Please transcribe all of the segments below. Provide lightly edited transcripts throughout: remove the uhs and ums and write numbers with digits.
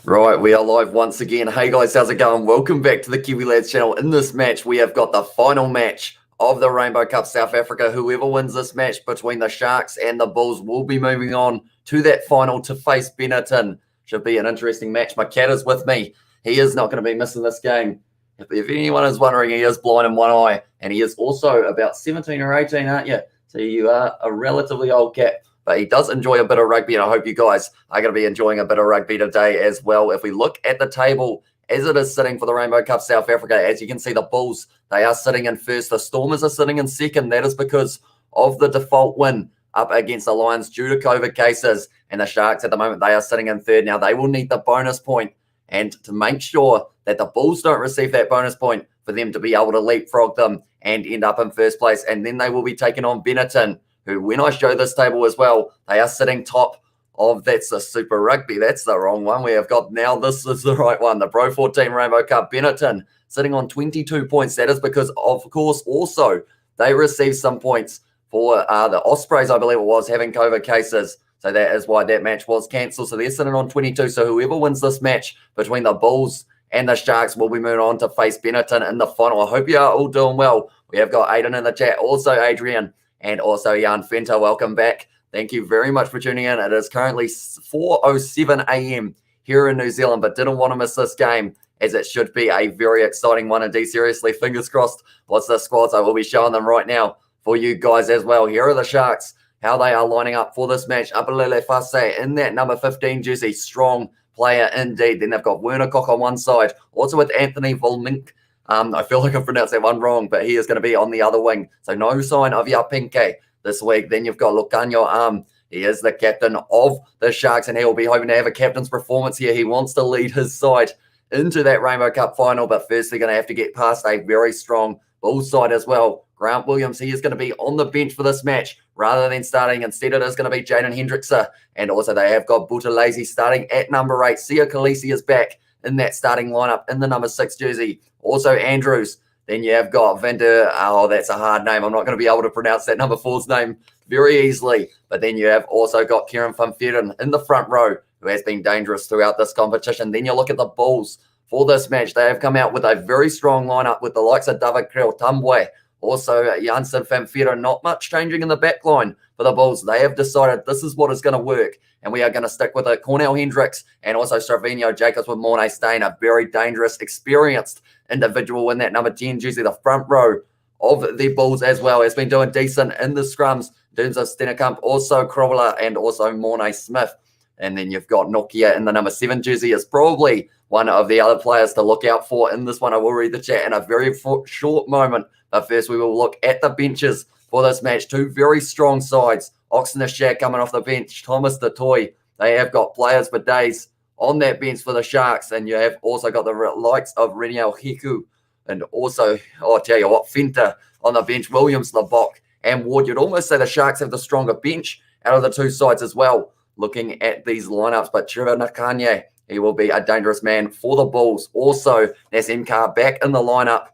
Right, we are live once again. Hey guys, how's it going? Welcome back to the Kiwi Lads channel. In this match, we have got the final match of the Rainbow Cup South Africa. Whoever wins this match between the Sharks and the Bulls will be moving on to that final to face Benetton. Should be an interesting match. My cat is with me. He is not going to be missing this game. If anyone is wondering, he is blind in one eye, and he is also about 17 or 18, aren't you? So you are a relatively old cat. But he does enjoy a bit of rugby, and I hope you guys are going to be enjoying a bit of rugby today as well. If we look at the table as it is sitting for the Rainbow Cup South Africa, as you can see, the Bulls, they are sitting in first. The Stormers are sitting in second. That is because of the default win up against the Lions due to COVID cases. And the Sharks at the moment, they are sitting in third. Now, they will need the bonus point, and to make sure that the Bulls don't receive that bonus point for them to be able to leapfrog them and end up in first place. And then they will be taking on Benetton, who, when I show this table as well, they are sitting top of, that's the Super Rugby. That's the wrong one. We have got, now this is the right one, the Pro 14 Rainbow Cup. Benetton sitting on 22 points. That is because, of course, also they received some points for the Ospreys, I believe it was, having COVID cases. So that is why that match was cancelled. So they're sitting on 22. So whoever wins this match between the Bulls and the Sharks will be moving on to face Benetton in the final. I hope you are all doing well. We have got Aiden in the chat, also Adrian, and also Jan Fenter. Welcome back. Thank you very much for tuning in. It is currently 4:07 a.m. here in New Zealand, but didn't want to miss this game, as it should be a very exciting one indeed. Seriously, fingers crossed. What's the squads? I will be showing them right now for you guys as well. Here are the Sharks, how they are lining up for this match. Apalele Fase in that number 15 jersey, strong player indeed. Then they've got Werner Koch on one side, also with Anthony Volmink. I feel like I pronounced that one wrong, but he is going to be on the other wing. So no sign of Yapinke this week. Then you've got Lucanio. He is the captain of the Sharks, and he will be hoping to have a captain's performance here. He wants to lead his side into that Rainbow Cup final, but first they're going to have to get past a very strong Bulls side as well. Grant Williams, he is going to be on the bench for this match rather than starting. Instead, it is going to be Jaden Hendrickse. And also they have got Buthelezi starting at number 8. Sia Khaleesi is back in that starting lineup in the number 6 jersey. Also Andrews. Then you have got Vander. Oh, that's a hard name. I'm not going to be able to pronounce that number 4's name very easily. But then you have also got Kieran van Veeren in the front row, who has been dangerous throughout this competition. Then you look at the Bulls for this match. They have come out with a very strong lineup with the likes of David Kriel-Tambwe, also Janssen van Veeren. Not much changing in the back line for the Bulls. They have decided this is what is going to work, and we are going to stick with it. Cornell Hendricks and also Stravinho Jacobs with Mornay Steyn, a very dangerous, experienced individual in that number 10 jersey. The front row of the Bulls as well has been doing decent in the scrums in terms of Stennekamp, also Kroller, and also Mornay Smith. And then you've got Nokia in the number 7 jersey is probably one of the other players to look out for in this one. I will read the chat in a very short moment. But first, we will look at the benches for this match. Two very strong sides. Oxenishad coming off the bench. Thomas DeToy. They have got players for days on that bench for the Sharks. And you have also got the likes of Reniel Hiku. And also, I'll tell you what, Fenter on the bench. Williams, Labok, and Ward. You'd almost say the Sharks have the stronger bench out of the two sides as well, looking at these lineups. But Trevor Nakanye, he will be a dangerous man for the Bulls. Also, Nassim Carr back in the lineup.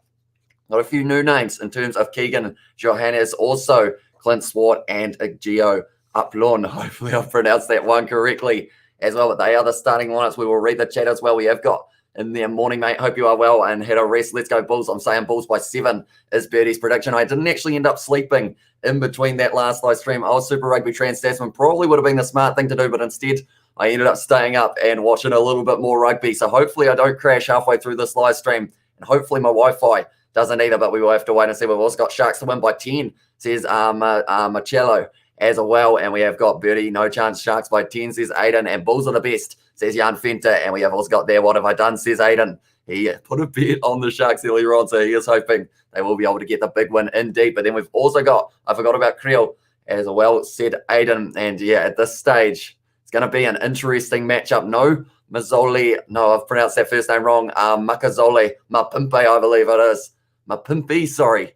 Got a few new names in terms of Keegan Johannes, also Clint Swart and Gio Uplon. Hopefully I've pronounced that one correctly as well. But they are the starting lineups. We will read the chat as well. We have got in there, morning, mate. Hope you are well and had a rest. Let's go Bulls. I'm saying Bulls by 7 is Birdie's prediction. I didn't actually end up sleeping in between that last live stream. I was Super Rugby Trans-Tasman. Probably would have been the smart thing to do, but instead I ended up staying up and watching a little bit more rugby. So hopefully I don't crash halfway through this live stream, and hopefully my Wi-Fi doesn't either, but we will have to wait and see. We've also got Sharks to win by 10, says Marcello as well. And we have got Birdie, no chance. Sharks by 10, says Aiden. And Bulls are the best, says Jan Fenter. And we have also got there, what have I done, says Aiden. He put a bet on the Sharks earlier on, so he is hoping they will be able to get the big win indeed. But then we've also got, I forgot about Creel as well, said Aiden. And yeah, at this stage, it's going to be an interesting matchup. No Mazzoli, no, I've pronounced that first name wrong. Makazole, Mapimpe, I believe it is. Mapimpi, sorry.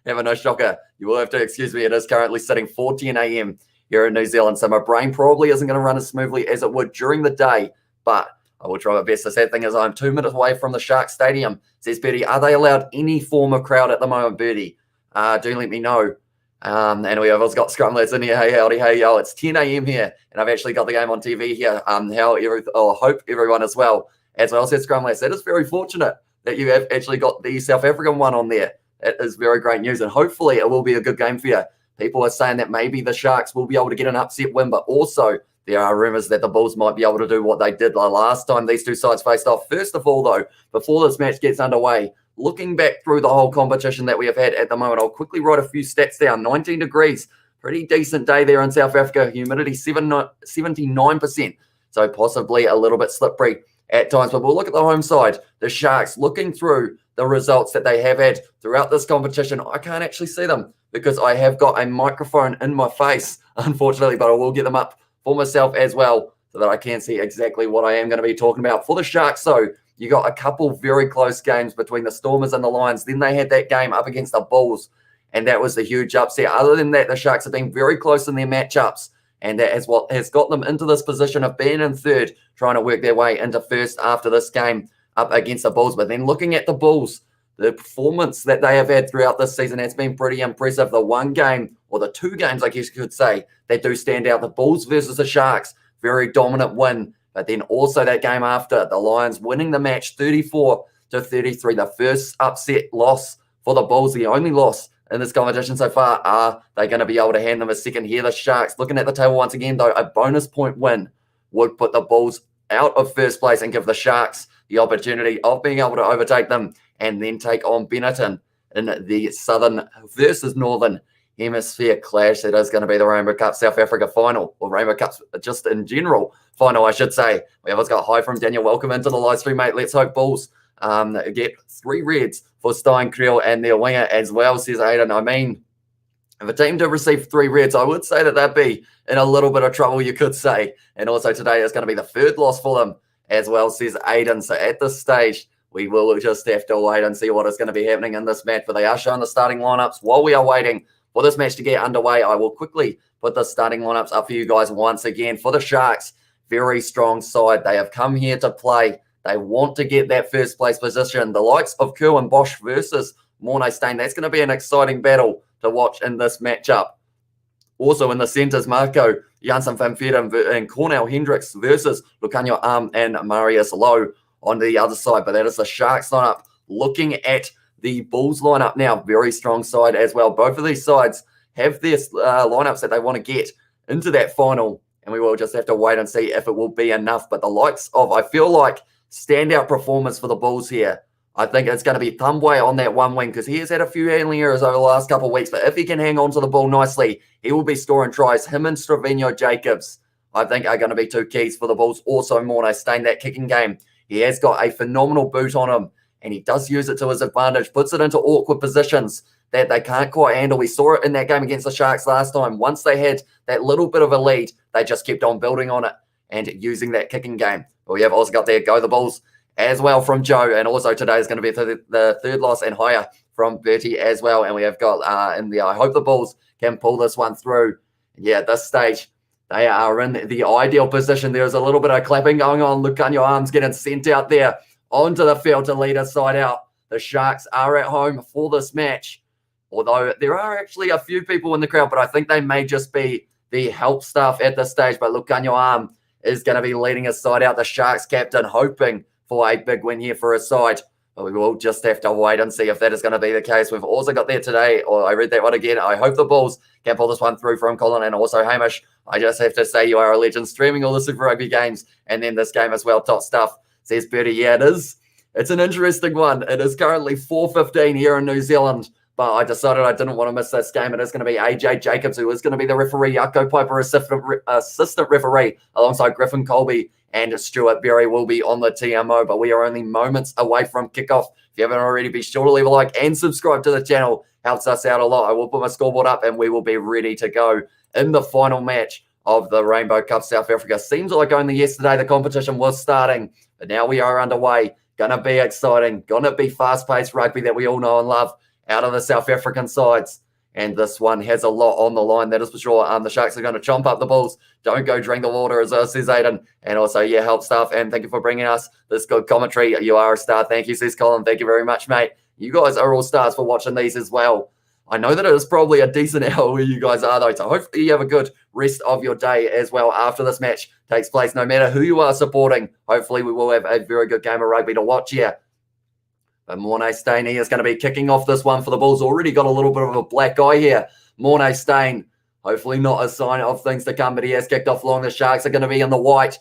Having no shocker. You will have to excuse me. It is currently sitting 4:10 a.m. here in New Zealand, so my brain probably isn't going to run as smoothly as it would during the day, but I will try my best. The sad thing is I'm 2 minutes away from the Sharks Stadium, says Birdie. Are they allowed any form of crowd at the moment, Birdie? Do let me know And we have also got Scrum Lads in here. Hey, howdy, hey, yo. It's 10 a.m. here, and I've actually got the game on TV here. Hope everyone as well. As well said, Scrum Lads, that is very fortunate that you have actually got the South African one on there. That is very great news, and hopefully it will be a good game for you. People are saying that maybe the Sharks will be able to get an upset win, but also there are rumours that the Bulls might be able to do what they did the last time these two sides faced off. First of all, though, before this match gets underway, looking back through the whole competition that we have had at the moment, I'll quickly write a few stats down. 19 degrees, pretty decent day there in South Africa. Humidity 79%, so possibly a little bit slippery at times. But we'll look at the home side, the Sharks. Looking through the results that they have had throughout this competition, I can't actually see them because I have got a microphone in my face, unfortunately, but I will get them up for myself as well so that I can see exactly what I am going to be talking about. For the Sharks, so you got a couple very close games between the Stormers and the Lions. Then they had that game up against the Bulls, and that was the huge upset. Other than that, the Sharks have been very close in their matchups, and that is what has got them into this position of being in third, trying to work their way into first after this game up against the Bulls. But then looking at the Bulls, the performance that they have had throughout this season has been pretty impressive. The one game, or the two games, I guess you could say, that do stand out. The Bulls versus the Sharks, very dominant win. But then also that game after, the Lions winning the match 34-33. The first upset loss for the Bulls, the only loss in this competition so far. Are they going to be able to hand them a second here? The Sharks, looking at the table once again, though, a bonus point win would put the Bulls out of first place and give the Sharks the opportunity of being able to overtake them and then take on Benetton in the Southern versus Northern Hemisphere clash. That is going to be the Rainbow Cup South Africa final, or Rainbow Cups just in general final, I should say. We have also got hi from Daniel. Welcome into the live stream, mate. Let's hope Bulls get 3 reds for Stein Creel and their winger as well, says Aiden. I mean, if a team did receive 3 reds, I would say that they'd be in a little bit of trouble, you could say. And also today is going to be the 3rd loss for them as well, says Aiden. So at this stage, we will just have to wait and see what is going to be happening in this match. But they are showing the starting lineups. While we are waiting for this match to get underway, I will quickly put the starting lineups up for you guys once again. For the Sharks, very strong side. They have come here to play. They want to get that first place position. The likes of Kerwin Bosch versus Morné Steyn. That's going to be an exciting battle to watch in this matchup. Also in the centres, Marco Jansen van Veerden and Cornel Hendricks versus Lucanio Arm and Marius Lowe on the other side. But that is the Sharks lineup. Looking at the Bulls lineup now, very strong side as well. Both of these sides have their lineups that they want to get into that final, and we will just have to wait and see if it will be enough. But the likes of, I feel like, standout performance for the Bulls here. I think it's going to be Thumbway on that one wing because he has had a few handling errors over the last couple of weeks. But if he can hang on to the ball nicely, he will be scoring tries. Him and Stravino Jacobs, I think, are going to be 2 keys for the Bulls. Also, Morné Steyn, that kicking game. He has got a phenomenal boot on him, and he does use it to his advantage, puts it into awkward positions that they can't quite handle. We saw it in that game against the Sharks last time. Once they had that little bit of a lead, they just kept on building on it and using that kicking game. But we have also got there, go the Bulls, as well from Joe. And also today is going to be the 3rd loss and higher from Bertie as well. And we have got in the, I hope the Bulls can pull this one through. Yeah, at this stage, they are in the ideal position. There's a little bit of clapping going on. Lucanio Arms getting sent out there onto the field to lead his side out. The Sharks are at home for this match, although there are actually a few people in the crowd, but I think they may just be the help staff at this stage. But Lucanio Arm is going to be leading his side out. The Sharks captain hoping for a big win here for his side. But we will just have to wait and see if that is going to be the case. We've also got there today, or I read that one again. I hope the Bulls can pull this one through from Colin and also Hamish. I just have to say you are a legend streaming all the Super Rugby games and then this game as well. Top stuff, says Bertie. Yeah, it is. It's an interesting one. It is currently 4:15 here in New Zealand, but I decided I didn't want to miss this game. It is going to be AJ Jacobs, who is going to be the referee. Jaco Piper, assistant referee, alongside Griffin Colby and Stuart Berry will be on the TMO, but we are only moments away from kickoff. If you haven't already, be sure to leave a like and subscribe to the channel. Helps us out a lot. I will put my scoreboard up and we will be ready to go in the final match of the Rainbow Cup South Africa. Seems like only yesterday the competition was starting, but now we are underway. Going to be exciting. Going to be fast-paced rugby that we all know and love out of the South African sides. And this one has a lot on the line, that is for sure. The Sharks are going to chomp up the Bulls. Don't go drink the water, as says Aiden. And also, yeah, help stuff. And thank you for bringing us this good commentary. You are a star. Thank you, says Colin. Thank you very much, mate. You guys are all stars for watching these as well. I know that it is probably a decent hour where you guys are, though. So hopefully you have a good rest of your day as well after this match takes place. No matter who you are supporting, hopefully we will have a very good game of rugby to watch here. But Mornay Stain, he is going to be kicking off this one for the Bulls. Already got a little bit of a black eye here. Mornay Stain, hopefully not a sign of things to come, but he has kicked off long. The Sharks are going to be in the white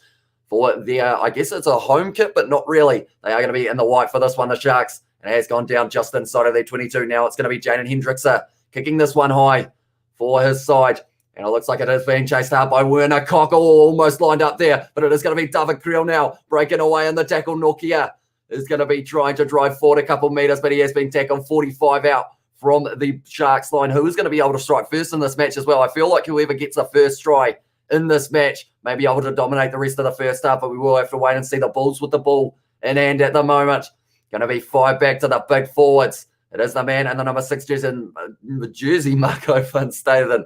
for their, I guess it's a home kit, but not really. They are going to be in the white for this one, the Sharks. And it has gone down just inside of their 22. Now it's going to be Jaden Hendrickse kicking this one high for his side. And it looks like it is being chased out by Werner Cockle, almost lined up there. But it is going to be David Creel now, breaking away in the tackle. Nokia is going to be trying to drive forward a couple meters, but he has been tackled 45 out from the Sharks line. Who is going to be able to strike first in this match as well? I feel like whoever gets the first try in this match may be able to dominate the rest of the first half, but we will have to wait and see. The Bulls with the ball in hand at the moment. Going to be 5 back to the big forwards. It is the man in the number 6 jersey, Marco van Staden.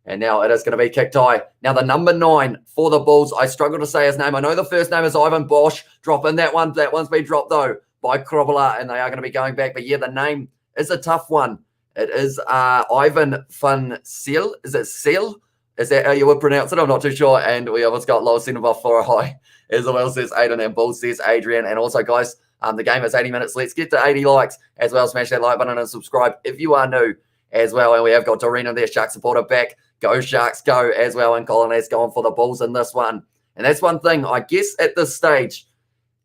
And now it is going to be kicked high. Now the number 9 for the Bulls. I struggle to say his name. I know the first name is Ivan Bosch. Dropping that one. That one's been dropped, though, by Krobela, and they are going to be going back. But, yeah, the name is a tough one. It is Ivan van Seal. Is it Seal? Is that how you would pronounce it? I'm not too sure. And we almost got low cinema for a high. As well says Aiden and Bulls says Adrian. And also, guys, the game is 80 minutes. Let's get to 80 likes as well. Smash that like button and subscribe if you are new as well. And we have got Doreen there, Shark supporter back. Go Sharks, go as well. And Colin has gone for the Bulls in this one. And that's one thing, I guess, at this stage,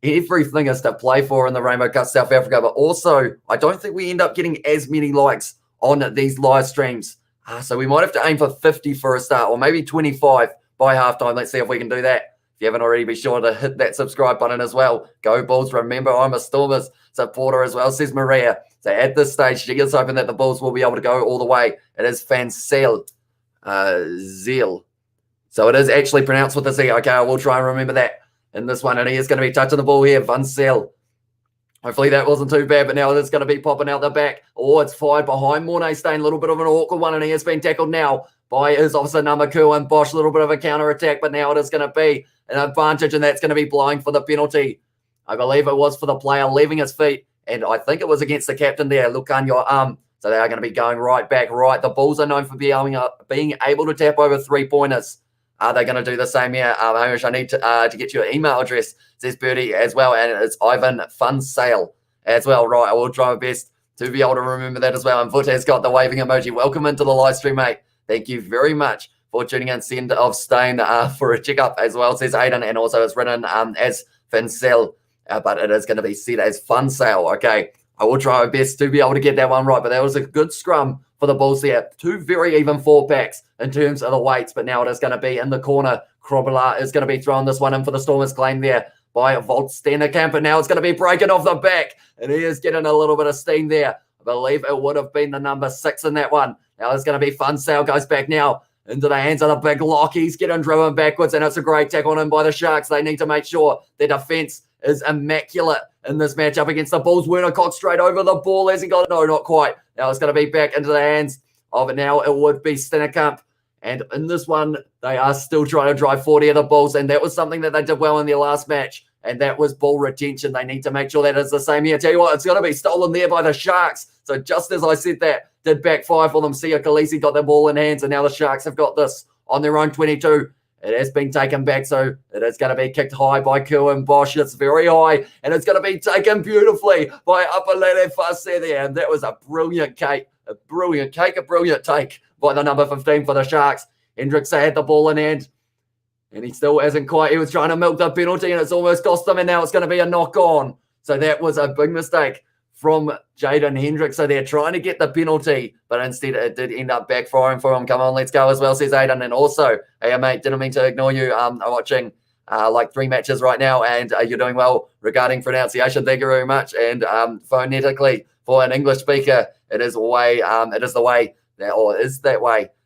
everything is to play for in the Rainbow Cup South Africa. But also, I don't think we end up getting as many likes on these live streams. So we might have to aim for 50 for a start, or maybe 25 by halftime. Let's see if we can do that. If you haven't already, be sure to hit that subscribe button as well. Go Bulls. Remember, I'm a Stormers supporter as well, says Maria. So at this stage, she is hoping that the Bulls will be able to go all the way. It is Fansel. Zeal. So it is actually pronounced with a Z. Okay, I will try and remember that in this one. And he is going to be touching the ball here. Van Zel. Hopefully that wasn't too bad, but now it's going to be popping out the back. Oh, it's fired behind Mornay Stain. A little bit of an awkward one, and he has been tackled now by his officer number Kerwin Bosch. A little bit of a counter attack, but now it is going to be an advantage, and that's going to be blowing for the penalty. I believe it was for the player leaving his feet, and I think it was against the captain there, Lukan your arm. So they are going to be going right back, right. The Bulls are known for being able to tap over 3-pointers. Are they going to do the same here? Hamish, I need to get your email address, says Birdie as well, and it's Ivan Funsale as well. Right, I will try my best to be able to remember that as well. And Foot has got the waving emoji. Welcome into the live stream, mate. Thank you very much for tuning in. Send of Stain for a checkup as well, says Aiden, and also it's written as Funsale, but it is going to be said as Funsale. Okay. I will try my best to be able to get that one right, but that was a good scrum for the Bulls there. 2 very even 4-packs in terms of the weights, but now it is going to be in the corner. Krobela is going to be throwing this one in for the Stormers claim there by Volt Stennekamp, and now it's going to be breaking off the back, and he is getting a little bit of steam there. I believe it would have been the number 6 in that one. Now it's going to be Funsale, goes back now into the hands of the big lock. He's getting driven backwards, and it's a great tackle on him by the Sharks. They need to make sure their defense is immaculate in this matchup against the Bulls. Werner Cox straight over the ball. Has he got it? No, not quite. Now it's going to be back into the hands of it. Now it would be Stennekamp. And in this one, they are still trying to drive 40 of the Bulls. And that was something that they did well in their last match. And that was ball retention. They need to make sure that is the same here. Tell you what, it's going to be stolen there by the Sharks. So just as I said that, did backfire for them. Sia Khaleesi got the ball in hands. And now the Sharks have got this on their own 22. It has been taken back, so it is going to be kicked high by Kerwin Bosch. It's very high, and it's going to be taken beautifully by Apalele Fase there. And that was a brilliant take by the number 15 for the Sharks. Hendricks had the ball in hand, and he still hasn't quite. He was trying to milk the penalty, and it's almost cost him, and now it's going to be a knock-on. So that was a big mistake from Jaden Hendricks. So they're trying to get the penalty, but instead it did end up backfiring for him. Come on, let's go as well, says Aiden. And also, hey, mate, didn't mean to ignore you. I'm watching like 3 matches right now, and you're doing well regarding pronunciation. Thank you very much. And phonetically, for an English speaker, it is the way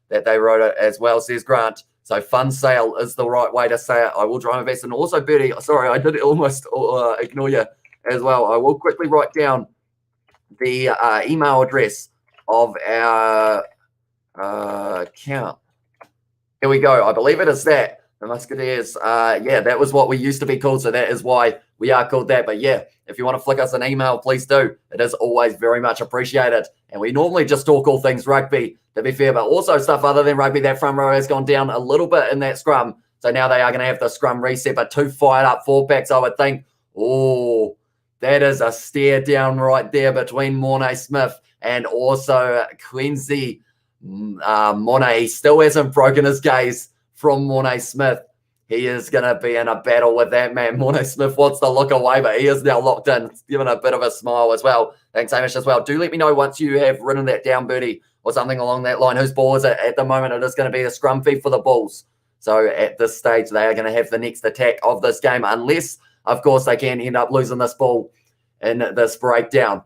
that they wrote it as well, says Grant. So fun sale is the right way to say it. I will try my best. And also, Bertie, sorry, I did almost ignore you as well. I will quickly write down the email address of our account. Here we go. I believe it is that. The Musketeers. Yeah, that was what we used to be called, so that is why we are called that. But yeah, if you want to flick us an email, please do. It is always very much appreciated. And we normally just talk all things rugby, to be fair, but also stuff other than rugby. That front row has gone down a little bit in that scrum. So now they are going to have the scrum reset, but 2 fired up fullbacks, I would think. Oh, that is a stare down right there between Mornay Smith and also Quincy Mornay. He still hasn't broken his gaze from Mornay Smith. He is going to be in a battle with that man. Mornay Smith wants to look away, but he is now locked in, giving a bit of a smile as well. Thanks, Hamish, as well. Do let me know once you have written that down, Bertie, or something along that line. Whose ball is it? At the moment, it is going to be a scrum feed for the Bulls. So at this stage, they are going to have the next attack of this game, unless, of course, they can end up losing this ball in this breakdown.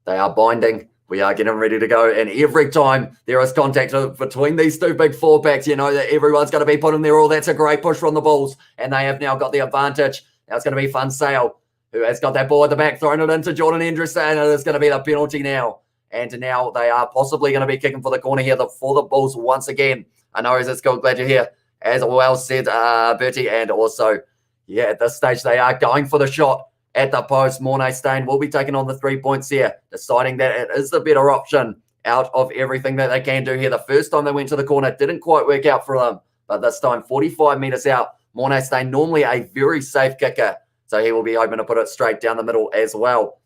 They are binding. We are getting ready to go. And every time there is contact between these two big fullbacks, you know that everyone's going to be putting their all. That's a great push from the Bulls. And they have now got the advantage. Now it's going to be Fun Sale, who has got that ball at the back, throwing it into Jordan Hendricks. And it is going to be the penalty now. And now they are possibly going to be kicking for the corner here for the Bulls once again. I know, it's cool. Glad you're here. As well said, Bertie. And also, yeah, at this stage, they are going for the shot at the post. Mornay Stain will be taking on the 3 points here, deciding that it is the better option out of everything that they can do here. The first time they went to the corner, didn't quite work out for them, but this time 45 metres out. Mornay Stain, normally a very safe kicker, so he will be hoping to put it straight down the middle as well.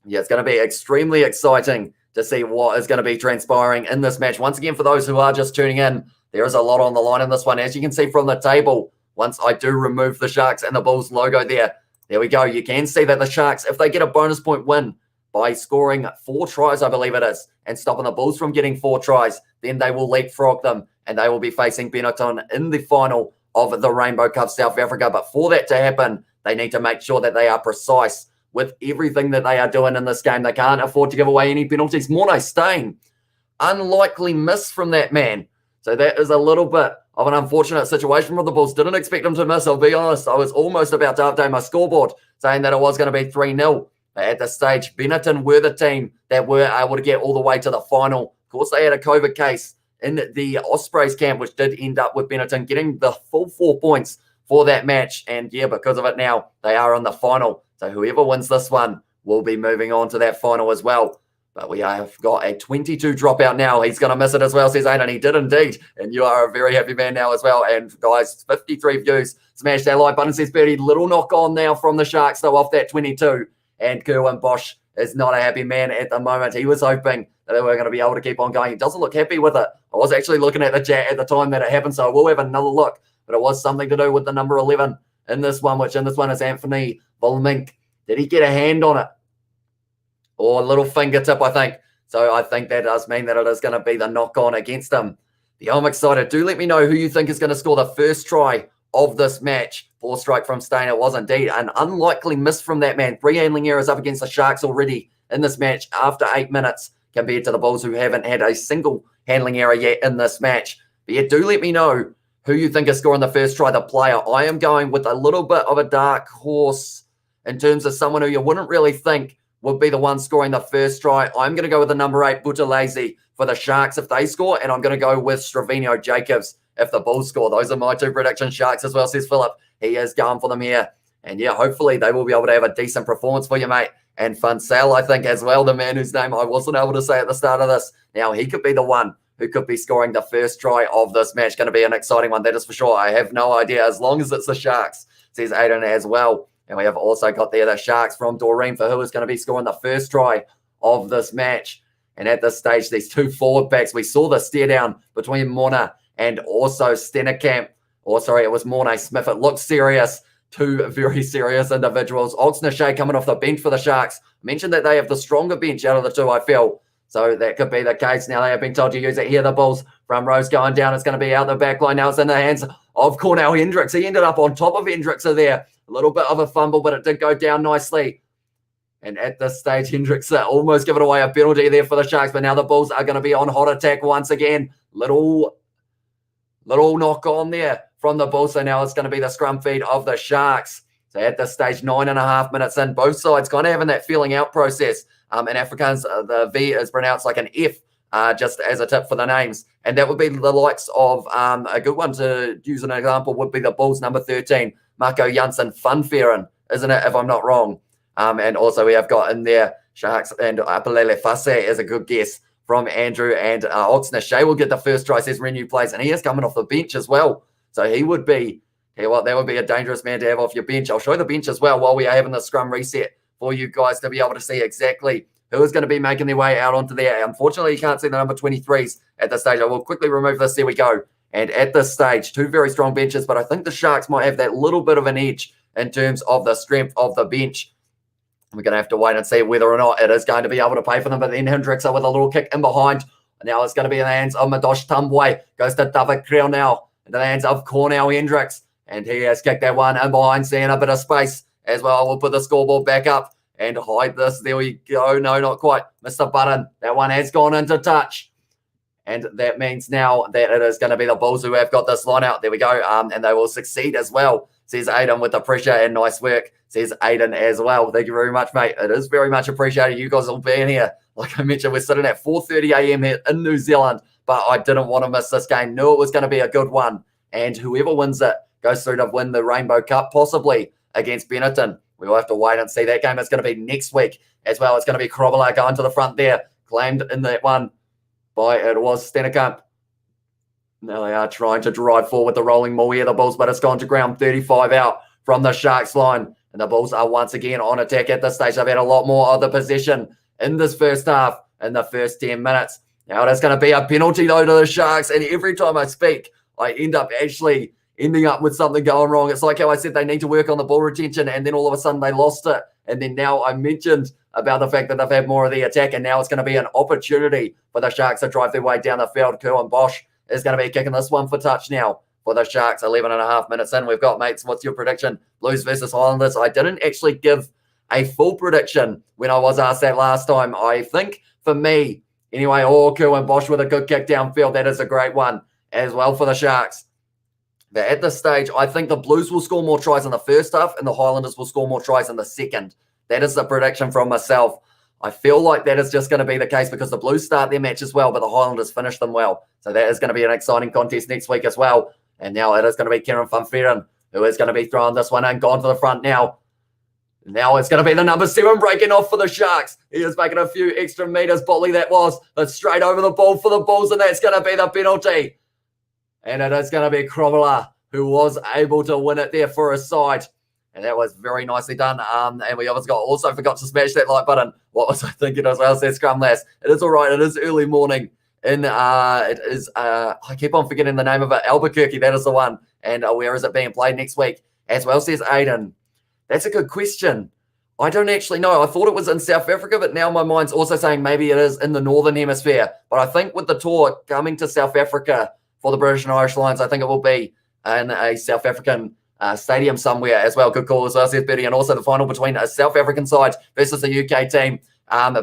Yeah, it's going to be extremely exciting to see what is going to be transpiring in this match. Once again, for those who are just tuning in, there is a lot on the line in this one. As you can see from the table, once I do remove the Sharks and the Bulls logo there we go. You can see that the Sharks, if they get a bonus point win by scoring 4 tries, I believe it is, and stopping the Bulls from getting 4 tries, then they will leapfrog them and they will be facing Benetton in the final of the Rainbow Cup South Africa. But for that to happen, they need to make sure that they are precise with everything that they are doing in this game. They can't afford to give away any penalties. Mornay Stain, unlikely miss from that man. So that is a little bit of an unfortunate situation for the Bulls. Didn't expect him to miss, I'll be honest. I was almost about to update my scoreboard saying that it was going to be 3-0. At this stage, Benetton were the team that were able to get all the way to the final. Of course, they had a COVID case in the Ospreys camp, which did end up with Benetton getting the full 4 points for that match. And yeah, because of it now, they are in the final. So whoever wins this one will be moving on to that final as well. But we have got a 22 dropout now. He's going to miss it as well, says Aidan. He did indeed. And you are a very happy man now as well. And guys, 53 views. Smash that like button, says Bertie. Little knock on now from the Sharks, though, off that 22. And Kerwin Bosch is not a happy man at the moment. He was hoping that they were going to be able to keep on going. He doesn't look happy with it. I was actually looking at the chat at the time that it happened, so I will have another look. But it was something to do with the number 11 in this one, which in this one is Anthony Volmink. Did he get a hand on it? Or a little fingertip, I think. So I think that does mean that it is going to be the knock-on against him. Yeah, I'm excited. Do let me know who you think is going to score the first try of this match. 4 strike from Stain. It was indeed an unlikely miss from that man. 3 handling errors up against the Sharks already in this match after 8 minutes compared to the Bulls, who haven't had a single handling error yet in this match. But yeah, do let me know who you think is scoring the first try, the player. I am going with a little bit of a dark horse in terms of someone who you wouldn't really think would be the one scoring the first try. I'm going to go with the number 8, Buthelezi, for the Sharks if they score, and I'm going to go with Stravinio Jacobs if the Bulls score. Those are my 2 predictions. Sharks as well, says Philip. He is going for them here. And yeah, hopefully they will be able to have a decent performance for you, mate. And Funsell, I think, as well, the man whose name I wasn't able to say at the start of this. Now, he could be the one who could be scoring the first try of this match. Going to be an exciting one, that is for sure. I have no idea, as long as it's the Sharks, says Aidan as well. And we have also got there the Sharks from Doreen for who is going to be scoring the first try of this match. And at this stage, these 2 forward backs, we saw the stare down between Mona and also Stennekamp. Or sorry, it was Mornay Smith. It looked serious. 2 very serious individuals. Oxnashea coming off the bench for the Sharks. I mentioned that they have the stronger bench out of the 2, I feel. So that could be the case. Now they have been told to use it here. The Bulls from Rose going down. It's going to be out the back line. Now it's in the hands of Cornell Hendricks. He ended up on top of Hendricks there. A little bit of a fumble, but it did go down nicely. And at this stage, Hendricks almost given away a penalty there for the Sharks. But now the Bulls are going to be on hot attack once again. Little knock on there from the Bulls. So now it's going to be the scrum feed of the Sharks. So at this stage, 9.5 minutes in, both sides kind of having that feeling out process. In Afrikaans, the V is pronounced like an F just as a tip for the names. And that would be the likes of a good one to use an example would be the Bulls number 13, Marco Janssen Funferen, isn't it, if I'm not wrong? And also we have got in there Sharks and Apelele Fase as a good guess from Andrew and Oxner. Shea will get the first try, says Renew plays, and he is coming off the bench as well. So he would be, that would be a dangerous man to have off your bench. I'll show the bench as well while we are having the scrum reset for you guys to be able to see exactly who is going to be making their way out onto there. Unfortunately, you can't see the number 23s at this stage. I will quickly remove this. There we go. And at this stage, two very strong benches, but I think the Sharks might have that little bit of an edge in terms of the strength of the bench. We're going to have to wait and see whether or not it is going to be able to pay for them. But then Hendricks with a little kick in behind. Now it's going to be in the hands of Madosh Tumbwe. Goes to David Creel now. In the hands of Cornell Hendricks. And he has kicked that one in behind, seeing a bit of space as well. We'll put the scoreboard back up and hide this. There we go. No, not quite. Mr. Button. That one has gone into touch. And that means now that it is going to be the Bulls who have got this line out. There we go. And they will succeed as well. Says Aiden with the pressure and nice work. Says Aiden as well. Thank you very much, mate. It is very much appreciated. You guys all being here. Like I mentioned, we're sitting at 4:30 a.m. here in New Zealand. But I didn't want to miss this game. Knew it was going to be a good one. And whoever wins it goes through to win the Rainbow Cup, possibly against Benetton. We will have to wait and see. That game is going to be next week as well. It's going to be Krobela going to the front there. Claimed in that one by, it was Stenekamp. Now they are trying to drive forward the rolling ball here, the Bulls, but it's gone to ground 35 out from the Sharks line. And the Bulls are once again on attack at this stage. They've had a lot more of the possession in this first half, in the first 10 minutes. Now there's going to be a penalty, though, to the Sharks. And every time I speak, I end up actually ending up with something going wrong. It's like how I said they need to work on the ball retention, and then all of a sudden they lost it. And then now I mentioned about the fact that they've had more of the attack, and now it's going to be an opportunity for the Sharks to drive their way down the field. Kerwin Bosch is going to be kicking this one for touch now for the Sharks. 11 and a half minutes in. We've got, mates, what's your prediction? Blues versus Highlanders. I didn't actually give a full prediction when I was asked that last time. I think for me, anyway, Kerwin Bosch with a good kick downfield. That is a great one as well for the Sharks. But at this stage, I think the Blues will score more tries in the first half and the Highlanders will score more tries in the second. That is the prediction from myself. I feel like that is just going to be the case because the Blues start their matches well, but the Highlanders finish them well. So that is going to be an exciting contest next week as well. And now it is going to be Kieran Van Veren who is going to be throwing this one and gone to the front now. Now it's going to be the number 7 breaking off for the Sharks. He is making a few extra meters. Botley that was. But straight over the ball for the Bulls, and that's going to be the penalty. And it is going to be Krobela who was able to win it there for his side. And that was very nicely done. And we also forgot to smash that like button. What was I thinking as well? Says Scrum Lass. It is all right. It is early morning. I keep on forgetting the name of it. Albuquerque, that is the one. And where is it being played next week? As well, says Aiden. That's a good question. I don't actually know. I thought it was in South Africa, but now my mind's also saying maybe it is in the Northern Hemisphere. But I think with the tour coming to South Africa for the British and Irish Lions, I think it will be in a South African stadium somewhere as well. Good call as well, says Betty. And also the final between a South African side versus a UK team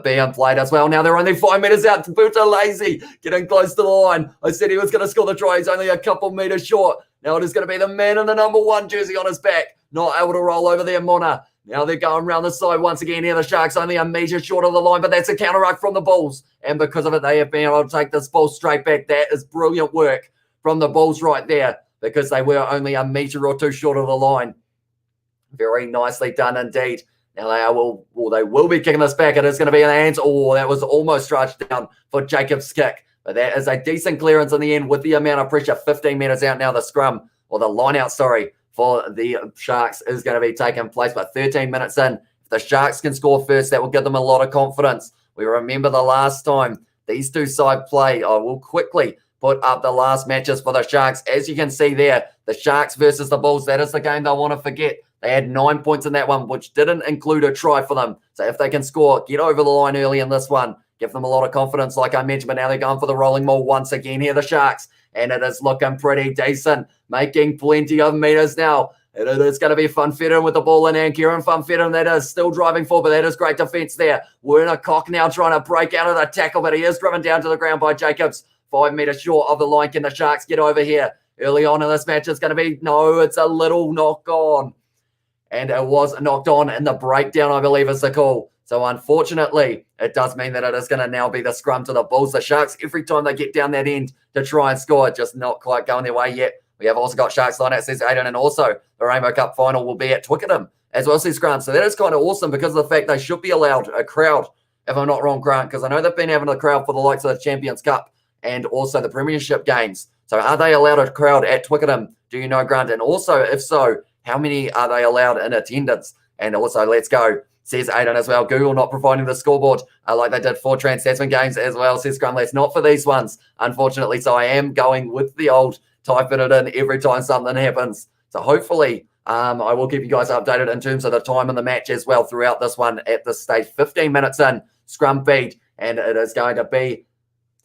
being played as well. Now they're only 5 meters out. Buta Lazy getting close to the line. I said he was going to score the try. He's only a couple meters short. Now it is going to be the man in the number 1 jersey on his back. Not able to roll over there, Mona. Now they're going around the side once again here. The Sharks only a meter short of the line, but that's a counter-ruck from the Bulls. And because of it, they have been able to take this ball straight back. That is brilliant work from the Bulls right there because they were only a meter or 2 short of the line. Very nicely done indeed. Now they will be kicking this back. It is going to be in the hands. Oh, that was almost stretched down for Jacob's kick. But that is a decent clearance in the end with the amount of pressure. 15 meters out now, the scrum, or the line out, sorry, for the Sharks is going to be taking place. But 13 minutes in, if the Sharks can score first, that will give them a lot of confidence. We remember the last time these two side play. I will quickly put up the last matches for the Sharks. As you can see there, the Sharks versus the Bulls, that is the game they'll want to forget. They had 9 points in that one, which didn't include a try for them. So if they can score, get over the line early in this one, give them a lot of confidence, like I mentioned. But now they're going for the rolling ball once again here, the Sharks. And it is looking pretty decent, making plenty of meters now. And it is going to be Funferen with the ball in hand. Kieran Funferen, that is still driving forward, but that is great defense there. Werner Koch now trying to break out of the tackle, but he is driven down to the ground by Jacobs. 5 meters short of the line. Can the Sharks get over here? Early on in this match, it's going to be, no, it's a little knock on. and it was knocked on in the breakdown, I believe is the call. So unfortunately, it does mean that it is going to now be the scrum to the Bulls. The Sharks, every time they get down that end to try and score, just not quite going their way yet. We have also got Sharks line out, says Aiden, and also the Rainbow Cup final will be at Twickenham as well, says Grant. So that is kind of awesome because of the fact they should be allowed a crowd, if I'm not wrong, Grant, because I know they've been having a crowd for the likes of the Champions Cup and also the Premiership games. So are they allowed a crowd at Twickenham? Do you know, Grant? And also, if so, how many are they allowed in attendance? And also, let's go, says Aiden as well. Google not providing the scoreboard like they did for Trans-Tasman games as well, says Grumless. Not for these ones, unfortunately. So I am going with the old typing it in every time something happens. So hopefully I will keep you guys updated in terms of the time in the match as well throughout this one at this stage. 15 minutes in, scrum beat, and it is going to be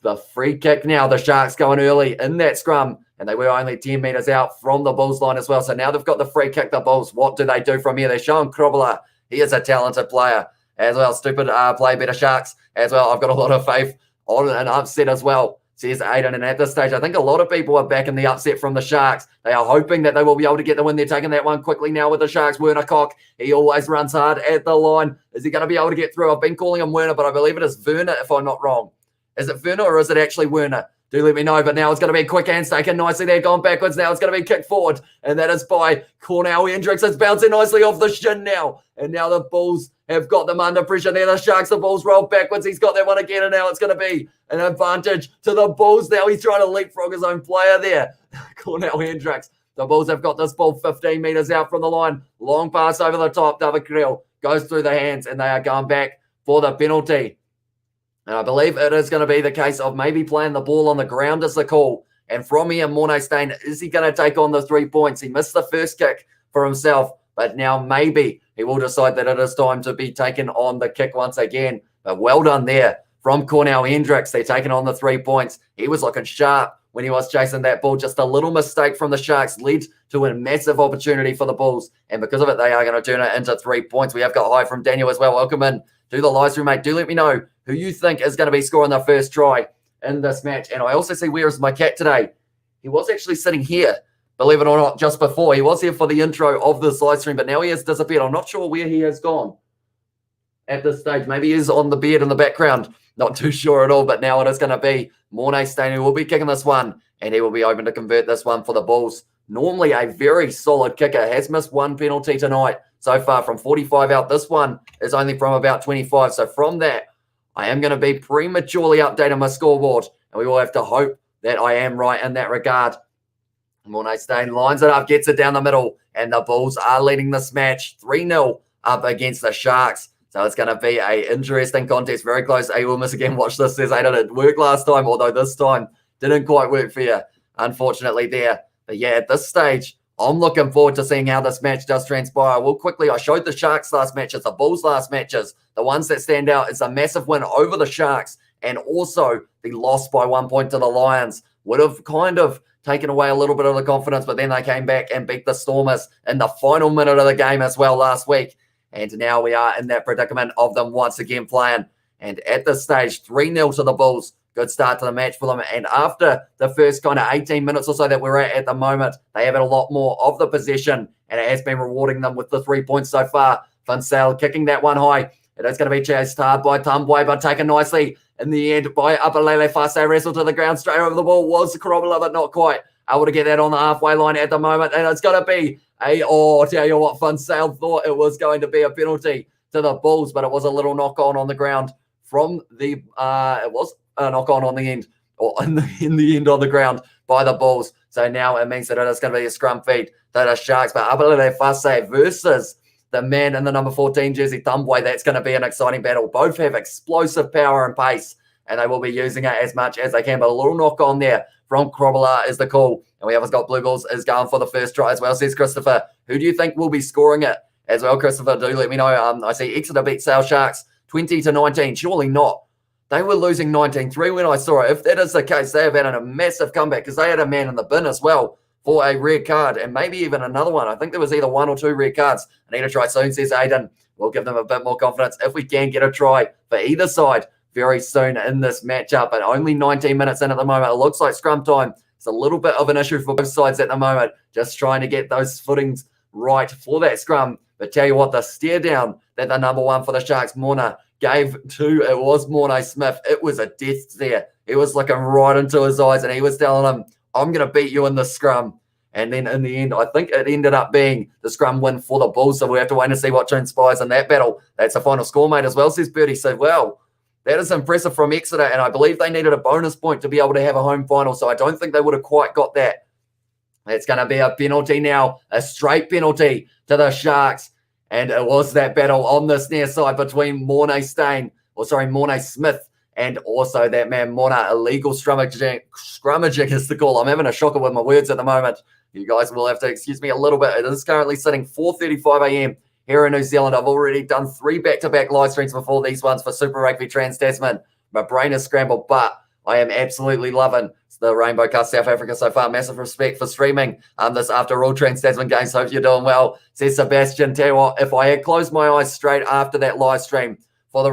the free kick now. The Sharks going early in that scrum, and they were only 10 metres out from the Bulls line as well. So now they've got the free kick, the Bulls. What do they do from here? They're showing Krobler. He is a talented player as well. Stupid play better Sharks as well. I've got a lot of faith on an upset as well, says Aiden. And at this stage, I think a lot of people are backing the upset from the Sharks. They are hoping that they will be able to get the win. They're taking that one quickly now with the Sharks. Werner Koch, he always runs hard at the line. Is he going to be able to get through? I've been calling him Werner, but I believe it is Werner if I'm not wrong. Is it Werner or is it actually Werner? Do let me know, but now it's going to be a quick hands taken nicely there, gone backwards. Now it's going to be kicked forward, and that is by Cornell Hendricks. It's bouncing nicely off the shin now, and now the Bulls have got them under pressure there. The Sharks, the Bulls roll backwards. He's got that one again, and now it's going to be an advantage to the Bulls. Now he's trying to leapfrog his own player there. Cornell Hendricks. The Bulls have got this ball 15 metres out from the line. Long pass over the top. David Creel goes through the hands, and they are going back for the penalty. And I believe it is going to be the case of maybe playing the ball on the ground as the call. And from here, Morné Steyn, is he going to take on the 3 points? He missed the first kick for himself, but now maybe he will decide that it is time to be taken on the kick once again. But well done there from Cornell Hendricks. They're taking on the 3 points. He was looking sharp when he was chasing that ball. Just a little mistake from the Sharks led to a massive opportunity for the Bulls. And because of it, they are going to turn it into 3 points. We have got high from Daniel as well. Welcome in to the live stream, mate. Do let me know who you think is going to be scoring the first try in this match. And I also see where is my cat today. He was actually sitting here, believe it or not, just before. He was here for the intro of this live stream, but now he has disappeared. I'm not sure where he has gone at this stage. Maybe he's on the bed in the background. Not too sure at all, but now it is going to be Morné Steyn who will be kicking this one, and he will be open to convert this one for the Bulls. Normally a very solid kicker. Has missed one penalty tonight so far from 45 out. This one is only from about 25. So from that, I am going to be prematurely updating my scoreboard, and we will have to hope that I am right in that regard. Morné Steyn lines it up, gets it down the middle, and the Bulls are leading this match 3-0 up against the Sharks. So it's going to be an interesting contest, very close. Hey, we'll miss again. Watch this. Says, I didn't work last time, although this time didn't quite work for you, unfortunately, there. But yeah, at this stage, I'm looking forward to seeing how this match does transpire. Well, quickly, I showed the Sharks last matches, the Bulls last matches. The ones that stand out is a massive win over the Sharks and also the loss by 1 point to the Lions. Would have kind of taken away a little bit of the confidence, but then they came back and beat the Stormers in the final minute of the game as well last week. And now we are in that predicament of them once again playing. And at this stage, 3-0 to the Bulls. Good start to the match for them. And after the first kind of 18 minutes or so that we're at the moment, they have had a lot more of the possession, and it has been rewarding them with the 3 points so far. Vansel kicking that one high. It is going to be chased hard by Tumbwe, but taken nicely in the end by Upalele Fase. Wrestle to the ground, straight over the ball. Was Korobala, but not quite able to get that on the halfway line at the moment. And it's going to be tell you what, Vansel thought it was going to be a penalty to the Bulls, but it was a little knock-on the ground from the, it was a knock-on on the end, or in the end on the ground by the Bulls. So now it means that it is going to be a scrum feed to the Sharks. But Upalele Fase versus the man in the number 14 jersey, Thumbway, that's going to be an exciting battle. Both have explosive power and pace, and they will be using it as much as they can. But a little knock on there from Krobler is the call. And we have got Blue Bulls is going for the first try as well, says Christopher. Who do you think will be scoring it as well, Christopher? Do let me know. I see Exeter beat South Sharks 20-19. Surely not. They were losing 19-3 when I saw it. If that is the case, they have had a massive comeback because they had a man in the bin as well for a red card and maybe even another one. I think there was either 1 or 2 red cards. I need a try soon, says Aiden. We'll give them a bit more confidence if we can get a try for either side very soon in this matchup. But only 19 minutes in at the moment. It looks like scrum time. It's a little bit of an issue for both sides at the moment, just trying to get those footings right for that scrum. But tell you what, the stare down that the number 1 for the Sharks, Morna, gave to, it was Morne Smith. It was a death stare. He was looking right into his eyes and he was telling him, I'm going to beat you in the scrum. And then in the end, I think it ended up being the scrum win for the Bulls. So we have to wait and see what transpires in that battle. That's the final score, mate, as well, says Birdie. So, well, that is impressive from Exeter. And I believe they needed a bonus point to be able to have a home final. So I don't think they would have quite got that. It's going to be a penalty now, a straight penalty to the Sharks. And it was that battle on this near side between Morne Smith and also that man Morna. Illegal scrummaging is the call. I'm having a shocker with my words at the moment. You guys will have to excuse me a little bit. It is currently sitting 4:35 a.m. here in New Zealand. I've already done 3 back-to-back live streams before these ones for Super Rugby Trans-Tasman. My brain is scrambled, but I am absolutely loving the Rainbow Cup South Africa so far. Massive respect for streaming this after all Trans-Tasman games. Hope you're doing well, says Sebastian. Tell you what, if I had closed my eyes straight after that live stream for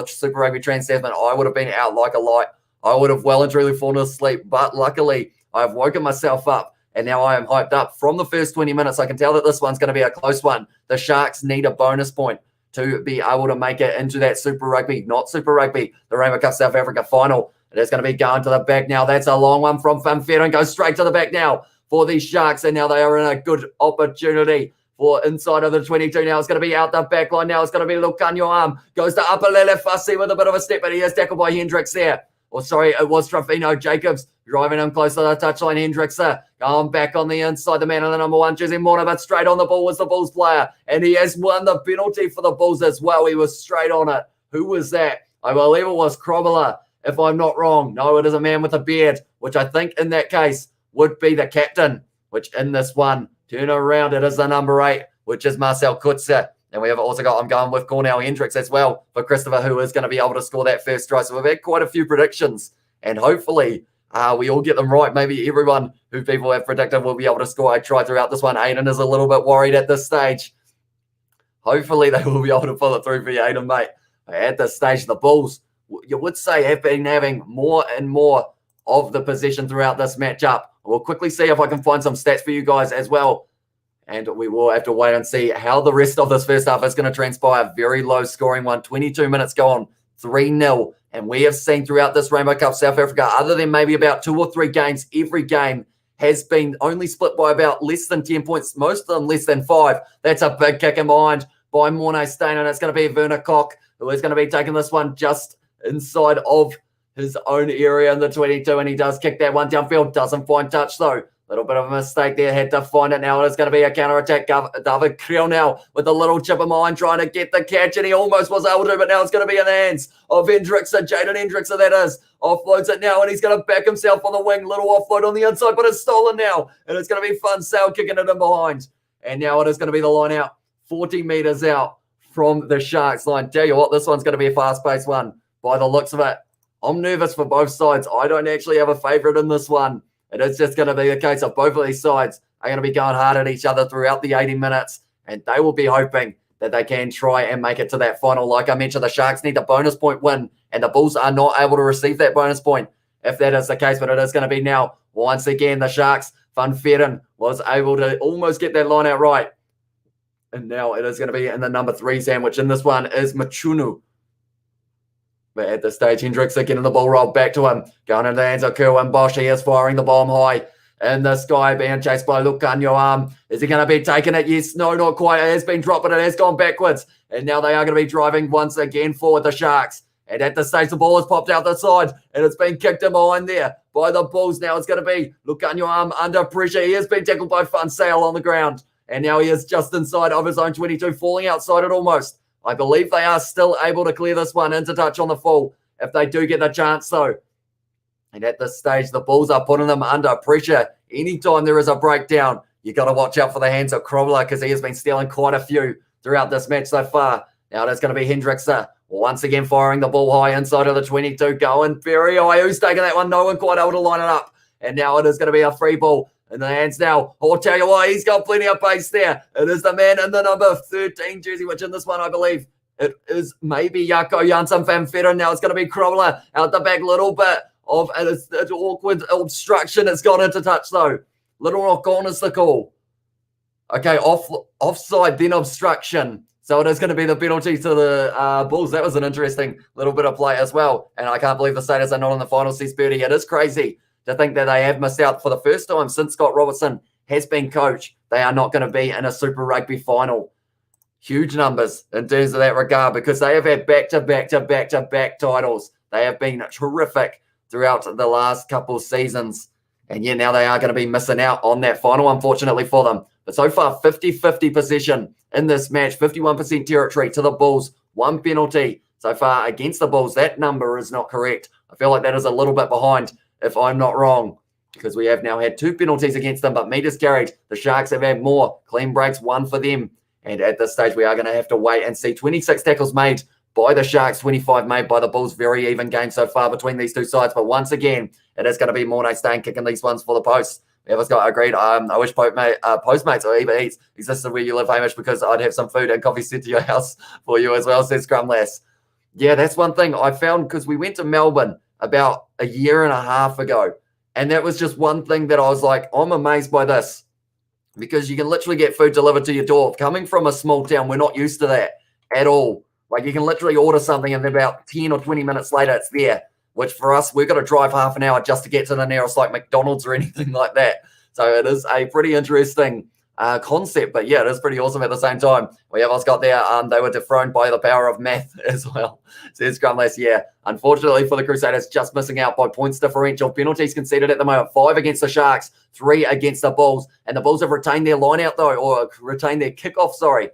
Super Rugby Trans-Tasman, I would have been out like a light. I would have well and truly fallen asleep, but luckily I've woken myself up and now I am hyped up. From the first 20 minutes, I can tell that this one's going to be a close one. The Sharks need a bonus point to be able to make it into that Super Rugby, the Rainbow Cup South Africa final. It is going to be going to the back now. That's a long one from Van Veeren. Goes straight to the back now for these Sharks, and now they are in a good opportunity for inside of the 22. Now it's going to be out the back line. Now it's going to be Lucanio Arm. Goes to upper Lele Fussy with a bit of a step, but he is tackled by Hendricks there. It was Trafino Jacobs driving him close to the touchline. Hendricks going back on the inside. The man on the number 1 jersey, Morna, but straight on the ball was the Bulls player. And he has won the penalty for the Bulls as well. He was straight on it. Who was that? I believe it was Krobler, if I'm not wrong. No, it is a man with a beard, which I think in that case would be the captain, which in this one, turn around, it is the number 8, which is Marcel Kutzer. And we have also got, I'm going with Cornell Hendricks as well for Christopher, who is going to be able to score that first try. So we've had quite a few predictions, and hopefully we all get them right. Maybe everyone who people have predicted will be able to score a try throughout this one. Aiden is a little bit worried at this stage. Hopefully they will be able to pull it through for you, Aiden, mate. At this stage, the Bulls, you would say, have been having more and more of the possession throughout this matchup. We'll quickly see if I can find some stats for you guys as well. And we will have to wait and see how the rest of this first half is going to transpire. Very low scoring one. 22 minutes gone, 3-0. And we have seen throughout this Rainbow Cup South Africa, other than maybe about 2 or 3 games, every game has been only split by about less than 10 points, most of them less than 5. That's a big kick in behind by Morne Steyn, and it's going to be Werner Koch, who is going to be taking this one just inside of his own area in the 22, and he does kick that one downfield. Doesn't find touch, though. Little bit of a mistake there. Had to find it now. It's going to be a counter-attack. David Creel now with a little chip of mine trying to get the catch, and he almost was able to, but now it's going to be in the hands of Hendrickson. Jaden Hendrickson, that is. Offloads it now, and he's going to back himself on the wing. Little offload on the inside, but it's stolen now, and it's going to be Fun Sale kicking it in behind. And now it is going to be the line out, 40 meters out from the Sharks line. Tell you what, this one's going to be a fast-paced one by the looks of it. I'm nervous for both sides. I don't actually have a favorite in this one. It is just going to be the case of both of these sides are going to be going hard at each other throughout the 80 minutes, and they will be hoping that they can try and make it to that final. Like I mentioned, the Sharks need a bonus point win, and the Bulls are not able to receive that bonus point if that is the case, but it is going to be now. Once again, the Sharks, Van Veeren was able to almost get that line out right. And now it is going to be in the number 3 sandwich, and this one is Machunu. But at this stage, Hendricks getting the ball rolled back to him. Going into the hands of Kerwin Bosch. He is firing the bomb high in the sky, being chased by Lucanio Arm. Is he going to be taking it? Yes, no, not quite. It has been dropped, but it has gone backwards. And now they are going to be driving once again forward, the Sharks. And at this stage, the ball has popped out the side, and it's been kicked in behind there by the Bulls. Now it's going to be Lucanio Arm under pressure. He has been tackled by Fun Sale on the ground. And now he is just inside of his own 22, falling outside it almost. I believe they are still able to clear this one into touch on the full if they do get the chance, though. And at this stage, the Bulls are putting them under pressure. Anytime there is a breakdown, you got to watch out for the hands of Krobler because he has been stealing quite a few throughout this match so far. Now that's going to be Hendricks once again firing the ball high inside of the 22, going very high. Who's taking that one? No one quite able to line it up. And now it is going to be a free ball in the hands now. I'll tell you what, he's got plenty of pace there. It is the man in the number 13 jersey, which in this one, I believe, it is maybe Jaco Janssen Van Veeren. Now it's going to be Krobler out the back, little bit of an awkward obstruction. It's gone into touch, though. Little knock on is the call. Okay, offside, then obstruction. So it is going to be the penalty to the Bulls. That was an interesting little bit of play as well. And I can't believe the Satyrs are not in the final, says Birdie. It is crazy to think that they have missed out for the first time since Scott Robertson has been coach. They are not going to be in a Super Rugby final. Huge numbers in terms of that regard, because they have had back-to-back titles. They have been terrific throughout the last couple of seasons. And yeah, now they are going to be missing out on that final, unfortunately for them. But so far, 50-50 possession in this match, 51% territory to the Bulls, 1 penalty so far against the Bulls. That number is not correct. I feel like that is a little bit behind, if I'm not wrong, because we have now had 2 penalties against them, but meters carried. The Sharks have had more. Clean breaks, 1 for them. And at this stage, we are going to have to wait and see. 26 tackles made by the Sharks, 25 made by the Bulls. Very even game so far between these two sides. But once again, it is going to be Mornay staying kicking these ones for the post. Whoever's got agreed. I wish Postmates or Uber Eats existed where you live, Hamish, because I'd have some food and coffee sent to your house for you as well, says Scrumlass. Yeah, that's one thing I found, because we went to Melbourne about a year and a half ago. And that was just one thing that I was like, I'm amazed by this. Because you can literally get food delivered to your door. Coming from a small town, we're not used to that at all. Like, you can literally order something and about 10 or 20 minutes later, it's there. Which for us, we've got to drive half an hour just to get to the nearest, like, McDonald's or anything like that. So it is a pretty interesting concept. But yeah, it is pretty awesome at the same time. We have also got there, they were dethroned by the power of math as well. Says Grumless, yeah. Unfortunately for the Crusaders, just missing out by points differential. Penalties conceded at the moment, 5 against the Sharks, 3 against the Bulls. And the Bulls have retained their line out, though, or retained their kickoff, sorry.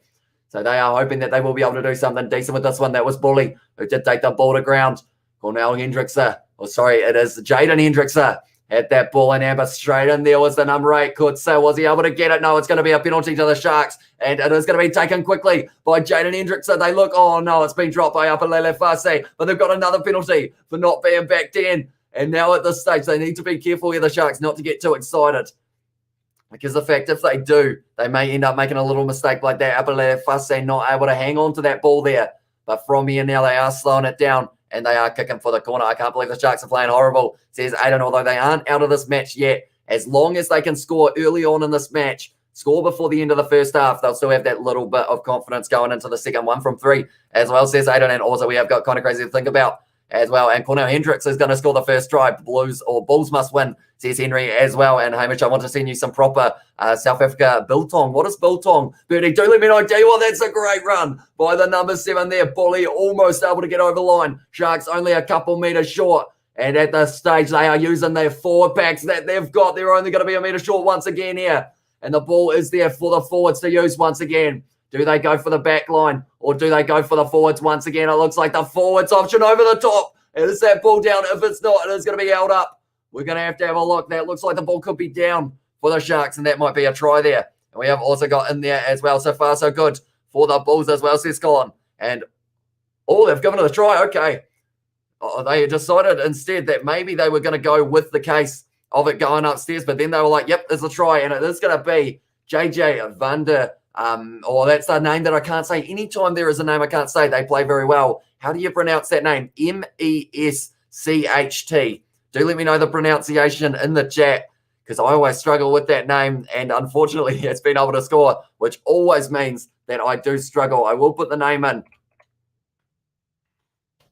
So they are hoping that they will be able to do something decent with this one. That was Bully, who did take the ball to ground. Cornell Hendrickser, it is Jaden Hendrickser. Had that ball in amber straight in. There was the number 8, Kutsa. Was he able to get it? No, it's going to be a penalty to the Sharks. And it is going to be taken quickly by Jaden Hendrickson. They look, oh no, it's been dropped by Apalele Fase. But they've got another penalty for not being backed in. And now at this stage, they need to be careful here, the Sharks, not to get too excited. Because the fact, if they do, they may end up making a little mistake like that. Apalele Fase not able to hang on to that ball there. But from here now, they are slowing it down. And they are kicking for the corner. I can't believe the Sharks are playing horrible, says Aiden, although they aren't out of this match yet. As long as they can score early on in this match, score before the end of the first half, they'll still have that little bit of confidence going into the second one from 3 as well, says Aiden. And also we have got kind of crazy to think about as well. And Cornell Hendricks is going to score the first try. Bulls must win, says Henry as well. And Hamish, I want to send you some proper South Africa biltong. What is biltong? Birdie, do let me know. Tell you what, that's a great run by the number 7 there. Bully almost able to get over the line. Sharks only a couple meters short. And at this stage, they are using their forward packs that they've got. They're only going to be a meter short once again here. And the ball is there for the forwards to use once again. Do they go for the back line or do they go for the forwards once again? It looks like the forwards option over the top. Is that ball down? If it's not, it is going to be held up. We're going to have a look. That looks like the ball could be down for the Sharks, and that might be a try there. And we have also got in there as well. So far, so good for the Bulls as well, says Colin. And, they've given it a try. Okay. They decided instead that maybe they were going to go with the case of it going upstairs, but then they were like, yep, there's a try, and it is going to be JJ Vander. That's the name that I can't say. Anytime there is a name I can't say, they play very well. How do you pronounce that name? MESCHT. Do let me know the pronunciation in the chat, because I always struggle with that name, and unfortunately it's been able to score, which always means that I do struggle. I will put the name in.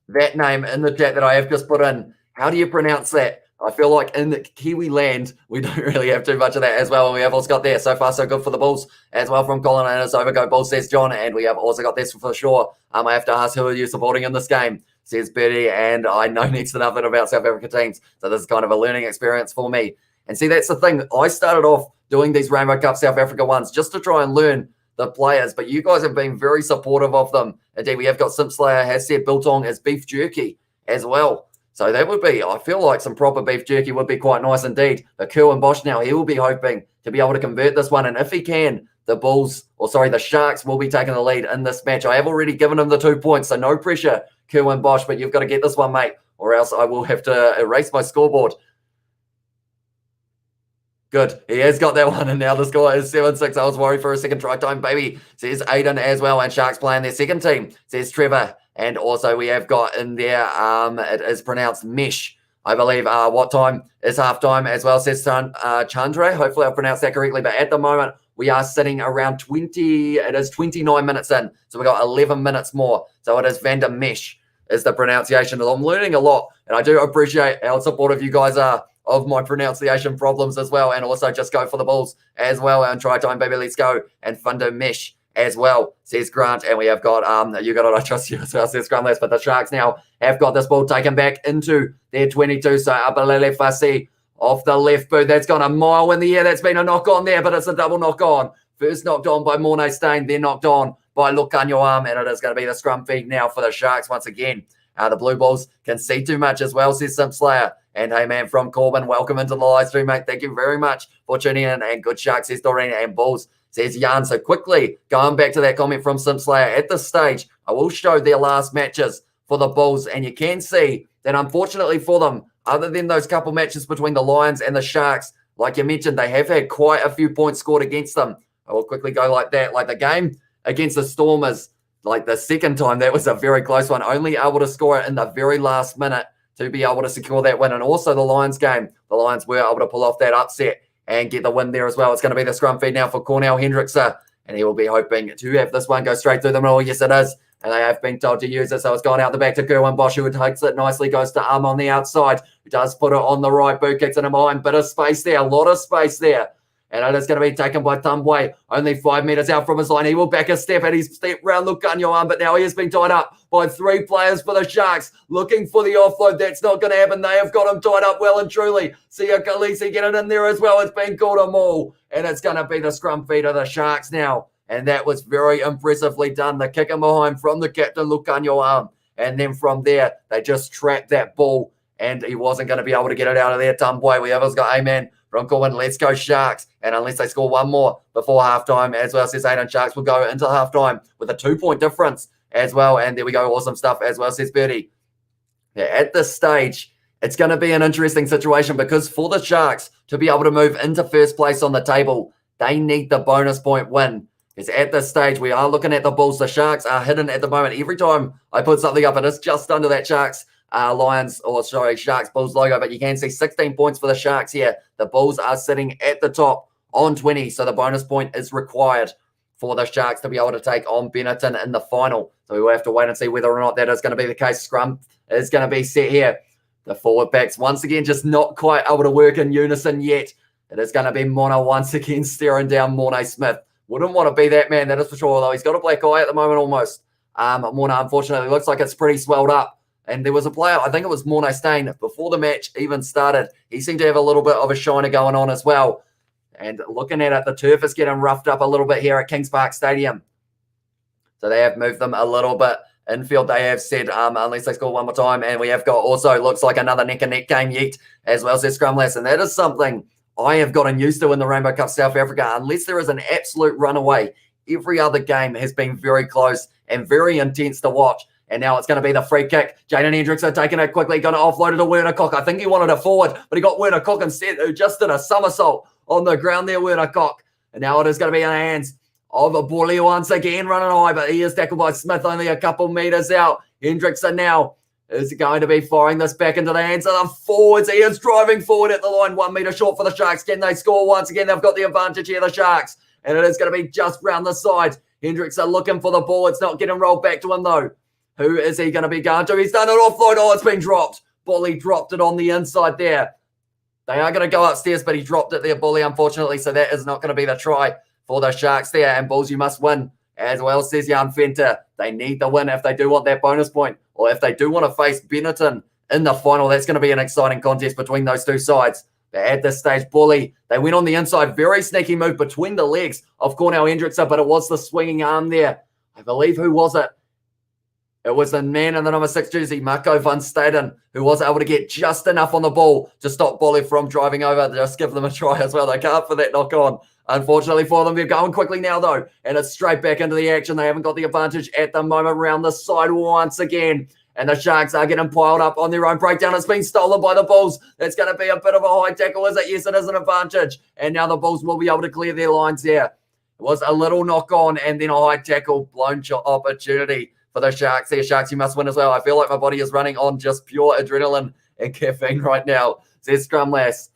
That name in the chat that I have just put in. How do you pronounce that? I feel like in the Kiwi land, we don't really have too much of that as well. And we have also got there. So far, so good for the Bulls as well from Colin. And it's over go Bulls, says John. And we have also got this for sure. I have to ask, who are you supporting in this game, says Betty. And I know next to nothing about South Africa teams. So this is kind of a learning experience for me. And see, that's the thing. I started off doing these Rainbow Cup South Africa ones just to try and learn the players. But you guys have been very supportive of them. Indeed, we have got Simpslayer has said biltong as beef jerky as well. So that would be, I feel like some proper beef jerky would be quite nice indeed. But Kerwin Bosch now, he will be hoping to be able to convert this one. And if he can, the Sharks will be taking the lead in this match. I have already given him the 2 points, so no pressure, Kerwin Bosch. But you've got to get this one, mate, or else I will have to erase my scoreboard. Good. He has got that one, and now the score is 7-6. I was worried for a second. Try time, baby, says Aiden as well. And Sharks playing their second team, says Trevor. And also we have got in there, it is pronounced Mesh, I believe. What time is halftime as well, says Chandra. Hopefully I pronounced that correctly. But at the moment, we are sitting around 29 minutes in. So we got 11 minutes more. So it is Van der Mesh is the pronunciation. I'm learning a lot, and I do appreciate how supportive you guys are of my pronunciation problems as well. And also just go for the Bulls as well. And try time, baby, let's go. And Van der Mesh as well, says Grant. And we have got, you got it, I trust you as well, says Grant. But the Sharks now have got this ball taken back into their 22. So Abalele Fassi off the left boot. That's gone a mile in the air. That's been a knock on there, but it's a double knock on. First knocked on by Mornay Stain, then knocked on by Lucanio Arm, and it is going to be the scrum feed now for the Sharks once again. The Blue Bulls can see too much as well, says Simp Slayer. And hey, man, from Corbin, welcome into the live stream, mate. Thank you very much for tuning in. And good Sharks, says Doreen. And Bulls, says Jan. So quickly, going back to that comment from Simp Slayer, at this stage, I will show their last matches for the Bulls, and you can see that unfortunately for them, other than those couple matches between the Lions and the Sharks, like you mentioned, they have had quite a few points scored against them. I will quickly go like that. Like the game against the Stormers, like the second time, that was a very close one. Only able to score it in the very last minute to be able to secure that win. And also the Lions game, the Lions were able to pull off that upset and get the win there as well. It's going to be the scrum feed now for Cornell Hendrickson, and he will be hoping to have this one go straight through the middle. Yes, it is. And they have been told to use it. So it's gone out the back to Kerwin Bosch, who takes it nicely, goes to Arm on the outside, who does put it on the right boot, kicks it in behind. Bit of space there, a lot of space there. And it is going to be taken by Tumbwe, only 5 meters out from his line. He will back a step, and he's stepped round Lucanio Arm, but now he has been tied up by 3 players for the Sharks, looking for the offload. That's not going to happen. They have got him tied up well and truly. Sia Khaleesi getting in there as well. It's been called a maul, and it's going to be the scrum feed of the Sharks now. And that was very impressively done. The kick in behind from the captain, Lucanio Arm. And then from there, they just trapped that ball, and he wasn't going to be able to get it out of there. Tumbwe, we have got Amen from Corwin. Let's go Sharks. And unless they score one more before halftime, as well, says Aiden, Sharks will go into halftime with a 2-point difference as well. And there we go. Awesome stuff as well, says Birdie. Yeah, at this stage, it's going to be an interesting situation because for the Sharks to be able to move into first place on the table, they need the bonus point win. Because at this stage, we are looking at the Bulls. The Sharks are hidden at the moment. Every time I put something up, it is just under that Sharks Sharks Bulls logo. But you can see 16 points for the Sharks here. The Bulls are sitting at the top on 20. So the bonus point is required for the Sharks to be able to take on Benetton in the final. So we will have to wait and see whether or not that is going to be the case. Scrum is going to be set here. The forward backs, once again, just not quite able to work in unison yet. It is going to be Mona once again staring down Mornay Smith. Wouldn't want to be that man, that is for sure, although he's got a black eye at the moment almost. Morna, unfortunately, looks like it's pretty swelled up. And there was a player, I think it was Mornay Stain, before the match even started. He seemed to have a little bit of a shiner going on as well. And looking at it, the turf is getting roughed up a little bit here at Kings Park Stadium. So they have moved them a little bit infield. They have said, unless they score one more time. And we have got also, looks like another neck-and-neck game yet, as well, says Scrumless. And that is something I have gotten used to in the Rainbow Cup South Africa. Unless there is an absolute runaway, every other game has been very close and very intense to watch. And now it's going to be the free kick. Jaden Hendrickson taking it quickly, going to offload it to Werner Cock. I think he wanted a forward, but he got Werner Cock instead, who just did a somersault on the ground there, Werner Cock. And now it is going to be in the hands of a bully once again, running high, but he is tackled by Smith only a couple meters out. Hendrickson now is going to be firing this back into the hands of the forwards. He is driving forward at the line, 1 meter short for the Sharks. Can they score once again? They've got the advantage here, the Sharks. And it is going to be just round the side. Hendrickson looking for the ball. It's not getting rolled back to him, though. Who is he going to be going to? He's done an offload. Oh, it's been dropped. Bully dropped it on the inside there. They are going to go upstairs, but he dropped it there, Bully, unfortunately. So that is not going to be the try for the Sharks there. And Bulls, you must win. As well, says Jan Fenter. They need the win if they do want that bonus point, or if they do want to face Benetton in the final. That's going to be an exciting contest between those two sides. But at this stage, Bully, they went on the inside. Very sneaky move between the legs of Cornell Hendrickson, but it was the swinging arm there. I believe, who was it? It was the man in the number 6 jersey, Marco van Staden, who was able to get just enough on the ball to stop Bully from driving over. Just give them a try as well. They can't for that knock on. Unfortunately for them, they're going quickly now, though. And it's straight back into the action. They haven't got the advantage at the moment. Around the side once again. And the Sharks are getting piled up on their own breakdown. It's been stolen by the Bulls. That's going to be a bit of a high tackle, is it? Yes, it is an advantage. And now the Bulls will be able to clear their lines here. It was a little knock on and then a high tackle, blown shot opportunity for the Sharks here. Sharks, you must win as well. I feel like my body is running on just pure adrenaline and caffeine right now, says Scrumlass.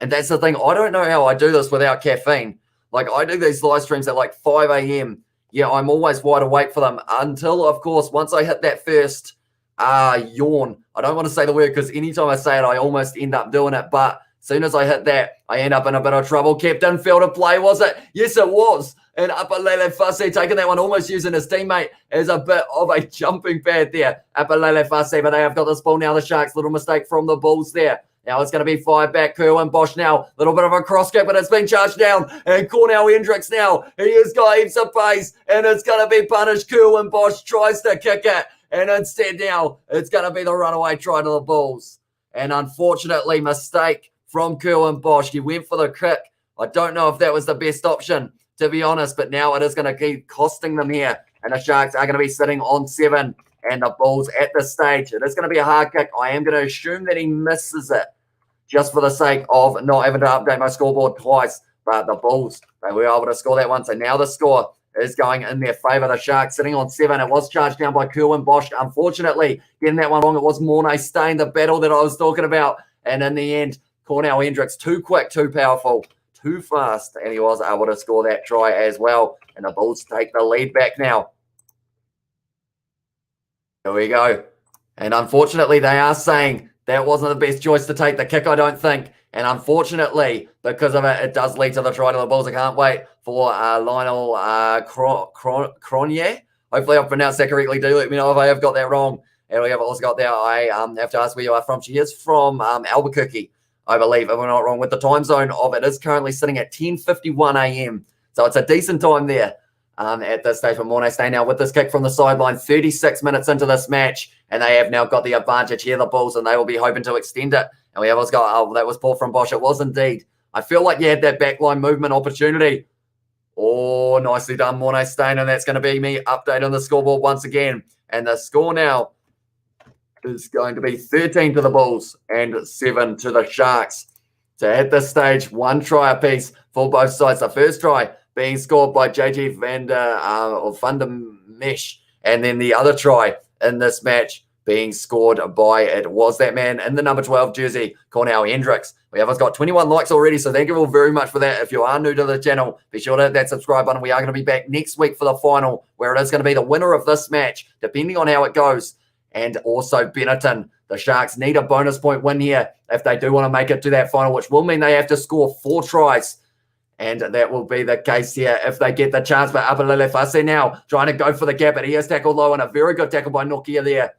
And that's the thing. I don't know how I do this without caffeine. Like, I do these live streams at like 5 a.m. Yeah, I'm always wide awake for them until, of course, once I hit that first yawn. I don't want to say the word because anytime I say it, I almost end up doing it. But as soon as I hit that, I end up in a bit of trouble. Captain field of play, was it? Yes, it was. And Apalele Fase taking that one, almost using his teammate as a bit of a jumping pad there. Apalele Fase, but they have got this ball now. The Sharks, little mistake from the Bulls there. Now it's going to be 5 back. Kerwin Bosch now. Little bit of a cross kick, but it's been charged down. And Cornell Hendricks now. He has got heaps of pace. And it's going to be punished. Kerwin Bosch tries to kick it. And instead now, it's going to be the runaway try to the Bulls. And unfortunately, mistake from Kerwin Bosch. He went for the kick. I don't know if that was the best option, to be honest. But now it is going to keep costing them here. And the Sharks are going to be sitting on 7. And the Bulls at this stage, it is going to be a hard kick. I am going to assume that he misses it just for the sake of not having to update my scoreboard twice. But the Bulls, they were able to score that one. So now the score is going in their favour. The Sharks sitting on 7. It was charged down by Kerwin Bosch. Unfortunately, getting that one wrong, it was Mornay Stain, the battle that I was talking about. And in the end, Cornell Hendricks, too quick, too powerful, too fast. And he was able to score that try as well. And the Bulls take the lead back now. Here we go. And unfortunately, they are saying that wasn't the best choice to take the kick, I don't think. And unfortunately, because of it, it does lead to the try to the Bulls. I can't wait for Lionel Cronje. Hopefully I've pronounced that correctly. Do let me know if I have got that wrong. And we have also got there, I have to ask where you are from. She is from Albuquerque, I believe, if I'm not wrong, with the time zone of it is currently sitting at 10:51 a.m. So it's a decent time there. At this stage for Mornay Stain now with this kick from the sideline, 36 minutes into this match, and they have now got the advantage here, the Bulls, and they will be hoping to extend it. And we have also got, that was Paul from Bosch. It was indeed. I feel like you had that backline movement opportunity. Oh, nicely done, Mornay Stain, and that's going to be me updating the scoreboard once again. And the score now is going to be 13 to the Bulls and 7 to the Sharks. So at this stage, 1 try apiece for both sides. The first try being scored by JG van der Mesh. And then the other try in this match being scored by, it was that man in the number 12 jersey, Cornell Hendricks. We have got 21 likes already, so thank you all very much for that. If you are new to the channel, be sure to hit that subscribe button. We are going to be back next week for the final, where it is going to be the winner of this match, depending on how it goes. And also Benetton. The Sharks need a bonus point win here if they do want to make it to that final, which will mean they have to score 4 tries. And that will be the case here if they get the chance. But Apalele Fase now trying to go for the gap, but he has tackled low, and a very good tackle by Nokia there.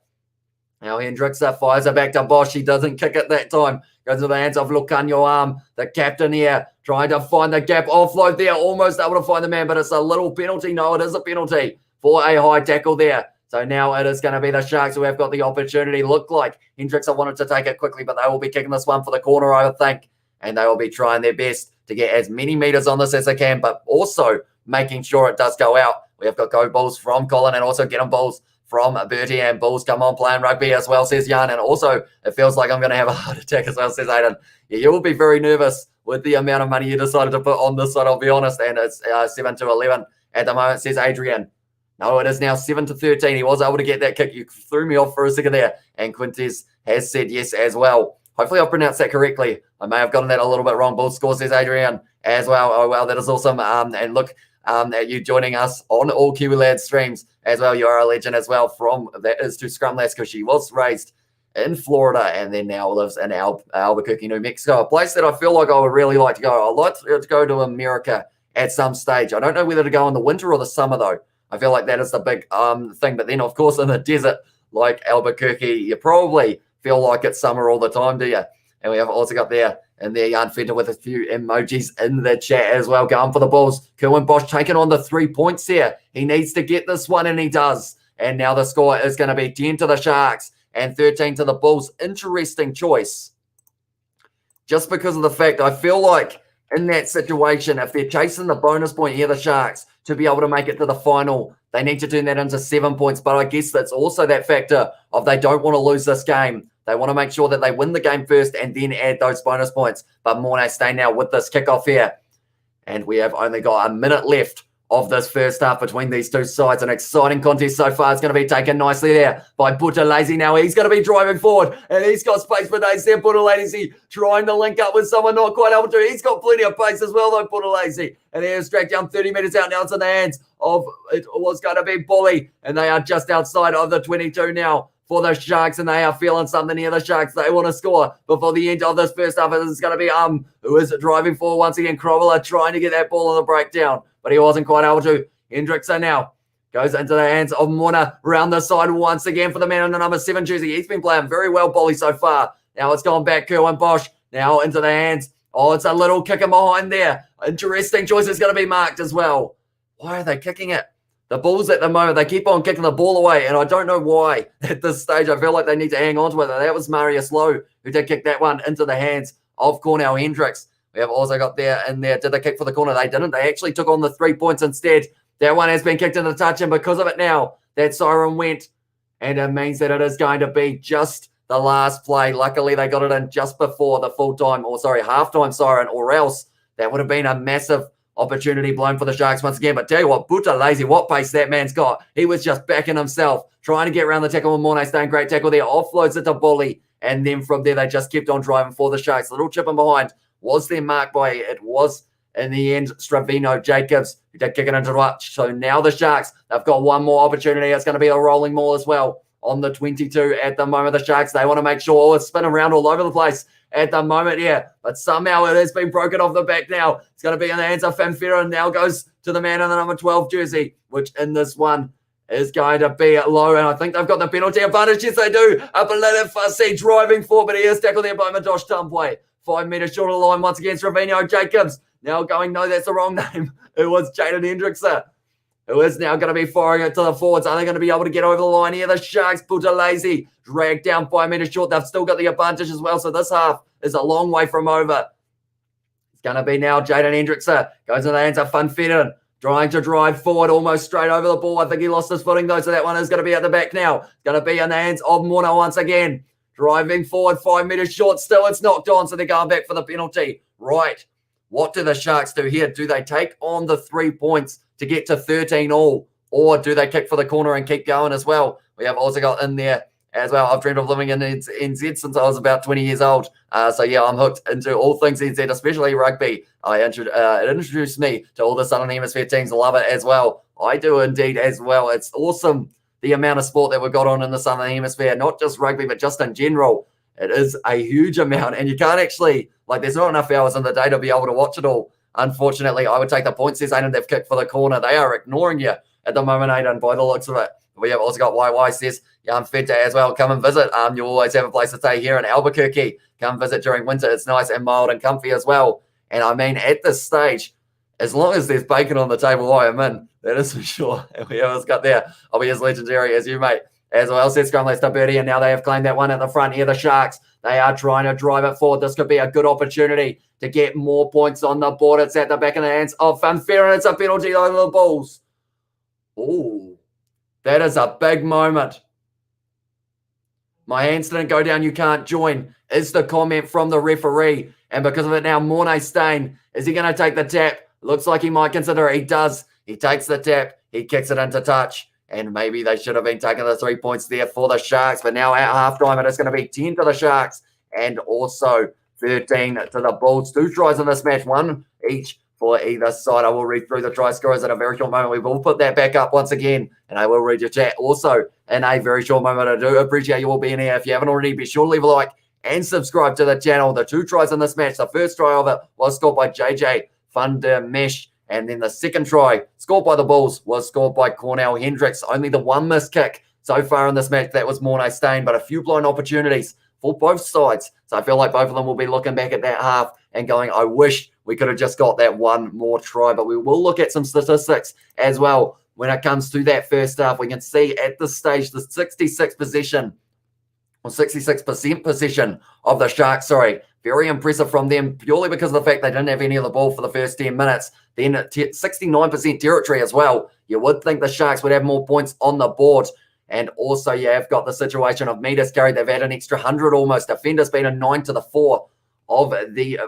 Now Hendricks fires it back to Bosch. He doesn't kick it that time. Goes to the hands of Lucanio Arm, the captain here, trying to find the gap. Offload there, almost able to find the man, but it's a little penalty. No, it is a penalty for a high tackle there. So now it is going to be the Sharks who have got the opportunity. Look like Hendricks wanted to take it quickly, but they will be kicking this one for the corner, I would think. And they will be trying their best to get as many meters on this as they can, but also making sure it does go out. We have got go Bulls from Colin and also get them Bulls from Bertie, and Bulls come on playing rugby as well, says Jan. And also it feels like I'm going to have a heart attack as well, says Aiden. Yeah, you will be very nervous with the amount of money you decided to put on this side, I'll be honest. And it's 7-11 at the moment, says Adrian. No, it is now 7-13. He was able to get that kick. You threw me off for a second there. And Quintes has said yes as well. Hopefully I've pronounced that correctly. I may have gotten that a little bit wrong. Bulls score, says Adrian as well. Oh, well, that is awesome. And look at you joining us on all Kiwi Lads streams as well. You are a legend as well. From that is to Scrum Lads, because she was raised in Florida and then now lives in Albuquerque, New Mexico, a place that I feel like I would really like to go. I'd like to go to America at some stage. I don't know whether to go in the winter or the summer, though. I feel like that is the big thing. But then, of course, in the desert like Albuquerque, you probably feel like it's summer all the time, do you? And we have also got there and there Jan Fender with a few emojis in the chat as well, going for the Bulls. Kerwin Bosch taking on the 3 points here. He needs to get this one, and he does. And now the score is going to be 10 to the Sharks and 13 to the Bulls. Interesting choice. Just because of the fact I feel like in that situation, if they're chasing the bonus point here, the Sharks, to be able to make it to the final, they need to turn that into 7 points. But I guess that's also that factor of they don't want to lose this game. They want to make sure that they win the game first and then add those bonus points. But Mornay Stain now with this kickoff here. And we have only got a minute left of this first half between these two sides. An exciting contest so far. It's going to be taken nicely there by Buthelezi. Now he's going to be driving forward, and he's got space for days there. Buthelezi trying to link up with someone, not quite able to. He's got plenty of pace as well, though, Buthelezi. And he's dragged down 30 metres out. Now it's in the hands of, it was going to be Bully, and they are just outside of the 22 now for the Sharks, and they are feeling something here. The Sharks, they want to score before the end of this first half. It's going to be who is driving forward once again. Crowell trying to get that ball on the breakdown, but he wasn't quite able to. Hendrickson now goes into the hands of Mona round the side once again for the man in the number 7 jersey. He's been playing very well, Bully, so far. Now it's gone back, Kerwin Bosch. Now into the hands. Oh, it's a little kicking behind there. Interesting choice is going to be marked as well. Why are they kicking it? The Bulls at the moment, they keep on kicking the ball away, and I don't know why at this stage. I feel like they need to hang on to it. That was Marius Lowe who did kick that one into the hands of Cornell Hendricks. We have also got there in there. Did they kick for the corner? They didn't. They actually took on the 3 points instead. That one has been kicked into touch, and because of it now, that siren went, and it means that it is going to be just the last play. Luckily, they got it in just before the halftime siren, or else that would have been a massive opportunity blown for the Sharks once again. But tell you what, Buthelezi, what pace that man's got. He was just backing himself, trying to get around the tackle with Mornay Stain. Great tackle there. Offloads it to Bully. And then from there, they just kept on driving for the Sharks. Little chip in behind. Was there marked by, it was in the end, Stravino Jacobs, who did kick it into touch. So now the Sharks, they've got one more opportunity. It's going to be a rolling maul as well on the 22 at the moment. The Sharks, they want to make sure it's spinning around all over the place at the moment here, but somehow it has been broken off the back now. It's going to be in the hands of Fanfera, and now goes to the man in the number 12 jersey, which in this one is going to be low, and I think they've got the penalty advantage. Yes, they do. Up and let it Fussy driving forward, but he is tackled there by Madosh Tumpway. 5 metres short of the line once again. Ravino Jacobs now going, no, that's the wrong name. It was Jaden Hendrickson, who is now going to be firing it to the forwards. Are they going to be able to get over the line here? The Sharks, Buthelezi, dragged down 5 metres short. They've still got the advantage as well, so this half is a long way from over. It's going to be now Jaden Hendrickson. Goes into the hands of Funfetten, trying to drive forward almost straight over the ball. I think he lost his footing, though, so that one is going to be at the back now. It's going to be in the hands of Mona once again. Driving forward, 5 metres short. Still, it's knocked on, so they're going back for the penalty. Right. What do the Sharks do here? Do they take on the 3 points to get to 13 all, or do they kick for the corner and keep going as well? We have also got in there as well. I've dreamed of living in NZ since I was about 20 years old. So, yeah, I'm hooked into all things NZ, especially rugby. It introduced me to all the Southern Hemisphere teams. Love it as well. I do indeed as well. It's awesome, the amount of sport that we've got on in the Southern Hemisphere, not just rugby, but just in general. It is a huge amount, and you can't actually, there's not enough hours in the day to be able to watch it all. Unfortunately, I would take the points, says Aiden. They've kicked for the corner. They are ignoring you at the moment, Aiden, by the looks of it. We have also got YY says, yeah, I'm fed as well. Come and visit. You always have a place to stay here in Albuquerque. Come visit during winter. It's nice and mild and comfy as well. And I mean, at this stage, as long as there's bacon on the table, I am in. That is for sure. And we have also got there. I'll be as legendary as you, mate. As well, says Scrum to Birdie, and now they have claimed that one at the front here. The Sharks, they are trying to drive it forward. This could be a good opportunity to get more points on the board. It's at the back of the hands of Fanfera. It's a penalty over the Bulls. Oh, that is a big moment. My hands didn't go down. You can't join is the comment from the referee. And because of it now, Mornay Stain, is he going to take the tap? Looks like he might consider it. He does. He takes the tap. He kicks it into touch. And maybe they should have been taking the 3 points there for the Sharks. But now at halftime, it is going to be 10 to the Sharks and also 13 to the Bulls. 2 tries in this match, 1 each for either side. I will read through the try scorers in a very short moment. We will put that back up once again, and I will read your chat also in a very short moment. I do appreciate you all being here. If you haven't already, be sure to leave a like and subscribe to the channel. The 2 tries in this match, the first try of it was scored by JJ Fundermesh. And then the second try, scored by the Bulls, was scored by Cornell Hendricks. Only the 1 missed kick so far in this match. That was Mornay Stain, but a few blown opportunities for both sides. So I feel like both of them will be looking back at that half and going, I wish we could have just got that 1 more try. But we will look at some statistics as well when it comes to that first half. We can see at this stage the 66% possession of the Sharks, very impressive from them, purely because of the fact they didn't have any of the ball for the first 10 minutes. Then 69% territory as well. You would think the Sharks would have more points on the board. And also you have got the situation of meters carried. They've had an extra 100 almost. Defenders being a 9-4 of the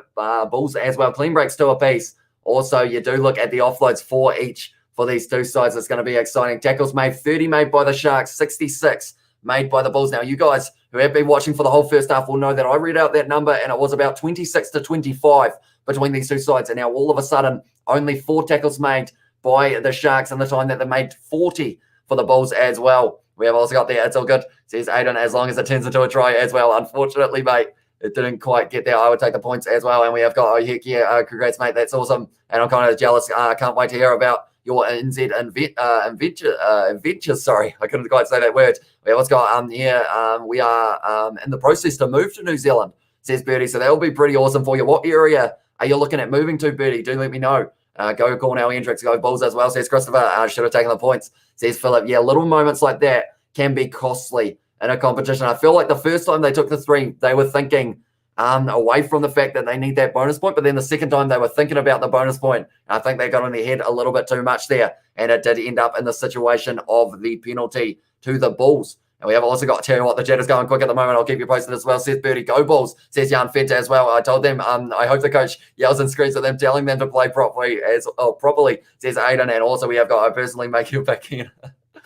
Bulls as well. Clean breaks 2 apiece. Also, you do look at the offloads 4 each for these two sides. It's going to be exciting. Tackles made, 30 made by the Sharks, 66 made by the Bulls. Now, you guys who have been watching for the whole first half will know that I read out that number, and it was about 26 to 25 between these two sides. And now all of a sudden, only 4 tackles made by the Sharks in the time that they made 40 for the Bulls as well. We have also got there, it's all good, says Aiden, as long as it turns into a try as well. Unfortunately, mate, it didn't quite get there. I would take the points as well. And we have got, oh, heck yeah, congrats, mate. That's awesome. And I'm kind of jealous. Can't wait to hear about your NZ adventures. Sorry, I couldn't quite say that word. We have got here. We are in the process to move to New Zealand, says Birdie. So that will be pretty awesome for you. What area are you looking at moving to, Birdie? Do let me know. Go Cornell, Hendricks, go Bulls as well, says Christopher. Should have taken the points, says Philip. Yeah, little moments like that can be costly in a competition. I feel like the first time they took the 3, they were thinking away from the fact that they need that bonus point, but then the second time they were thinking about the bonus point. I think they got in their head a little bit too much there, and it did end up in the situation of the penalty to the Bulls. And we have also got, tell you what, the chat is going quick at the moment. I'll keep you posted as well. Says Birdie, go Bulls, says Jan Fenta as well. I told them, I hope the coach yells and screams at them, telling them to play properly, says Aiden. And also we have got, I personally make your bacon.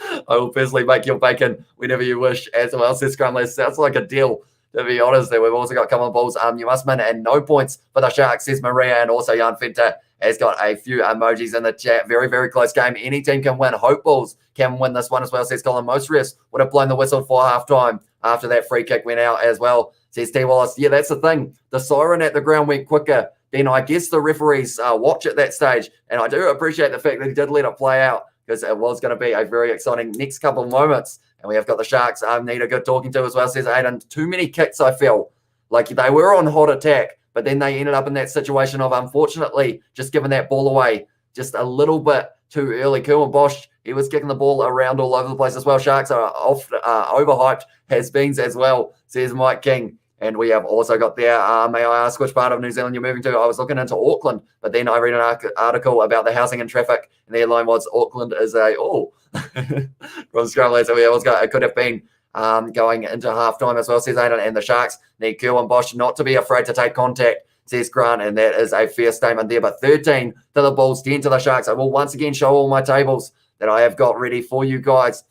I will personally make your bacon whenever you wish as well, says Scrumless. Sounds like a deal, to be honest. There we've also got, come on Bulls, you must win, and no points for the Sharks, says Maria. And also Jan Fenta has got a few emojis in the chat. Very, very close game. Any team can win. Hope Bulls can win this one as well, says Colin. Most refs would have blown the whistle for halftime after that free kick went out as well, says T. Wallace. Yeah, that's the thing. The siren at the ground went quicker than I guess the referees watch at that stage. And I do appreciate the fact that he did let it play out, because it was going to be a very exciting next couple of moments. And we have got the Sharks need a good talking to as well, says Aiden. Too many kicks, I feel. Like they were on hot attack, but then they ended up in that situation of, unfortunately, just giving that ball away just a little bit too early. Kerwin Bosch, he was kicking the ball around all over the place as well. Sharks are overhyped has-beens as well, says Mike King. And we have also got there, may I ask which part of New Zealand you're moving to? I was looking into Auckland, but then I read an article about the housing and traffic, and the headline was Auckland is from Scrum. So we always got, it could have been going into halftime as well, says Aiden. And the Sharks need Kerwin Bosch not to be afraid to take contact, says Grant, and that is a fair statement there. But 13 to the Bulls, 10 to the Sharks. I will once again show all my tables that I have got ready for you guys.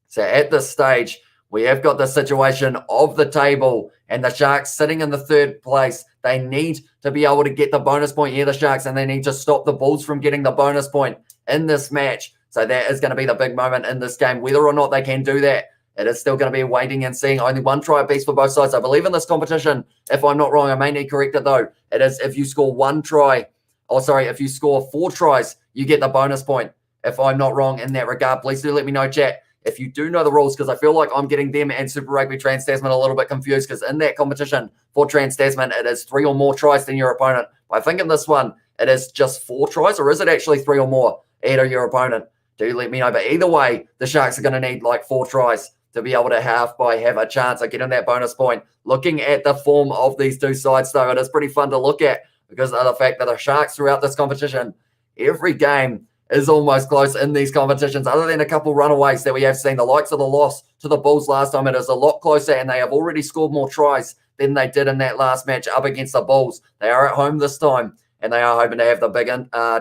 So at this stage, we have got the situation of the table, and the Sharks sitting in the 3rd place. They need to be able to get the bonus point here, the Sharks, and they need to stop the Bulls from getting the bonus point in this match. So that is going to be the big moment in this game. Whether or not they can do that, it is still going to be waiting and seeing. Only 1 try apiece for both sides. I believe in this competition, if I'm not wrong, I may need corrected though. It is if you score 1 try, if you score 4 tries, you get the bonus point. If I'm not wrong in that regard, please do let me know, chat, if you do know the rules, because I feel like I'm getting them and Super Rugby Trans-Tasman a little bit confused, because in that competition for Trans-Tasman, it is 3 or more tries than your opponent. But I think in this one, it is just 4 tries, or is it actually 3 or more ahead of your opponent? Do let me know. But either way, the Sharks are going to need like 4 tries to be able to have a chance of getting that bonus point. Looking at the form of these two sides, though, it is pretty fun to look at, because of the fact that the Sharks throughout this competition, every game is almost close in these competitions, other than a couple runaways that we have seen. The likes of the loss to the Bulls last time, it is a lot closer, and they have already scored more tries than they did in that last match up against the Bulls. They are at home this time, and they are hoping to have the big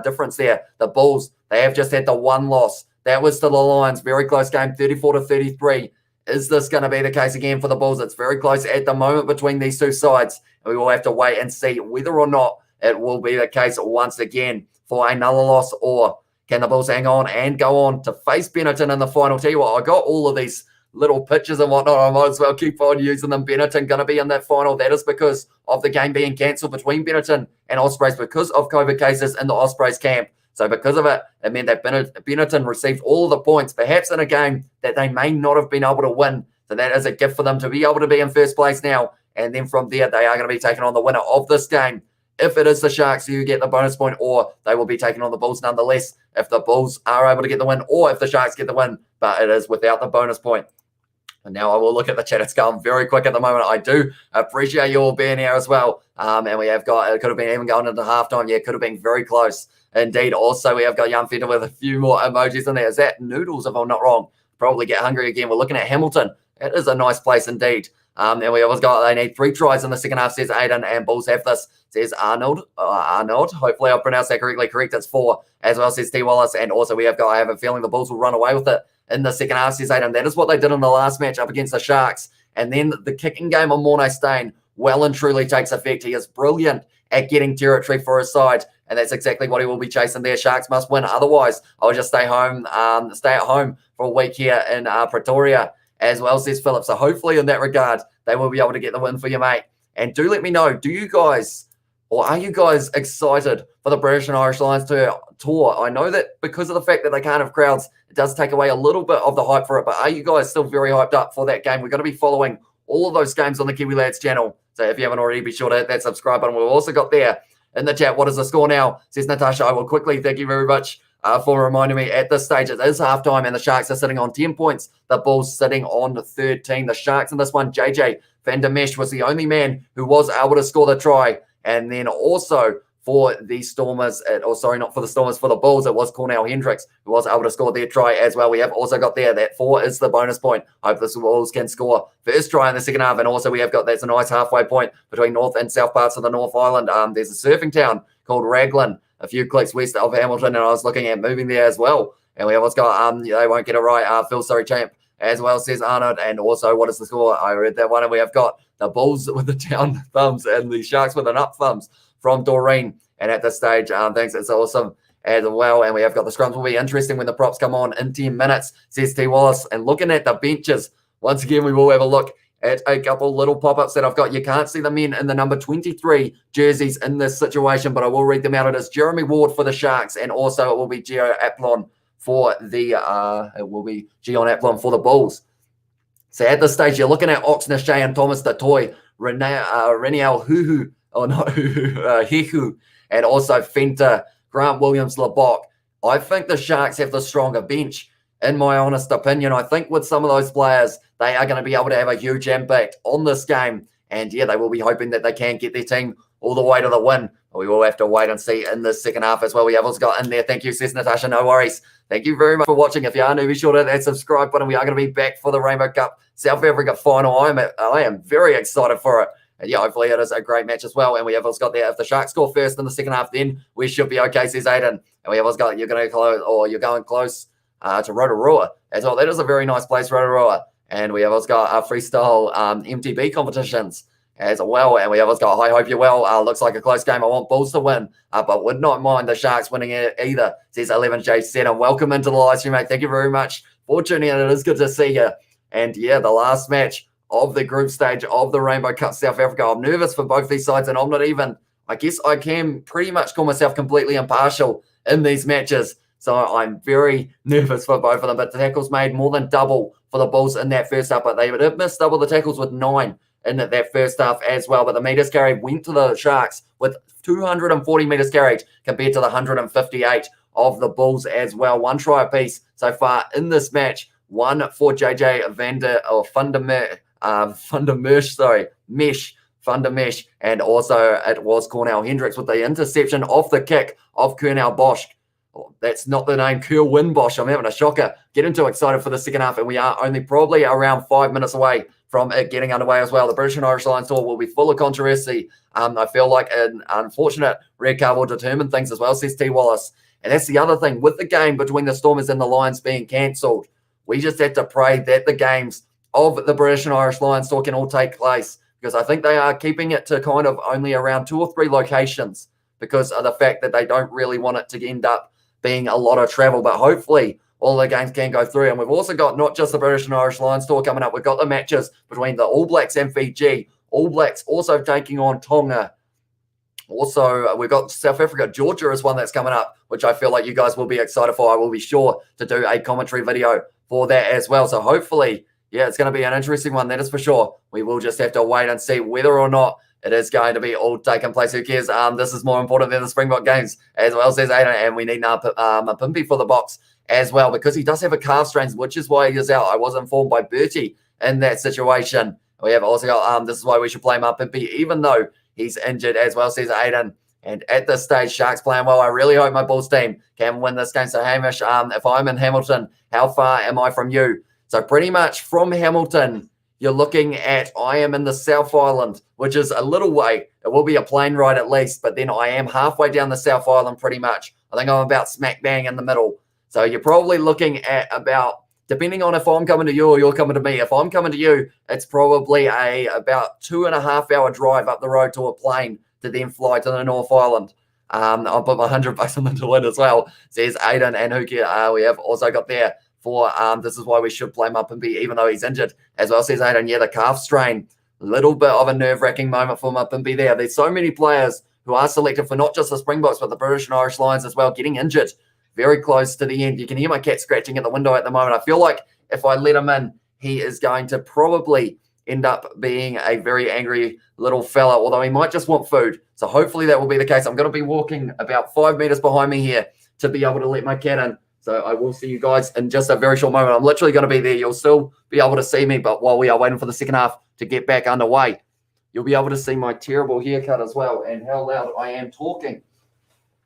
difference there. The Bulls, they have just had the 1 loss. That was to the Lions. Very close game, 34-33. Is this going to be the case again for the Bulls? It's very close at the moment between these two sides, and we will have to wait and see whether or not it will be the case once again for another loss, or can the Bulls hang on and go on to face Benetton in the final? Tell you what, I got all of these little pictures and whatnot. I might as well keep on using them. Benetton going to be in that final. That is because of the game being cancelled between Benetton and Ospreys because of COVID cases in the Ospreys camp. So because of it, it meant that Benetton received all of the points, perhaps in a game that they may not have been able to win. So that is a gift for them to be able to be in first place now. And then from there, they are going to be taking on the winner of this game. If it is the Sharks who get the bonus point, or they will be taking on the Bulls nonetheless if the Bulls are able to get the win, or if the Sharks get the win, but it is without the bonus point. And now I will look at the chat. It's going very quick at the moment. I do appreciate you all being here as well. And we have got, it could have been even going into halftime. Yeah, it could have been very close indeed. Also, we have got Young Fender with a few more emojis in there. Is that Noodles, if I'm not wrong? Probably get hungry again. We're looking at Hamilton. It is a nice place indeed. And we always got, they need 3 tries in the second half, says Aiden, and Bulls have this, says Arnold. Arnold, hopefully I've pronounced that correctly. Correct, it's 4, as well, says T. Wallace. And also we have got, I have a feeling the Bulls will run away with it in the second half, says Aiden. That is what they did in the last match up against the Sharks. And then the kicking game on Morné Steyn well and truly takes effect. He is brilliant at getting territory for his side, and that's exactly what he will be chasing there. Sharks must win. Otherwise, I'll just stay at home for a week here in Pretoria, as well, says Philip. So hopefully in that regard, they will be able to get the win for you, mate. And do let me know, do you guys, or are you guys excited for the British and Irish Lions tour? I know that because of the fact that they can't have crowds, it does take away a little bit of the hype for it, but are you guys still very hyped up for that game? We're going to be following all of those games on the Kiwi Lads channel. So if you haven't already, be sure to hit that subscribe button. We've also got there in the chat, what is the score now? Says Natasha. I will quickly, thank you very much for reminding me. At this stage, it is halftime, and the Sharks are sitting on 10 points. The Bulls sitting on 13. The Sharks in this one, JJ Van der Mesch was the only man who was able to score the try. And then also for the Stormers, not for the Stormers, for the Bulls, it was Cornell Hendricks who was able to score their try as well. We have also got there that 4 is the bonus point. Hope the Bulls can score first try in the second half. And also we have got, that's a nice halfway point between north and south parts of the North Island. There's a surfing town called Raglan, a few clicks west of Hamilton, and I was looking at moving there as well. And we have also got, they won't get it right, Phil Surrey champ as well, says Arnold. And also, what is the score? I read that one, and we have got the Bulls with the down thumbs and the Sharks with an up thumbs from Doreen. And at this stage, thanks, it's awesome as well. And we have got the scrums will be interesting when the props come on in 10 minutes, says T. Wallace. And looking at the benches, once again, we will have a look at a couple little pop-ups that I've got. You can't see the men in the number 23 jerseys in this situation, but I will read them out. It is Jeremy Ward for the Sharks, and also it will be Gio Aplon for the Aplon for the Bulls. So at this stage, you're looking at Oxner, Shea, and Thomas Datoy, Reniel Huhu, Hehu, and also Fenta, Grant Williams, Labok. I think the Sharks have the stronger bench, in my honest opinion. I think with some of those players, they are going to be able to have a huge impact on this game. And yeah, they will be hoping that they can get their team all the way to the win. We will have to wait and see in the second half as well. We have also got in there. Thank you, says Natasha. No worries. Thank you very much for watching. If you are new, be sure to hit that subscribe button. We are going to be back for the Rainbow Cup South Africa final. I am very excited for it. And yeah, hopefully it is a great match as well. And we have also got there, if the Sharks score first in the second half, then we should be okay, says Aiden. And we have also got, you're going close to Rotorua as well. That is a very nice place, Rotorua. And we have also got our freestyle MTB competitions as well. And we have also got, I hope you're well. Looks like a close game. I want Bulls to win, but would not mind the Sharks winning it either, says 11J7. Welcome into the live stream, mate. Thank you very much for tuning in. It is good to see you. And yeah, the last match of the group stage of the Rainbow Cup South Africa. I'm nervous for both these sides, and I'm not even, I guess I can pretty much call myself completely impartial in these matches. So I'm very nervous for both of them. But the tackles made more than double for the Bulls in that first half, but they did miss double the tackles with 9 in that first half as well. But the meters carried went to the Sharks with 240 meters carried compared to the 158 of the Bulls as well. 1 try apiece so far in this match. 1 for JJ Mesh, and also it was Cornell Hendricks with the interception off the kick of Cornell Bosch. Oh, that's not the name, Kerwin Bosch. I'm having a shocker. Getting too excited for the second half, and we are only probably around 5 minutes away from it getting underway as well. The British and Irish Lions tour will be full of controversy. I feel like an unfortunate red card will determine things as well, says T. Wallace. And that's the other thing with the game between the Stormers and the Lions being cancelled. We just have to pray that the games of the British and Irish Lions tour can all take place, because I think they are keeping it to kind of only around 2 or 3 locations because of the fact that they don't really want it to end up being a lot of travel. But hopefully all the games can go through. And we've also got not just the British and Irish Lions tour coming up. We've got the matches between the All Blacks and Fiji. All Blacks also taking on Tonga. Also, we've got South Africa. Georgia is one that's coming up, which I feel like you guys will be excited for. I will be sure to do a commentary video for that as well. So hopefully, yeah, it's going to be an interesting one. That is for sure. We will just have to wait and see whether or not it is going to be all taking place. Who cares? This is more important than the Springbok games as well, says Aiden. And we need a Pimpy for the box as well, because he does have a calf strain, which is why he is out. I was informed by Bertie in that situation. We have also got, this is why we should play Pimpy, even though he's injured as well, says Aiden. And at this stage, Sharks playing well. I really hope my Bulls team can win this game. So Hamish, if I'm in Hamilton, how far am I from you? So pretty much from Hamilton, you're looking at, I am in the South Island, which is a little way. It will be a plane ride at least, but then I am halfway down the South Island pretty much. I think I'm about smack bang in the middle. So you're probably looking at about, depending on if I'm coming to you or you're coming to me, if I'm coming to you, it's probably about 2.5 hour drive up the road to a plane to then fly to the North Island. I'll put my $100 on the win as well, says Aiden. And who we have also got there for this is why we should play Mapimpi, even though he's injured as well, says Aiden. Yeah, the calf strain, a little bit of a nerve-wracking moment for Mapimpi there. There's so many players who are selected for not just the Springboks, but the British and Irish Lions as well, getting injured very close to the end. You can hear my cat scratching at the window at the moment. I feel like if I let him in, he is going to probably end up being a very angry little fella, although he might just want food. So hopefully that will be the case. I'm going to be walking about 5 meters behind me here to be able to let my cat in. So I will see you guys in just a very short moment. I'm literally going to be there. You'll still be able to see me, but while we are waiting for the second half to get back underway, you'll be able to see my terrible haircut as well and how loud I am talking,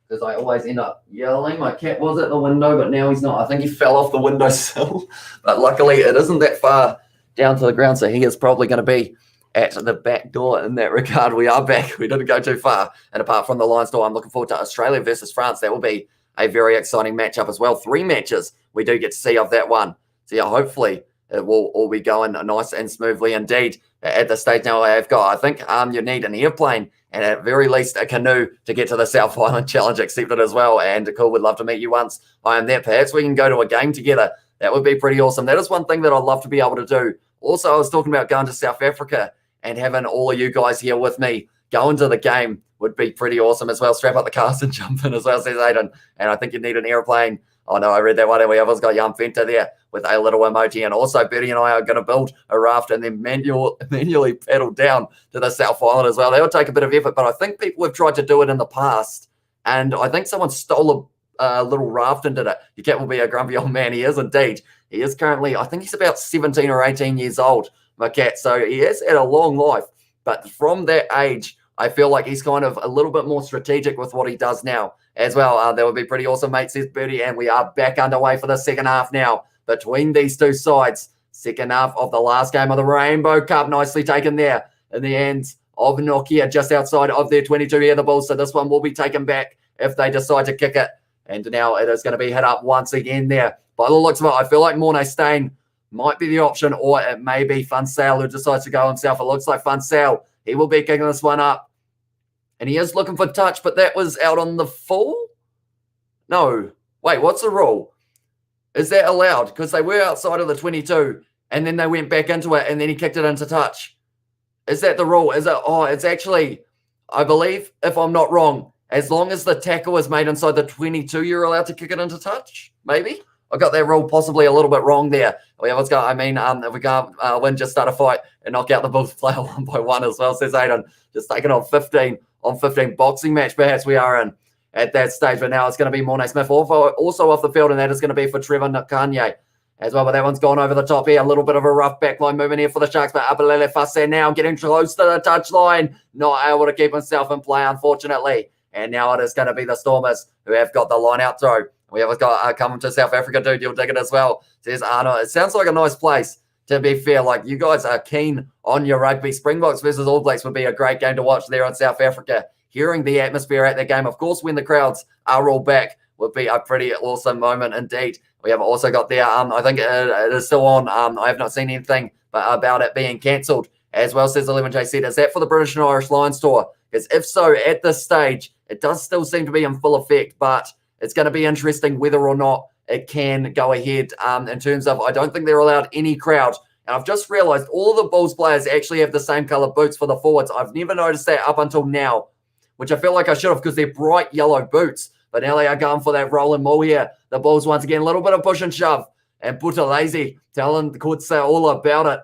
because I always end up yelling. My cat was at the window, but now he's not. I think he fell off the windowsill, but luckily it isn't that far down to the ground, so he is probably going to be at the back door in that regard. We are back. We didn't go too far. And apart from the Lions door, I'm looking forward to Australia versus France. That will be a very exciting matchup as well. 3 matches we do get to see of that one. So yeah, hopefully it will all be going nice and smoothly indeed. At the stage now I think you need an airplane and at very least a canoe to get to the South Island Challenge accepted as well. And cool, would love to meet you once I am there. Perhaps we can go to a game together. That would be pretty awesome. That is one thing that I'd love to be able to do. Also, I was talking about going to South Africa and having all of you guys here with me going to the game would be pretty awesome as well. Strap up the cars and jump in as well, says Aiden. And I think you need an airplane. Oh, no, I read that one. And we have got Jan Fenter there with a little emoji. And also, Bertie and I are going to build a raft and then manually paddle down to the South Island as well. That would take a bit of effort, but I think people have tried to do it in the past. And I think someone stole a little raft and did it. Your cat will be a grumpy old man. He is indeed. He is currently, I think he's about 17 or 18 years old, my cat. So he has had a long life. But from that age, I feel like he's kind of a little bit more strategic with what he does now as well. That would be pretty awesome, mate, says Bertie. And we are back underway for the second half now between these two sides. Second half of the last game of the Rainbow Cup. Nicely taken there in the hands of Nokia just outside of their 22 here, the Bulls. So this one will be taken back if they decide to kick it. And now it is going to be hit up once again there. By the looks of it, I feel like Mornay Stain might be the option, or it may be Funsale who decides to go himself. It looks like Funsale. He will be kicking this one up. And he is looking for touch, but that was out on the full? No. Wait, what's the rule? Is that allowed? Because they were outside of the 22, and then they went back into it, and then he kicked it into touch. Is that the rule? Is it? Oh, it's actually, I believe, if I'm not wrong, as long as the tackle is made inside the 22, you're allowed to kick it into touch, maybe? I got that rule possibly a little bit wrong there. Yeah, let's go. I mean, if we can't win, just start a fight and knock out the Bulls player 1 by 1 as well, says Aiden. Just taking on 15 boxing match, perhaps we are in at that stage. But now it's going to be Mornay Smith also off the field, and that is going to be for Trevor Nakanye as well. But that one's gone over the top here. A little bit of a rough backline movement here for the Sharks. But Apalele Fasse now getting close to the touchline. Not able to keep himself in play, unfortunately. And now it is going to be the Stormers who have got the line out throw. We have got coming to South Africa, dude. You'll dig it as well, says Arno. It sounds like a nice place, to be fair. Like, you guys are keen on your rugby. Springboks versus All Blacks would be a great game to watch there in South Africa. Hearing the atmosphere at that game, of course, when the crowds are all back, would be a pretty awesome moment indeed. We have also got there, I think it is still on. I have not seen anything about it being cancelled as well, says 11J said. Is that for the British and Irish Lions tour? Because if so, at this stage, it does still seem to be in full effect, but it's going to be interesting whether or not it can go ahead in terms of, I don't think they're allowed any crowd. And I've just realized all of the Bulls players actually have the same color boots for the forwards. I've never noticed that up until now, which I feel like I should have, because they're bright yellow boots. But now they are going for that rolling maul here. The Bulls once again, a little bit of push and shove. And Buthelezi telling the courts all about it.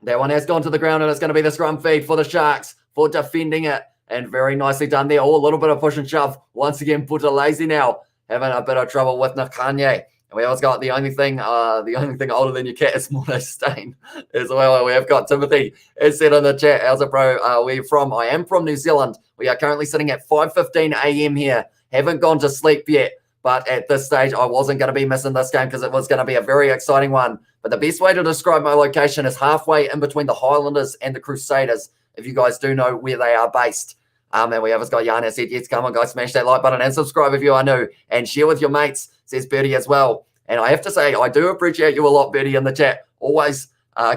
That one has gone to the ground, and it's going to be the scrum feed for the Sharks for defending it. And very nicely done there. Oh, a little bit of push and shove. Once again, Buthelezi now having a bit of trouble with Nakanye. And we also got the only thing older than your cat is Mornay Stain as well. We have got Timothy has said in the chat, how's it, bro? Where you from? I am from New Zealand. We are currently sitting at 5:15 a.m. here. Haven't gone to sleep yet, But at this stage, I wasn't going to be missing this game because it was going to be a very exciting one. But the best way to describe my location is halfway in between the Highlanders and the Crusaders, if you guys do know where they are based. And we have got Yana said, yes, come on, guys, smash that like button and subscribe if you are new. And share with your mates, says Birdie as well. And I have to say, I do appreciate you a lot, Birdie, in the chat. Always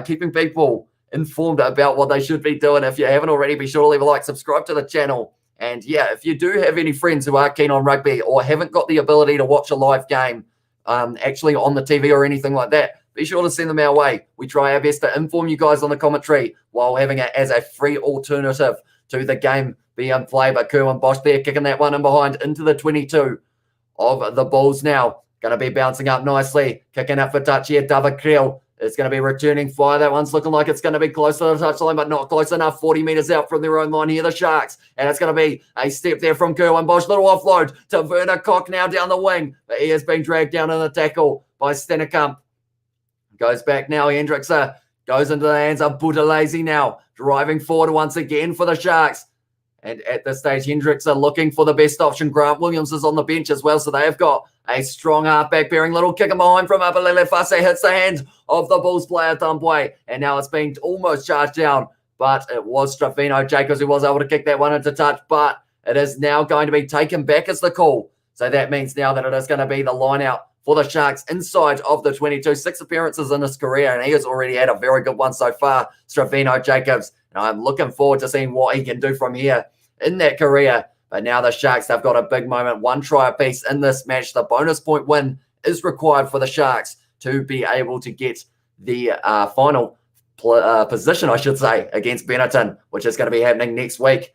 keeping people informed about what they should be doing. If you haven't already, be sure to leave a like, subscribe to the channel. And yeah, if you do have any friends who are keen on rugby or haven't got the ability to watch a live game actually on the TV or anything like that, be sure to send them our way. We try our best to inform you guys on the commentary while having it as a free alternative to the game being played. But Kerwin Bosch there kicking that one in behind into the 22 of the Bulls now. Going to be bouncing up nicely. Kicking up for touch here, Dava Creel. It's going to be returning fire. That one's looking like it's going to be close to the touchline, but not close enough. 40 metres out from their own line here, the Sharks. And it's going to be a step there from Kerwin Bosch. Little offload to Werner Koch now down the wing. But he has been dragged down in the tackle by Stennekamp. Goes back now. Hendrickson goes into the hands of Boudelezi now. Driving forward once again for the Sharks. And at this stage, Hendrickson looking for the best option. Grant Williams is on the bench as well. So they have got a strong halfback bearing. Little kick behind from Apalele Fase. Hits the hand of the Bulls player, Dumbway. And now it's being almost charged down. But it was Strafino Jacobs who was able to kick that one into touch. But it is now going to be taken back as the call. So that means now that it is going to be the line out for the Sharks inside of the 22. 6 appearances in his career. And he has already had a very good one so far, Strafino Jacobs. And I'm looking forward to seeing what he can do from here in that career. But now the Sharks have got a big moment. 1 try apiece in this match. The bonus point win is required for the Sharks to be able to get the final position, I should say, against Benetton, which is going to be happening next week.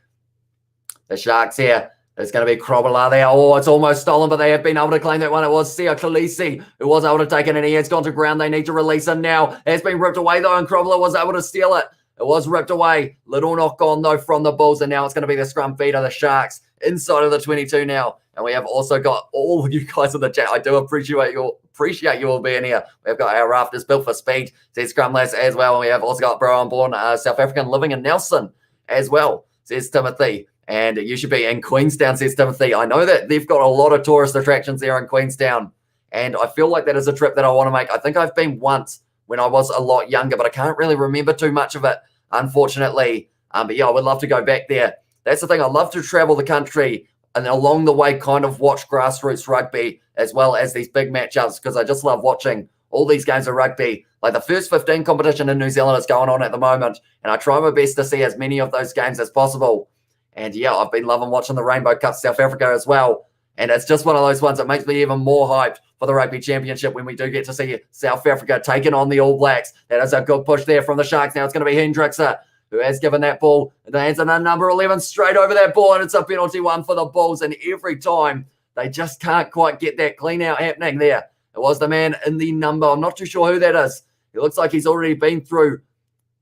The Sharks here. There's going to be Krobala there. Oh, it's almost stolen, but they have been able to claim that one. It was Sia Khaleesi who was able to take it, and he has gone to ground. They need to release him now. It has been ripped away, though, and Krobala was able to steal it. It was ripped away. Little knock on, though, from the Bulls, and now it's going to be the scrum feed of the Sharks inside of the 22 now. And we have also got all of you guys in the chat. I do appreciate you all being here. We've got our rafters built for speed, says Scrum Lass as well. And we have also got Bro Born, South African living in Nelson as well, says Timothy. And you should be in Queenstown, says Timothy. I know that they've got a lot of tourist attractions there in Queenstown. And I feel like that is a trip that I want to make. I think I've been once when I was a lot younger, but I can't really remember too much of it, unfortunately. But yeah, I would love to go back there. That's the thing. I love to travel the country and along the way kind of watch grassroots rugby as well as these big matchups, because I just love watching all these games of rugby. Like the first 15 competition in New Zealand is going on at the moment, and I try my best to see as many of those games as possible. And yeah, I've been loving watching the Rainbow Cup South Africa as well. And it's just one of those ones that makes me even more hyped for the Rugby Championship when we do get to see South Africa taking on the All Blacks. That is a good push there from the Sharks. Now it's going to be Hendrickson who has given that ball in the hands of number 11 straight over that ball. And it's a penalty one for the Bulls. And every time they just can't quite get that clean out happening there. It was the man in the number. I'm not too sure who that is. He looks like he's already been through.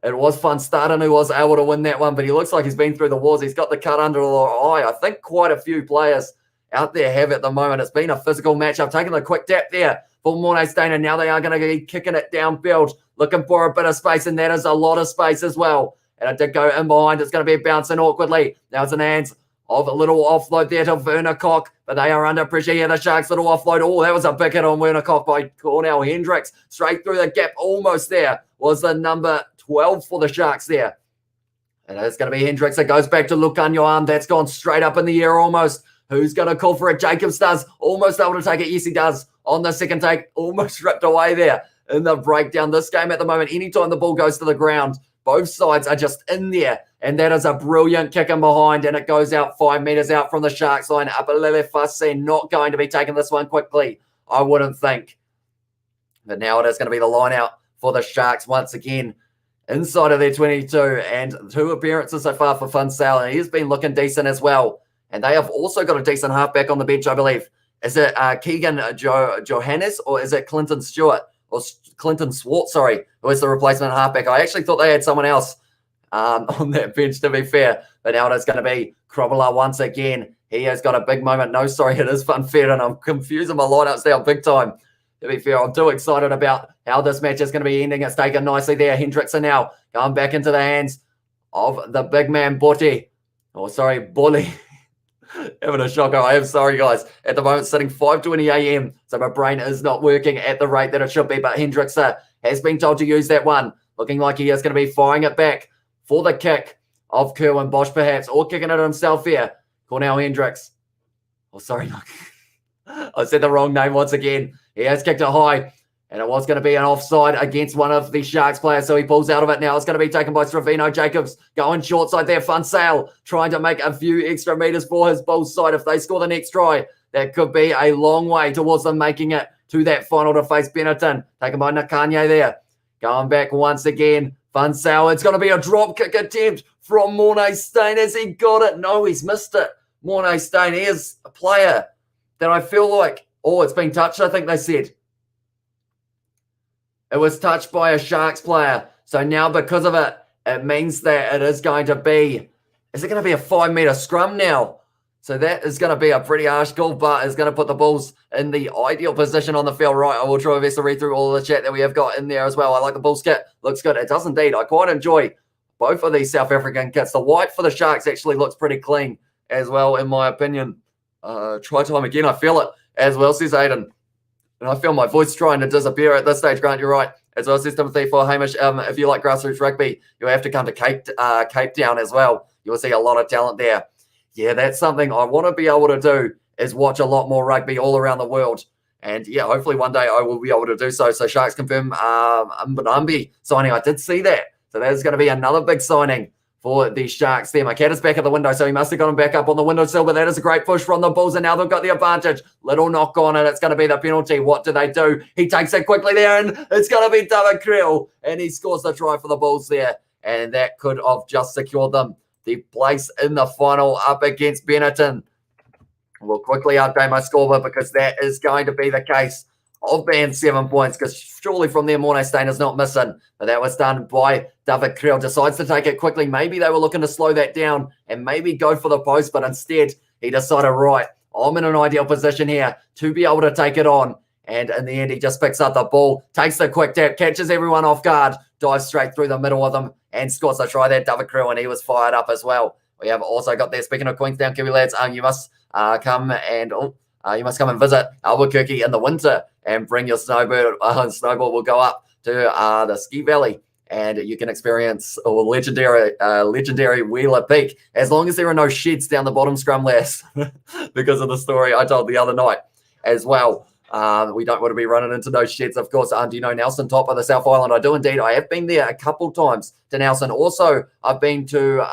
It was Van Staden who was able to win that one, but he looks like he's been through the walls. He's got the cut under the eye. I think quite a few players out there have at the moment. It's been a physical match. I've taken the quick tap there for Mornay Stain, and now they are going to be kicking it downfield, looking for a bit of space, and that is a lot of space as well. And it did go in behind. It's going to be bouncing awkwardly. Now it's in the hands of a little offload there to Werner Koch, but they are under pressure here. The Sharks little offload. Oh, that was a big hit on Werner Koch by Cornell Hendricks. Straight through the gap, almost there, was the number 12 for the Sharks there. And it's going to be Hendricks that goes back to Lucanio arm. That's gone straight up in the air almost. Who's going to call for it? Jacobs does. Almost able to take it. Yes, he does. On the second take, almost ripped away there in the breakdown. This game at the moment, anytime the ball goes to the ground, both sides are just in there. And that is a brilliant kick in behind. And it goes out 5 meters out from the Sharks line. Apalele Fase not going to be taking this one quickly, I wouldn't think. But now it is going to be the line out for the Sharks once again inside of their 22. And 2 appearances so far for Funsal. And he's been looking decent as well. And they have also got a decent halfback on the bench, I believe. Is it Keegan Johannes or is it Clinton Stewart? Or Clinton Swart, sorry, who is the replacement halfback. I actually thought they had someone else on that bench, to be fair. But now it's going to be Krobala once again. He has got a big moment. No, sorry, it is Funfair, and I'm confusing my lineups now big time. To be fair, I'm too excited about how this match is going to be ending. It's taken nicely there. Hendrickson now going back into the hands of the big man, Botti. Oh, sorry, Bully. Having a shocker. I am sorry, guys. At the moment, sitting 5:20 a.m., so my brain is not working at the rate that it should be. But Hendrickse has been told to use that one. Looking like he is going to be firing it back for the kick of Kerwin Bosch, perhaps, or kicking it himself here. Cornell Hendricks. Oh, sorry. I said the wrong name once again. He has kicked it high. And it was going to be an offside against one of the Sharks players, so he pulls out of it now. It's going to be taken by Stravino Jacobs, going short side there. Fun sail, trying to make a few extra meters for his Bulls side. If they score the next try, that could be a long way towards them making it to that final to face Benetton. Taken by Nakanye there. Going back once again. Fun sail. It's going to be a drop kick attempt from Mornay Stain. Has he got it? No, he's missed it. Mornay Stain, he is a player that I feel like, oh, it's been touched, I think they said. It was touched by a Sharks player. So now because of it, it means that it is going to be, is it going to be a 5-meter scrum now? So that is going to be a pretty harsh call, but it's going to put the Bulls in the ideal position on the field. Right, I will try my best to read through all of the chat that we have got in there as well. I like the Bulls kit. Looks good. It does indeed. I quite enjoy both of these South African kits. The white for the Sharks actually looks pretty clean as well, in my opinion. Try time again. I feel it as well, says Aiden. And I feel my voice trying to disappear at this stage, Grant. You're right. As well, says Timothy for Hamish. If you like grassroots rugby, you'll have to come to Cape Town as well. You will see a lot of talent there. Yeah, that's something I want to be able to do, is watch a lot more rugby all around the world. And yeah, hopefully one day I will be able to do so. So Sharks confirm Mbambi signing. I did see that. So that is going to be another big signing for the Sharks there. My cat is back at the window, so he must have got him back up on the windowsill, but that is a great push from the Bulls, and now they've got the advantage. Little knock on it. It's going to be the penalty. What do they do? He takes it quickly there, and it's going to be David Creel, and he scores the try for the Bulls there, and that could have just secured them the place in the final up against Benetton. We'll quickly update my scoreboard because that is going to be the case of band 7 points, because surely from there Mornay Stain is not missing. But that was done by David Creel. Decides to take it quickly. Maybe they were looking to slow that down and maybe go for the post, but instead he decided, right, I'm in an ideal position here to be able to take it on. And in the end, he just picks up the ball, takes the quick tap, catches everyone off guard, dives straight through the middle of them, and scores a try there, David Creel, and he was fired up as well. We have also got there, speaking of Queenstown Kiwi lads, you must come and visit Albuquerque in the winter and bring your snowboard. Snowboard will go up to the Ski Valley, and you can experience legendary Wheeler Peak, as long as there are no sheds down the bottom scrum last, because of the story I told the other night as well. We don't want to be running into those sheds, of course. Do you know Nelson, top of the South Island? I do indeed. I have been there a couple times to Nelson. Also, I've been to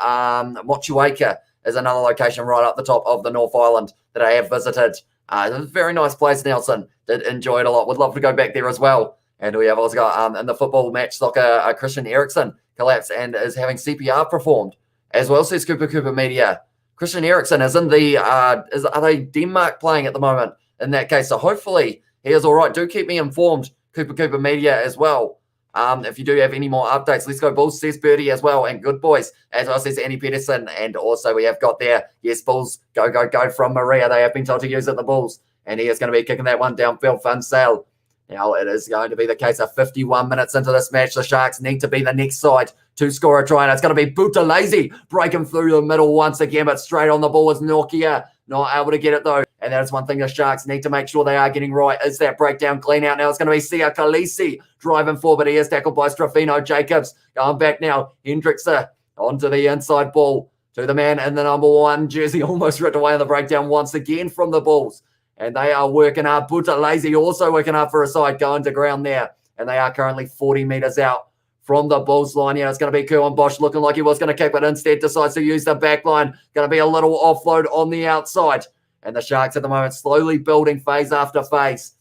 Motueka, is another location right up the top of the North Island that I have visited. It's a very nice place, Nelson. Did enjoy it a lot. Would love to go back there as well. And we have also got in the football match soccer, Christian Eriksen collapsed and is having CPR performed as well, says Cooper Media. Christian Eriksen is in the are they Denmark playing at the moment in that case? So hopefully he is all right. Do keep me informed, Cooper Media as well. If you do have any more updates, let's go Bulls, says Birdie as well. And good boys, as well, says Annie Peterson. And also we have got there, yes, Bulls, go from Maria. They have been told to use it, the Bulls. And he is going to be kicking that one downfield, fun sail. Now it is going to be the case of 51 minutes into this match. The Sharks need to be the next side to score a try. And it's going to be Buthelezi breaking through the middle once again, but straight on the ball was Nokia. Not able to get it though. And that is one thing the Sharks need to make sure they are getting right, is that breakdown clean out. Now it's going to be Sia Khaleesi driving forward, but he is tackled by Stravino Jacobs. Going back now, Hendrickse onto the inside ball to the man in the number 1 jersey, almost ripped away on the breakdown once again from the Bulls. And they are working hard. Buthelezi also working hard for a side, going to ground there. And they are currently 40 meters out from the Bulls line here. It's going to be Kerwin Bosch looking like he was going to kick, but instead decides to use the back line. Going to be a little offload on the outside. And the Sharks at the moment slowly building phase after phase.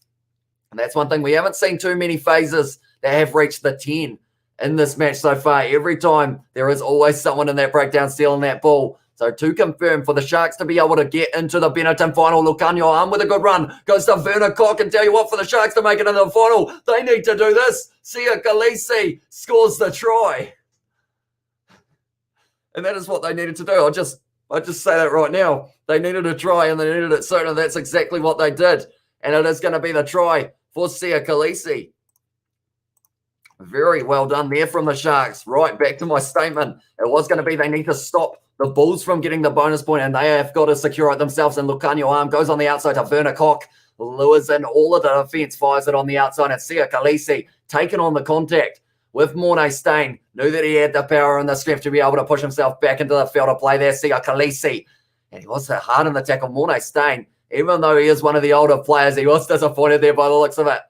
And that's one thing. We haven't seen too many phases that have reached the 10 in this match so far. Every time there is always someone in that breakdown stealing that ball. So to confirm, for the Sharks to be able to get into the Benetton final, Lucanio arm with a good run goes to Werner Koch, and tell you what, for the Sharks to make it into the final, they need to do this. Sia Khaleesi scores the try. And that is what they needed to do. I'll just say that right now. They needed a try, and they needed it soon, and that's exactly what they did. And it is going to be the try for Sia Khaleesi. Very well done there from the Sharks. Right back to my statement. It was going to be they need to stop the Bulls from getting the bonus point, and they have got to secure it themselves. And Lucanio arm goes on the outside to Werner Koch, lures in all of the defense, fires it on the outside, and Sia Khaleesi taking on the contact with Mornay Stain. Knew that he had the power and the strength to be able to push himself back into the field of play there, Sia Khaleesi. And he was hard in the tackle, Mornay Stain. Even though he is one of the older players, he was disappointed there by the looks of it.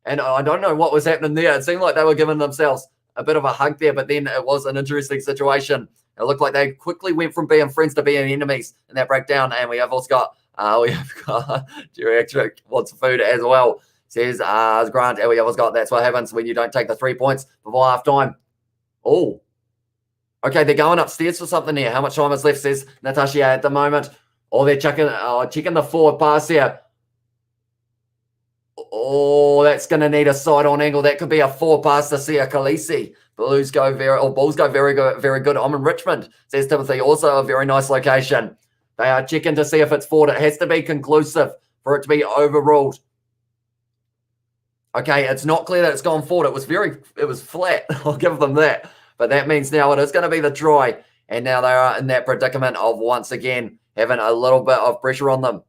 And I don't know what was happening there. It seemed like they were giving themselves a bit of a hug there, but then it was an interesting situation. It looked like they quickly went from being friends to being enemies in that breakdown. And we have also got Geriatric wants food as well. Says Grant, and we have also got that's what happens when you don't take the 3 points before half time. Oh, okay, they're going upstairs for something here. How much time is left, says Natasha at the moment. Oh, they're checking the forward pass here. Oh, that's going to need a side-on angle. That could be a forward pass to Sia Khaleesi. Bulls go very good. I'm in Richmond, says Timothy. Also a very nice location. They are checking to see if it's forward. It has to be conclusive for it to be overruled. Okay, it's not clear that it's gone forward. It was flat. I'll give them that. But that means now it is going to be the try. And now they are in that predicament of once again having a little bit of pressure on them.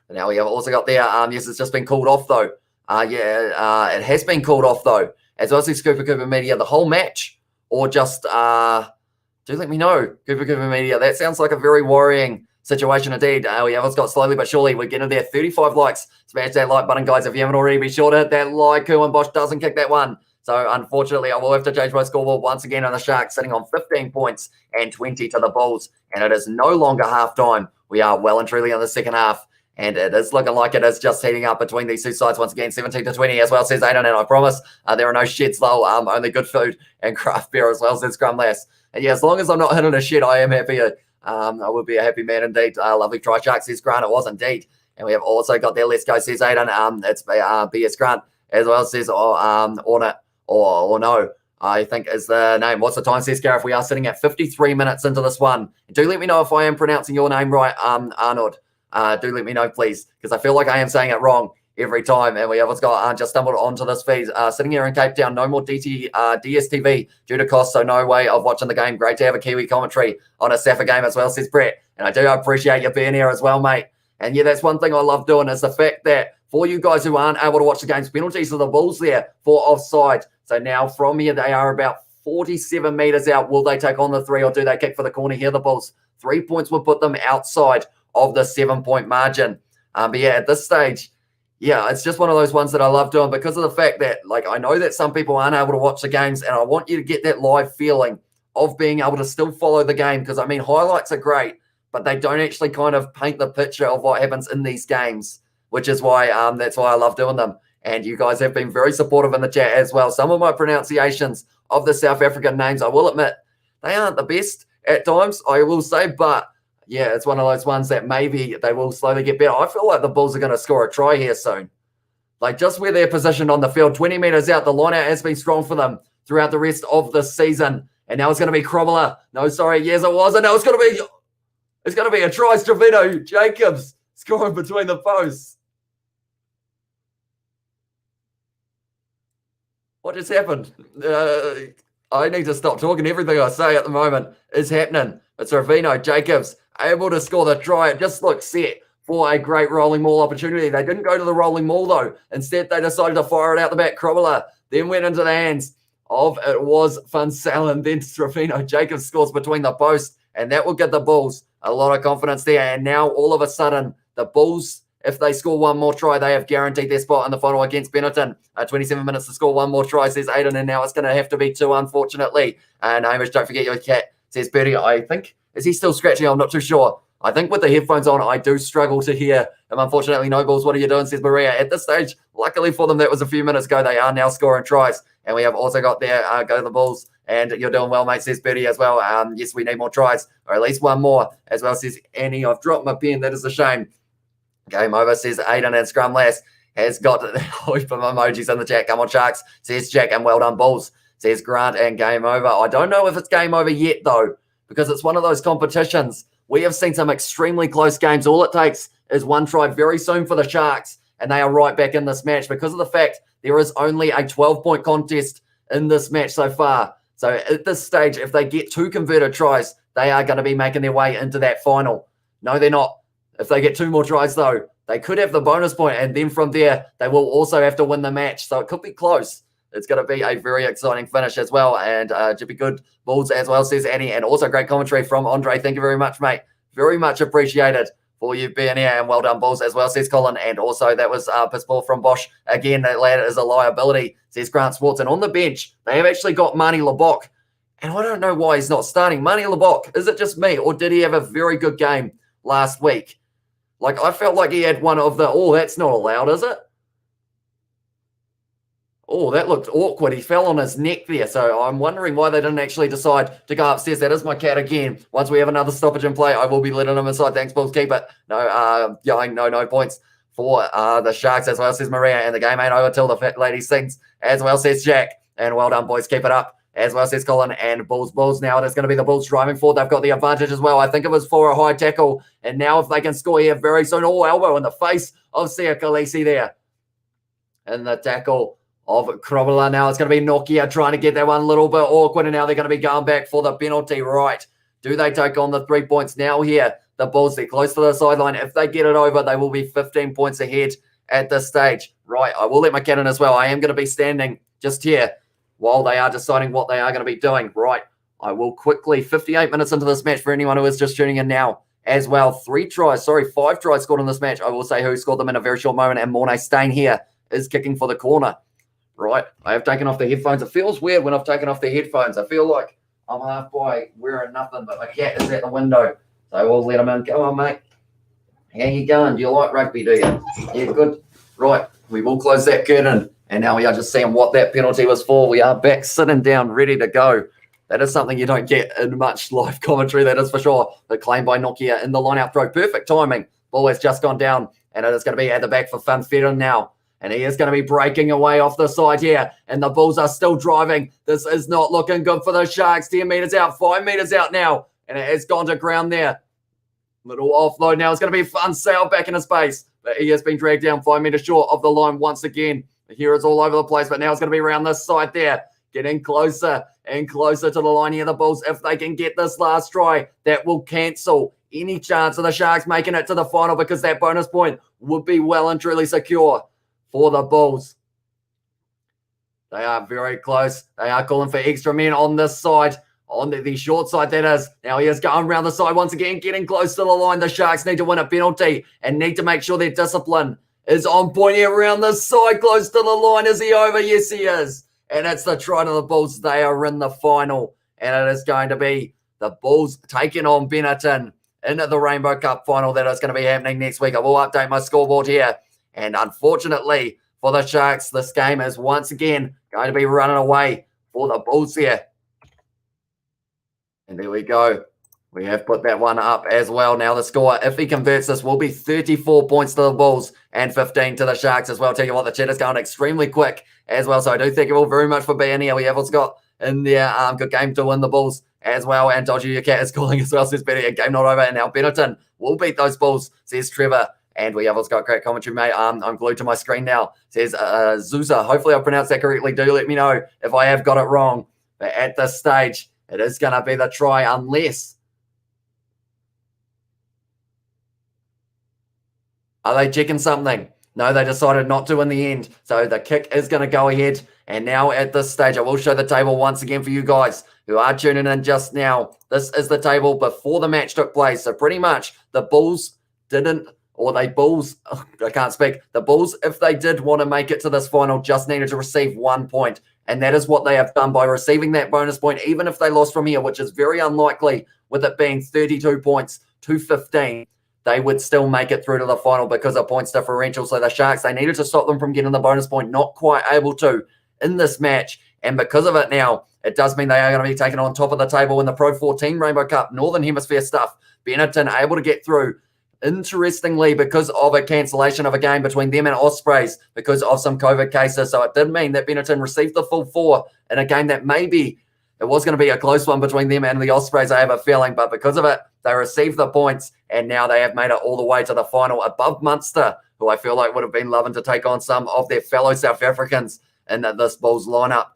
And now we have also got there, yes, it's just been called off though. It has been called off though. As well as Cooper Media, the whole match, or just, do let me know, Cooper Media. That sounds like a very worrying situation indeed. We have got slowly but surely. We're getting there. 35 likes. Smash that like button, guys. If you haven't already, be sure to hit that like. Kuhn Bosch doesn't kick that one. So, unfortunately, I will have to change my scoreboard once again on the Sharks, sitting on 15 points and 20 to the Bulls. And it is no longer halftime. We are well and truly in the second half. And it is looking like it is just heating up between these two sides once again, 17 to 20 as well, says Aidan. And I promise there are no sheds though, only good food and craft beer as well, says Scrumlass. And yeah, as long as I'm not hitting a shed, I am happy. I would be a happy man indeed. Lovely try, Sharks, says Grant. It was indeed. And we have also got there, let's go, says Aidan. It's BS Grant as well, says Ornit or no, I think is the name. What's the time, says Gareth? We are sitting at 53 minutes into this one. Do let me know if I am pronouncing your name right, Arnold. Do let me know, please, because I feel like I am saying it wrong every time. And we have just stumbled onto this feed. Sitting here in Cape Town, no more DSTV due to cost, so no way of watching the game. Great to have a Kiwi commentary on a Safa game as well, says Brett. And I do appreciate you being here as well, mate. And yeah, that's one thing I love doing is the fact that for you guys who aren't able to watch the games, penalties of the Bulls there for offside. So now from here, they are about 47 meters out. Will they take on the 3 or do they kick for the corner here? The Bulls, 3 points will put them outside of the 7-point margin. But yeah, at this stage, yeah, it's just one of those ones that I love doing because of the fact that, like, I know that some people aren't able to watch the games, and I want you to get that live feeling of being able to still follow the game because, I mean, highlights are great, but they don't actually kind of paint the picture of what happens in these games, which is why that's why I love doing them. And you guys have been very supportive in the chat as well. Some of my pronunciations of the South African names, I will admit, they aren't the best at times, I will say, but yeah, it's one of those ones that maybe they will slowly get better. I feel like the Bulls are going to score a try here soon. Like just where they're positioned on the field, 20 meters out, the line-out has been strong for them throughout the rest of the season. And now it's going to be Cromwell. No, sorry, yes, it was. And now it's going to be a try. Stravino Jacobs scoring between the posts. What just happened? I need to stop talking. Everything I say at the moment is happening. It's Ravino Jacobs able to score the try. It just looks set for a great rolling maul opportunity. They didn't go to the rolling maul, though. Instead, they decided to fire it out the back. Crowella then went into the hands of, it was Funsalen. Then Ravino Jacobs scores between the posts, and that will give the Bulls a lot of confidence there. And now, all of a sudden, the Bulls, if they score one more try, they have guaranteed their spot in the final against Benetton. 27 minutes to score one more try, says Aidan, and now it's going to have to be 2, unfortunately. And Hamish, don't forget your cat, says Bertie. I think, is he still scratching? I'm not too sure. I think with the headphones on, I do struggle to hear him. Unfortunately, no Bulls. What are you doing, says Maria. At this stage, luckily for them, that was a few minutes ago. They are now scoring tries. And we have also got there, go to the Bulls. And you're doing well, mate, says Bertie as well. Yes, we need more tries, or at least one more, as well, says Annie. I've dropped my pen. That is a shame. Game over, says Aidan, and Scrum Lass has got hope of emojis in the chat. Come on, Sharks, says Jack, and well done, Bulls, says Grant, and game over. I don't know if it's game over yet, though, because it's one of those competitions. We have seen some extremely close games. All it takes is one try very soon for the Sharks, and they are right back in this match because of the fact there is only a 12-point contest in this match so far. So at this stage, if they get 2 converted tries, they are going to be making their way into that final. No, they're not. If they get 2 more tries, though, they could have the bonus point, and then from there, they will also have to win the match. So it could be close. It's going to be a very exciting finish as well. And should be good Bulls as well, says Annie. And also great commentary from Andre. Thank you very much, mate. Very much appreciated for you being here. And well done, Bulls, as well, says Colin. And also that was piss ball from Bosch. Again, that lad is a liability, says Grant Sports. And on the bench, they have actually got Marnie Lebock. And I don't know why he's not starting. Marnie Lebock, is it just me? Or did he have a very good game last week? Like, I felt like he had one of the, oh, that's not allowed, is it? Oh, that looked awkward. He fell on his neck there. So I'm wondering why they didn't actually decide to go upstairs. That is my cat again. Once we have another stoppage in play, I will be letting him inside. Thanks, Bulls. Keep it. No points for the Sharks as well, says Maria. And the game ain't over till the fat lady sings as well, says Jack. And well done, boys. Keep it up as well, says Colin. And Bulls now. It is going to be the Bulls driving forward. They've got the advantage as well. I think it was for a high tackle. And now if they can score here very soon, elbow in the face of Sia Khaleesi there. And the tackle of Krobela now. It's going to be Nokia trying to get that one a little bit awkward, and now they're going to be going back for the penalty. Right. Do they take on the 3 points now here? The Bulls, they're close to the sideline. If they get it over, they will be 15 points ahead at this stage. Right. I will let my cat in as well. I am going to be standing just here while they are deciding what they are going to be doing. Right. I will quickly, 58 minutes into this match for anyone who is just tuning in now as well. 5 tries scored in this match. I will say who scored them in a very short moment, and Mornay staying here is kicking for the corner. Right, I have taken off the headphones. It feels weird when I've taken off the headphones. I feel like I'm half by wearing nothing, but my cat is at the window. So we'll let him in. Come on, mate. How you going? Do you like rugby, do you? Yeah, good. Right, we will close that curtain. And now we are just seeing what that penalty was for. We are back sitting down, ready to go. That is something you don't get in much live commentary, that is for sure. The claim by Nokia in the line-out throw. Perfect timing. Ball has just gone down, and it is going to be at the back for Fanfera now. And he is going to be breaking away off the side here. And the Bulls are still driving. This is not looking good for the Sharks. 10 meters out, 5 meters out now. And it has gone to ground there. Little offload now. It's going to be fun sail back in his base. But he has been dragged down 5 meters short of the line once again. Here it's all over the place. But now it's going to be around this side there. Getting closer and closer to the line here. The Bulls, if they can get this last try, that will cancel any chance of the Sharks making it to the final, because that bonus point would be well and truly secure for the Bulls. They are very close. They are calling for extra men on this side, on the short side, that is. Now he is going around the side once again, getting close to the line. The Sharks need to win a penalty and need to make sure their discipline is on point here around the side, close to the line. Is he over? Yes, he is. And it's the try to the Bulls. They are in the final, and it is going to be the Bulls taking on Benetton into the Rainbow Cup final. That is going to be happening next week. I will update my scoreboard here. And unfortunately for the Sharks, this game is once again going to be running away for the Bulls here. And there we go. We have put that one up as well. Now the score, if he converts this, will be 34 points to the Bulls and 15 to the Sharks as well. Tell you what, the chat is going extremely quick as well. So I do thank you all very much for being here. We have also got in there good game to win the Bulls as well. And Dodgy, your cat is calling as well, says Betty. Game not over. And now Benetton will beat those Bulls, says Trevor. And we have also got great commentary, mate. I'm glued to my screen now. Says Zusa. Hopefully I pronounced that correctly. Do let me know if I have got it wrong. But at this stage, it is going to be the try unless... Are they checking something? No, they decided not to in the end. So the kick is going to go ahead. And now at this stage, I will show the table once again for you guys who are tuning in just now. This is the table before the match took place. So pretty much the Bulls didn't... The Bulls, if they did want to make it to this final, just needed to receive 1 point. And that is what they have done by receiving that bonus point, even if they lost from here, which is very unlikely with it being 32 points to 15. They would still make it through to the final because of points differential. So the Sharks, they needed to stop them from getting the bonus point, not quite able to in this match. And because of it now, it does mean they are going to be taken on top of the table in the Pro 14 Rainbow Cup, Northern Hemisphere stuff. Benetton able to get through. Interestingly, because of a cancellation of a game between them and Ospreys because of some COVID cases. So it did mean that Benetton received the full 4 in a game that maybe it was going to be a close one between them and the Ospreys, I have a feeling. But because of it, they received the points, and now they have made it all the way to the final above Munster, who I feel like would have been loving to take on some of their fellow South Africans in this Bulls lineup.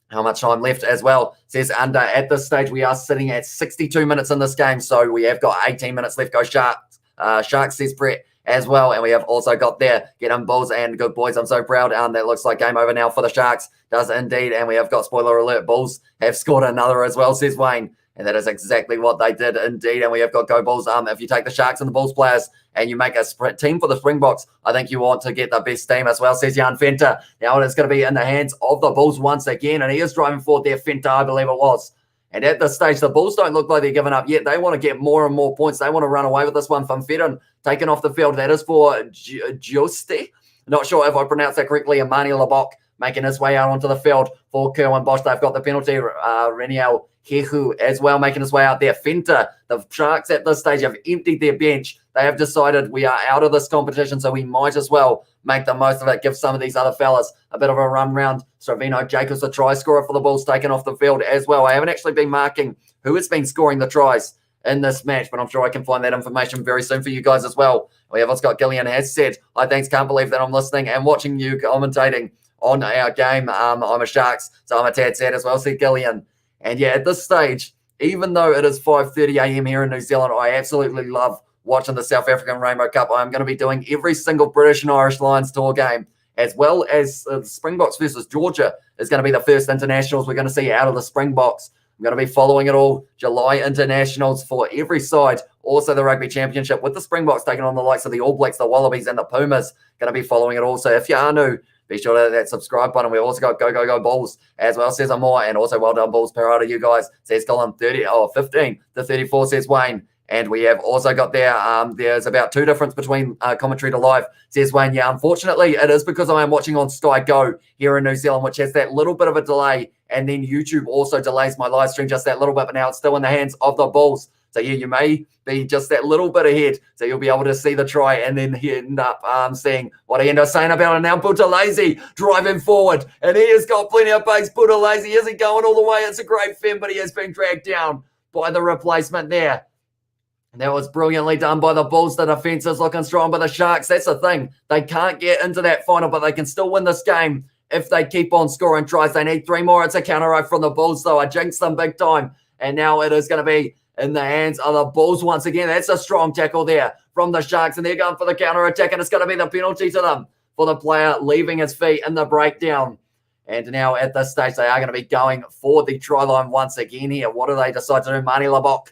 how much time left as well. Says under at this stage, we are sitting at 62 minutes in this game. So we have got 18 minutes left. Go Sharks. Sharks, says Brett as well. And we have also got there, get them Bulls and good boys. I'm so proud. That looks like game over now for the Sharks. Does indeed. And we have got, spoiler alert, Bulls have scored another as well, says Wayne. And that is exactly what they did indeed. And we have got Go Bulls. If you take the Sharks and the Bulls players and you make a sprint team for the Springboks, I think you want to get the best team as well, says Jan Fenter. Now it's going to be in the hands of the Bulls once again. And he is driving forward there, Fenter, I believe it was. And at this stage, the Bulls don't look like they're giving up yet. They want to get more and more points. They want to run away with this one. From Fedon taken off the field. That is for Juste. Not sure if I pronounced that correctly. Amani Labok making his way out onto the field for Kerwin Bosch. They've got the penalty. Reniel Hehu as well making his way out there. Fenter, the Sharks at this stage have emptied their bench. They have decided we are out of this competition, so we might as well make the most of it, give some of these other fellas a bit of a run round. Stravino Jacobs, the try scorer for the Bulls, taken off the field as well. I haven't actually been marking who has been scoring the tries in this match, but I'm sure I can find that information very soon for you guys as well. We have Scott Gillian has said, I thanks, can't believe that I'm listening and watching you commentating on our game. I'm a Sharks, so I'm a tad sad as well, said Gillian. And yeah, at this stage, even though it is 5:30 a.m. here in New Zealand, I absolutely love watching the South African Rainbow Cup. I'm going to be doing every single British and Irish Lions tour game, as well as the Springboks versus Georgia is going to be the first internationals we're going to see out of the Springboks. I'm going to be following it all. July internationals for every side. Also the Rugby Championship with the Springboks taking on the likes of the All Blacks, the Wallabies, and the Pumas. Going to be following it all. So if you are new, be sure to hit that subscribe button. We've also got Go Bulls as well, says Amor. And also well done, Bulls. Power to you guys, says Colin. 15 to 34, says Wayne. And we have also got there, there's about 2 difference between commentary to live, says Wayne. Yeah, unfortunately, it is because I am watching on Sky Go here in New Zealand, which has that little bit of a delay. And then YouTube also delays my live stream just that little bit, but now it's still in the hands of the Bulls. So yeah, you may be just that little bit ahead. So you'll be able to see the try and then end up seeing what I end up saying about it. Now Buthelezi driving forward. And he has got plenty of pace. Buthelezi isn't going all the way. It's a great fin, but he has been dragged down by the replacement there. And that was brilliantly done by the Bulls. The defense is looking strong, but the Sharks, that's the thing. They can't get into that final, but they can still win this game if they keep on scoring tries. They need 3 more. It's a counter right from the Bulls, though. I jinxed them big time. And now it is going to be in the hands of the Bulls once again. That's a strong tackle there from the Sharks, and they're going for the counter attack, and it's going to be the penalty to them for the player leaving his feet in the breakdown. And now at this stage, they are going to be going for the try line once again here. What do they decide to do? Mani Labok,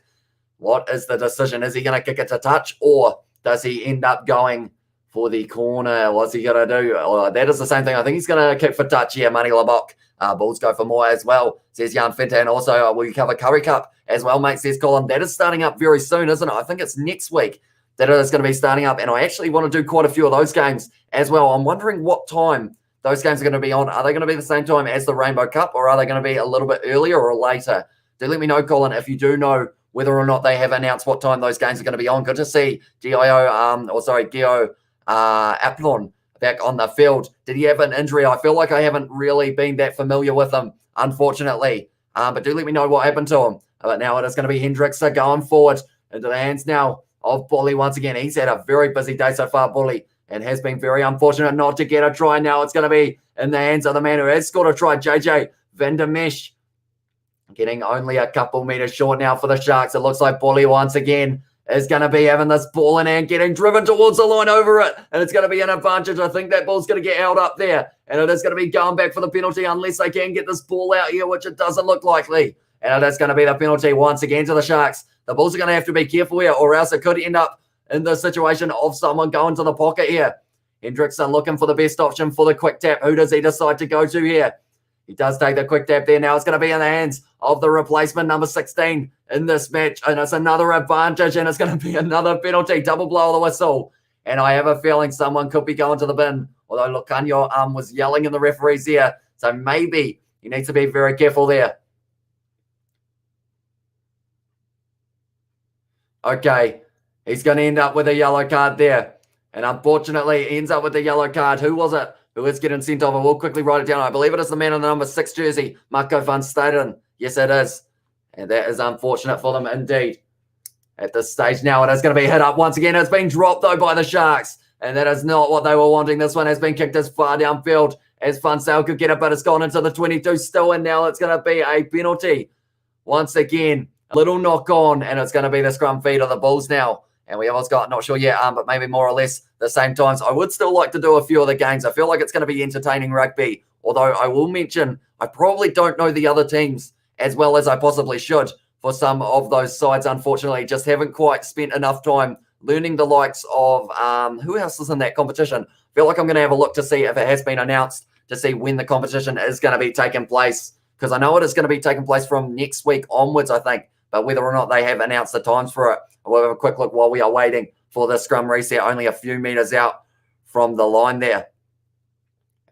what is the decision? Is he going to kick it to touch, or does he end up going for the corner? What's he going to do? That is the same thing. I think he's going to kick for touch here, Mani Labok. Bulls go for more as well, says Jan Fenter. And also, we cover Curry Cup as well, mate, says Colin. That is starting up very soon, isn't it? I think it's next week that it is going to be starting up. And I actually want to do quite a few of those games as well. I'm wondering what time those games are going to be on. Are they going to be the same time as the Rainbow Cup, or are they going to be a little bit earlier or later? Do let me know, Colin, if you do know whether or not they have announced what time those games are going to be on. Good to see Gio Aplon back on the field. Did he have an injury? I feel like I haven't really been that familiar with him, unfortunately. But do let me know what happened to him. But now it is going to be Hendrickson going forward into the hands now of Bully once again. He's had a very busy day so far, Bully, and has been very unfortunate not to get a try. Now it's going to be in the hands of the man who has scored a try, JJ Vandermesh. Getting only a couple meters short now for the Sharks. It looks like Bully once again is going to be having this ball in hand, getting driven towards the line over it. And it's going to be an advantage. I think that ball's going to get held up there. And it is going to be going back for the penalty unless they can get this ball out here, which it doesn't look likely. And it is going to be the penalty once again to the Sharks. The Bulls are going to have to be careful here, or else it could end up in the situation of someone going to the pocket here. Hendrickson looking for the best option for the quick tap. Who does he decide to go to here? He does take the quick tap there. Now it's going to be in the hands of the replacement, number 16, in this match. And it's another advantage, and it's going to be another penalty. Double blow of the whistle. And I have a feeling someone could be going to the bin. Although Lucanio was yelling in the referee's ear. So maybe he needs to be very careful there. Okay. He's going to end up with a yellow card there. And unfortunately, he ends up with the yellow card. Who was it? Who is getting sent off? I will quickly write it down. I believe it is the man in the number 6 jersey, Marco van Staden. Yes, it is. And that is unfortunate for them indeed. At this stage now, it is going to be hit up once again. It's been dropped, though, by the Sharks. And that is not what they were wanting. This one has been kicked as far downfield as Funsale could get it, but it's gone into the 22 still, and now it's going to be a penalty. Once again, a little knock on, and it's going to be the scrum feed of the Bulls now. And we have got, not sure yet, but maybe more or less the same times. I would still like to do a few of the games. I feel like it's going to be entertaining rugby, although I will mention I probably don't know the other teams as well as I possibly should for some of those sides. Unfortunately, just haven't quite spent enough time learning the likes of who else is in that competition. I feel like I'm going to have a look to see if it has been announced, to see when the competition is going to be taking place, because I know it is going to be taking place from next week onwards, I think, but whether or not they have announced the times for it, we'll have a quick look while we are waiting for the scrum reset, only a few meters out from the line there.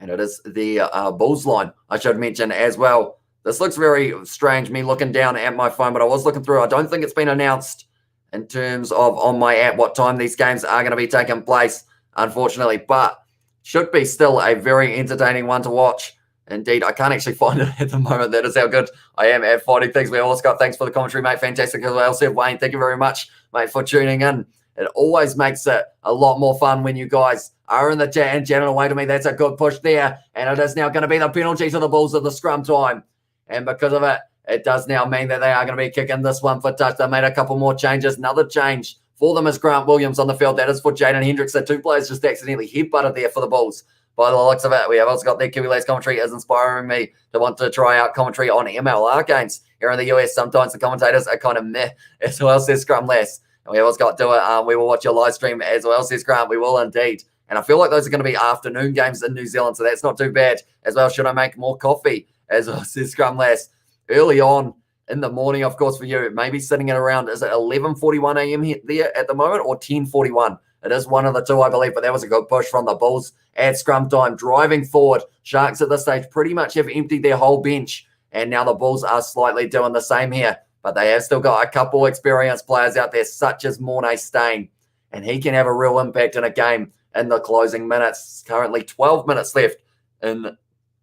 And it is the Bulls line, I should mention as well. This looks very strange, me looking down at my phone, but I was looking through. I don't think it's been announced in terms of on my app what time these games are going to be taking place, unfortunately, but should be still a very entertaining one to watch. Indeed, I can't actually find it at the moment. That is how good I am at finding things. We also got thanks for the commentary, mate. Fantastic as well. Sir Wayne, thank you very much, mate, for tuning in. It always makes it a lot more fun when you guys are in the chat and chatting away to me. That's a good push there. And it is now going to be the penalty to the Bulls at the scrum time. And because of it, it does now mean that they are going to be kicking this one for touch. They made a couple more changes. Another change for them is Grant Williams on the field. That is for Jaden Hendricks. The two players just accidentally headbutted there for the Bulls. By the looks of it, we have also got their Kiwi Lads commentary is inspiring me to want to try out commentary on MLR games here in the US. Sometimes the commentators are kind of meh as well, says Scrum Less. And we have also got do it. We will watch your live stream as well, says Grant. We will indeed. And I feel like those are going to be afternoon games in New Zealand, so that's not too bad as well. Should I make more coffee as well, says Scrum Less. Early on in the morning, of course, for you, maybe sitting at around, is it 11:41 a.m. there at the moment or 10:41? It is one of the two, I believe, but that was a good push from the Bulls at scrum time. Driving forward, Sharks at this stage pretty much have emptied their whole bench, and now the Bulls are slightly doing the same here, but they have still got a couple experienced players out there, such as Mornay Stain, and he can have a real impact in a game in the closing minutes. Currently 12 minutes left in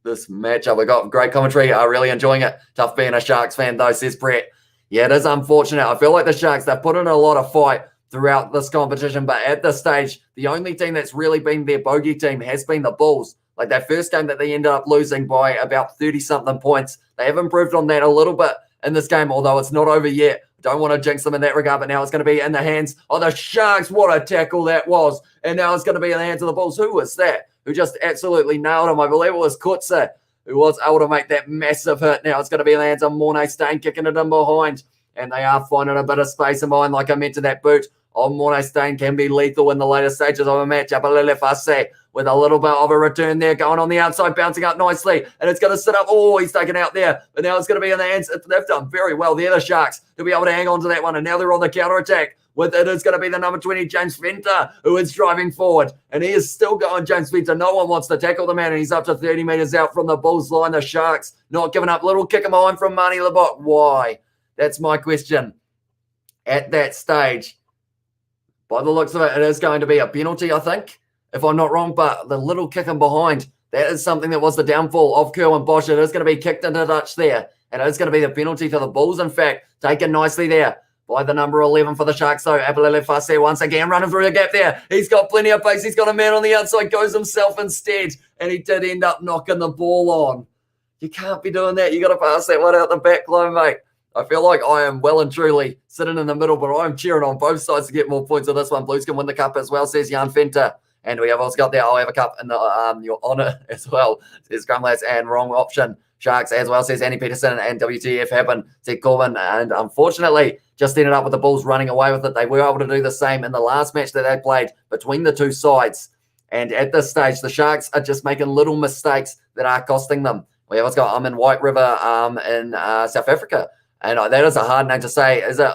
this matchup. We got great commentary. I'm really enjoying it. Tough being a Sharks fan, though, says Brett. Yeah, it is unfortunate. I feel like the Sharks, they've put in a lot of fight throughout this competition, but at this stage, the only team that's really been their bogey team has been the Bulls. Like that first game that they ended up losing by about 30-something points, they have improved on that a little bit in this game, although it's not over yet. Don't want to jinx them in that regard, but now it's going to be in the hands of the Sharks. What a tackle that was. And now it's going to be in the hands of the Bulls. Who was that? Who just absolutely nailed him? I believe it was Kutsa who was able to make that massive hit. Now it's going to be in the hands of Mornay Stain kicking it in behind. And they are finding a bit of space in mind. Like I mentioned, that boot on Mornay Stain can be lethal in the later stages of a matchup. With a little bit of a return there, going on the outside, bouncing up nicely, and it's going to sit up. Oh, he's taken out there, but now it's going to be in the hands. They've done very well there, the Sharks, to be able to hang on to that one, and now they're on the counter-attack. With it is going to be the number 20, James Fenter, who is driving forward, and he is still going, James Fenter. No one wants to tackle the man, and he's up to 30 metres out from the Bulls line. The Sharks not giving up. Little kick him behind from Marnie Lebock. Why? That's my question. At that stage, by the looks of it, it is going to be a penalty, I think, if I'm not wrong, but the little kicking behind, that is something that was the downfall of Kerwin Bosch. It is going to be kicked into Dutch there, and it is going to be the penalty to the Bulls, in fact, taken nicely there by the number 11 for the Sharks, though. Apalele Fase once again running through the gap there. He's got plenty of pace. He's got a man on the outside, goes himself instead, and he did end up knocking the ball on. You can't be doing that. You got to pass that one out the back line, mate. I feel like I am well and truly sitting in the middle, but I'm cheering on both sides to get more points on this one. Blues can win the cup as well, says Jan Fenter. And we have also got there, I'll have a cup in the your honour as well, says Scrum Lads, and wrong option. Sharks as well, says Andy Peterson, and WTF happened, said Corbin. And unfortunately, just ended up with the Bulls running away with it. They were able to do the same in the last match that they played between the two sides. And at this stage, the Sharks are just making little mistakes that are costing them. We have also got in White River in South Africa. And that is a hard name to say. Is it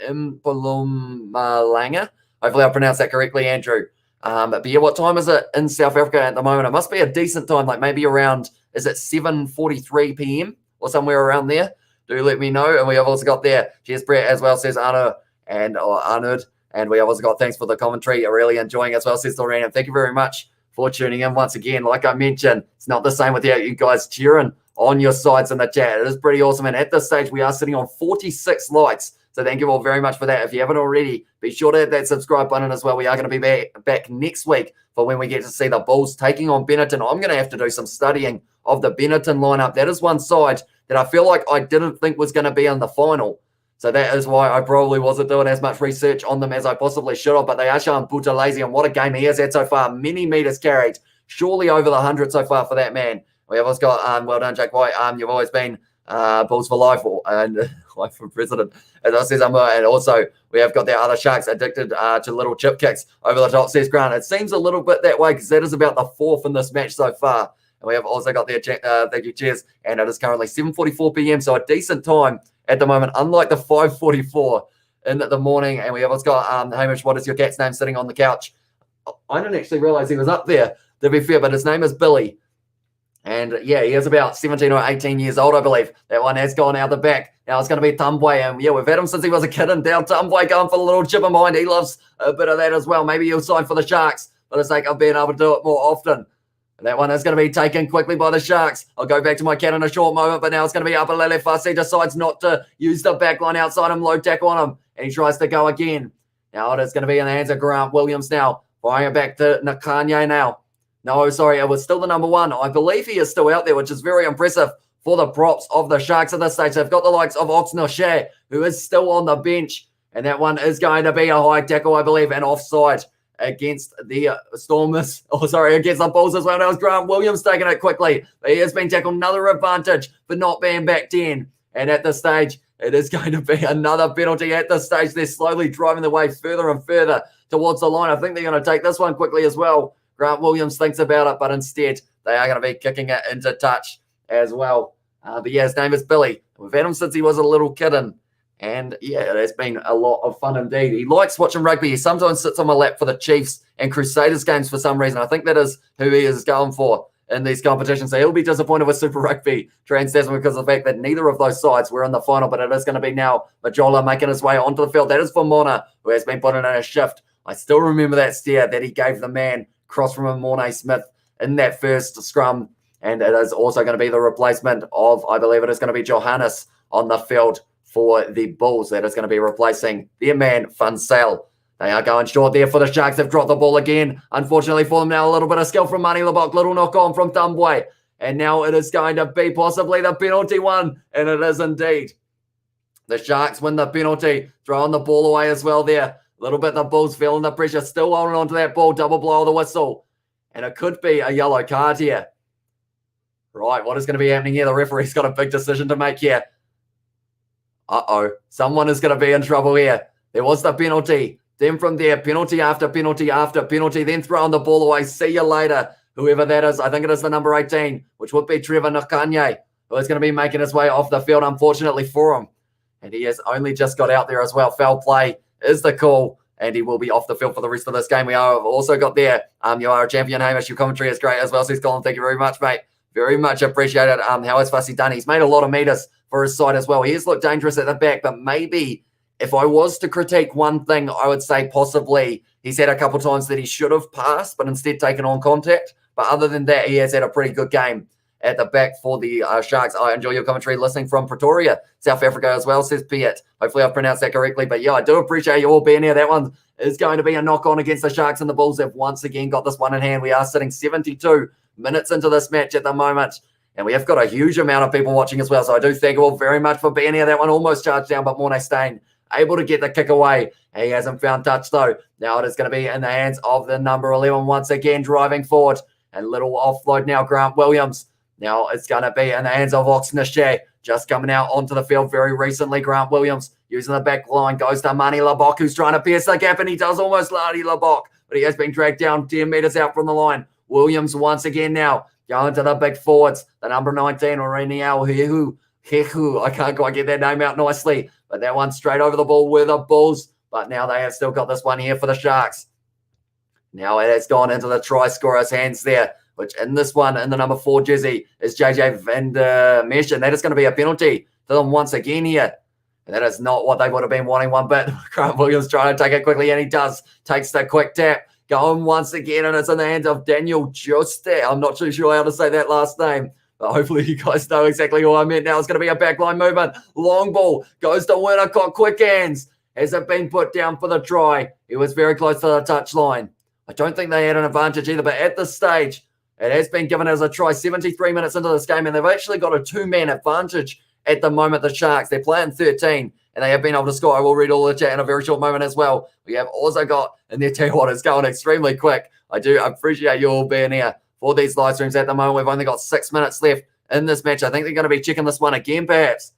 Mpumalanga? Hopefully I pronounced that correctly, Andrew. But yeah, what time is it in South Africa at the moment? It must be a decent time, like maybe around, is it 7:43 p.m. or somewhere around there? Do let me know. And we have also got there, cheers Brett as well, says Arno and Arnud. And we have also got thanks for the commentary. I'm really enjoying it as well, says Lorraine. Thank you very much for tuning in once again. Like I mentioned, it's not the same without you guys cheering on your sides in the chat. It is pretty awesome. And at this stage, we are sitting on 46 likes. So thank you all very much for that. If you haven't already, be sure to hit that subscribe button as well. We are going to be back next week for when we get to see the Bulls taking on Benetton. I'm going to have to do some studying of the Benetton lineup. That is one side that I feel like I didn't think was going to be in the final. So that is why I probably wasn't doing as much research on them as I possibly should have. But they are showing Buthelezi, and what a game he has had so far. Many meters carried, surely over the 100 so far for that man. We have also got, well done, Jake White. You've always been Bulls for life, and life for president, as I says. And also, we have got the other Sharks addicted to little chip kicks over the top, says Grant. It seems a little bit that way because that is about the 4th in this match so far. And we have also got the thank you, cheers. And it is currently 7:44 p.m., so a decent time at the moment, unlike the 5:44 in the morning. And we have also got Hamish, what is your cat's name, sitting on the couch? I didn't actually realize he was up there, to be fair, but his name is Billy. And yeah, he is about 17 or 18 years old, I believe. That one has gone out the back. Now it's going to be Tumbwe. And yeah, we've had him since he was a kid. And down Tumbwe going for the little chip of mind. He loves a bit of that as well. Maybe he'll sign for the Sharks for the sake of being able to do it more often. And that one is going to be taken quickly by the Sharks. I'll go back to my cat in a short moment, but now it's going to be Upalele Fasi. Decides not to use the back line outside him, low tackle on him, and he tries to go again. Now it is going to be in the hands of Grant Williams now. Firing it back to Nakanye now. No, sorry, it was still the number 1. I believe he is still out there, which is very impressive for the props of the Sharks at this stage. They've got the likes of Oxnard, who is still on the bench, and that one is going to be a high tackle, I believe, and offside against the Stormers. Against the Bulls as well. That was Grant Williams taking it quickly. But he has been tackled. Another advantage for not being back 10. And at this stage, it is going to be another penalty at this stage. They're slowly driving the way further and further towards the line. I think they're going to take this one quickly as well. Grant Williams thinks about it, but instead they are going to be kicking it into touch as well. But yeah, his name is Billy. We've had him since he was a little kitten. And yeah, it has been a lot of fun indeed. He likes watching rugby. He sometimes sits on my lap for the Chiefs and Crusaders games for some reason. I think that is who he is going for in these competitions. So he'll be disappointed with Super Rugby Trans-Tasman because of the fact that neither of those sides were in the final. But it is going to be now Majola making his way onto the field. That is for Mona, who has been put in a shift. I still remember that stare that he gave the man cross from a Mornay Smith in that first scrum. And it is also going to be the replacement of, I believe it is going to be Johannes on the field for the Bulls. That is going to be replacing their man, Funsell. They are going short there for the Sharks. They've dropped the ball again. Unfortunately for them now, a little bit of skill from Mani Labok. Little knock on from Tumbwe. And now it is going to be possibly the penalty one. And it is indeed. The Sharks win the penalty. Throwing the ball away as well there. A little bit the Bulls feeling the pressure. Still holding on to that ball. Double blow of the whistle. And it could be a yellow card here. Right, what is going to be happening here? The referee's got a big decision to make here. Uh-oh. Someone is going to be in trouble here. There was the penalty. Then from there, penalty after penalty after penalty. Then throwing the ball away. See you later. Whoever that is. I think it is the number 18, which would be Trevor Nakanye, who is going to be making his way off the field, unfortunately for him. And he has only just got out there as well. Foul play is the call. And he will be off the field for the rest of this game. We have also got there. You are a champion, Hamish. Your commentary is great as well. Says Colin, thank you very much, mate. Very much appreciated. How has Fussy done? He's made a lot of meters for his side as well. He has looked dangerous at the back, but maybe if I was to critique one thing, I would say possibly he's had a couple times that he should have passed, but instead taken on contact. But other than that, he has had a pretty good game at the back for the Sharks. I enjoy your commentary listening from Pretoria, South Africa as well, says Piet. Hopefully I've pronounced that correctly. But yeah, I do appreciate you all being here. That one is going to be a knock-on against the Sharks, and the Bulls have once again got this one in hand. We are sitting 72 minutes into this match at the moment. And we have got a huge amount of people watching as well. So I do thank you all very much for being here. That one almost charged down, but Mornay Stain able to get the kick away. He hasn't found touch, though. Now it is going to be in the hands of the number 11 once again, driving forward. And little offload now, Grant Williams. Now it's going to be in the hands of Oxnard, just coming out onto the field very recently. Grant Williams using the back line, goes to Mani Labok, who's trying to pierce the gap, and he does almost Mani Labok, but he has been dragged down 10 meters out from the line. Williams once again now going to the big forwards, the number 19, Oreniao Hehu. I can't quite get that name out nicely, but that one straight over the ball with the Bulls. But now they have still got this one here for the Sharks. Now it has gone into the try scorer's hands there, which in this one, in the number 4 jersey, is JJ Van der Mesh, and that is going to be a penalty to them once again here. And that is not what they would have been wanting one bit. Grant Williams trying to take it quickly, and he does. Takes the quick tap. Going once again, and it's in the hands of Daniel Juste. I'm not too sure how to say that last name, But hopefully you guys know exactly what I meant. Now it's going to be a backline movement. Long ball goes to Winnicott. Quick hands. Has it been put down for the try? It was very close to the touchline. I don't think they had an advantage either, but at this stage, it has been given as a try 73 minutes into this game, and they've actually got a two-man advantage at the moment, the Sharks. They're playing 13, and they have been able to score. I will read all the chat in a very short moment as well. We have also got, and they tell you what, it's going extremely quick. I do appreciate you all being here for these live streams at the moment. We've only got 6 minutes left in this match. I think they're going to be checking this one again, perhaps.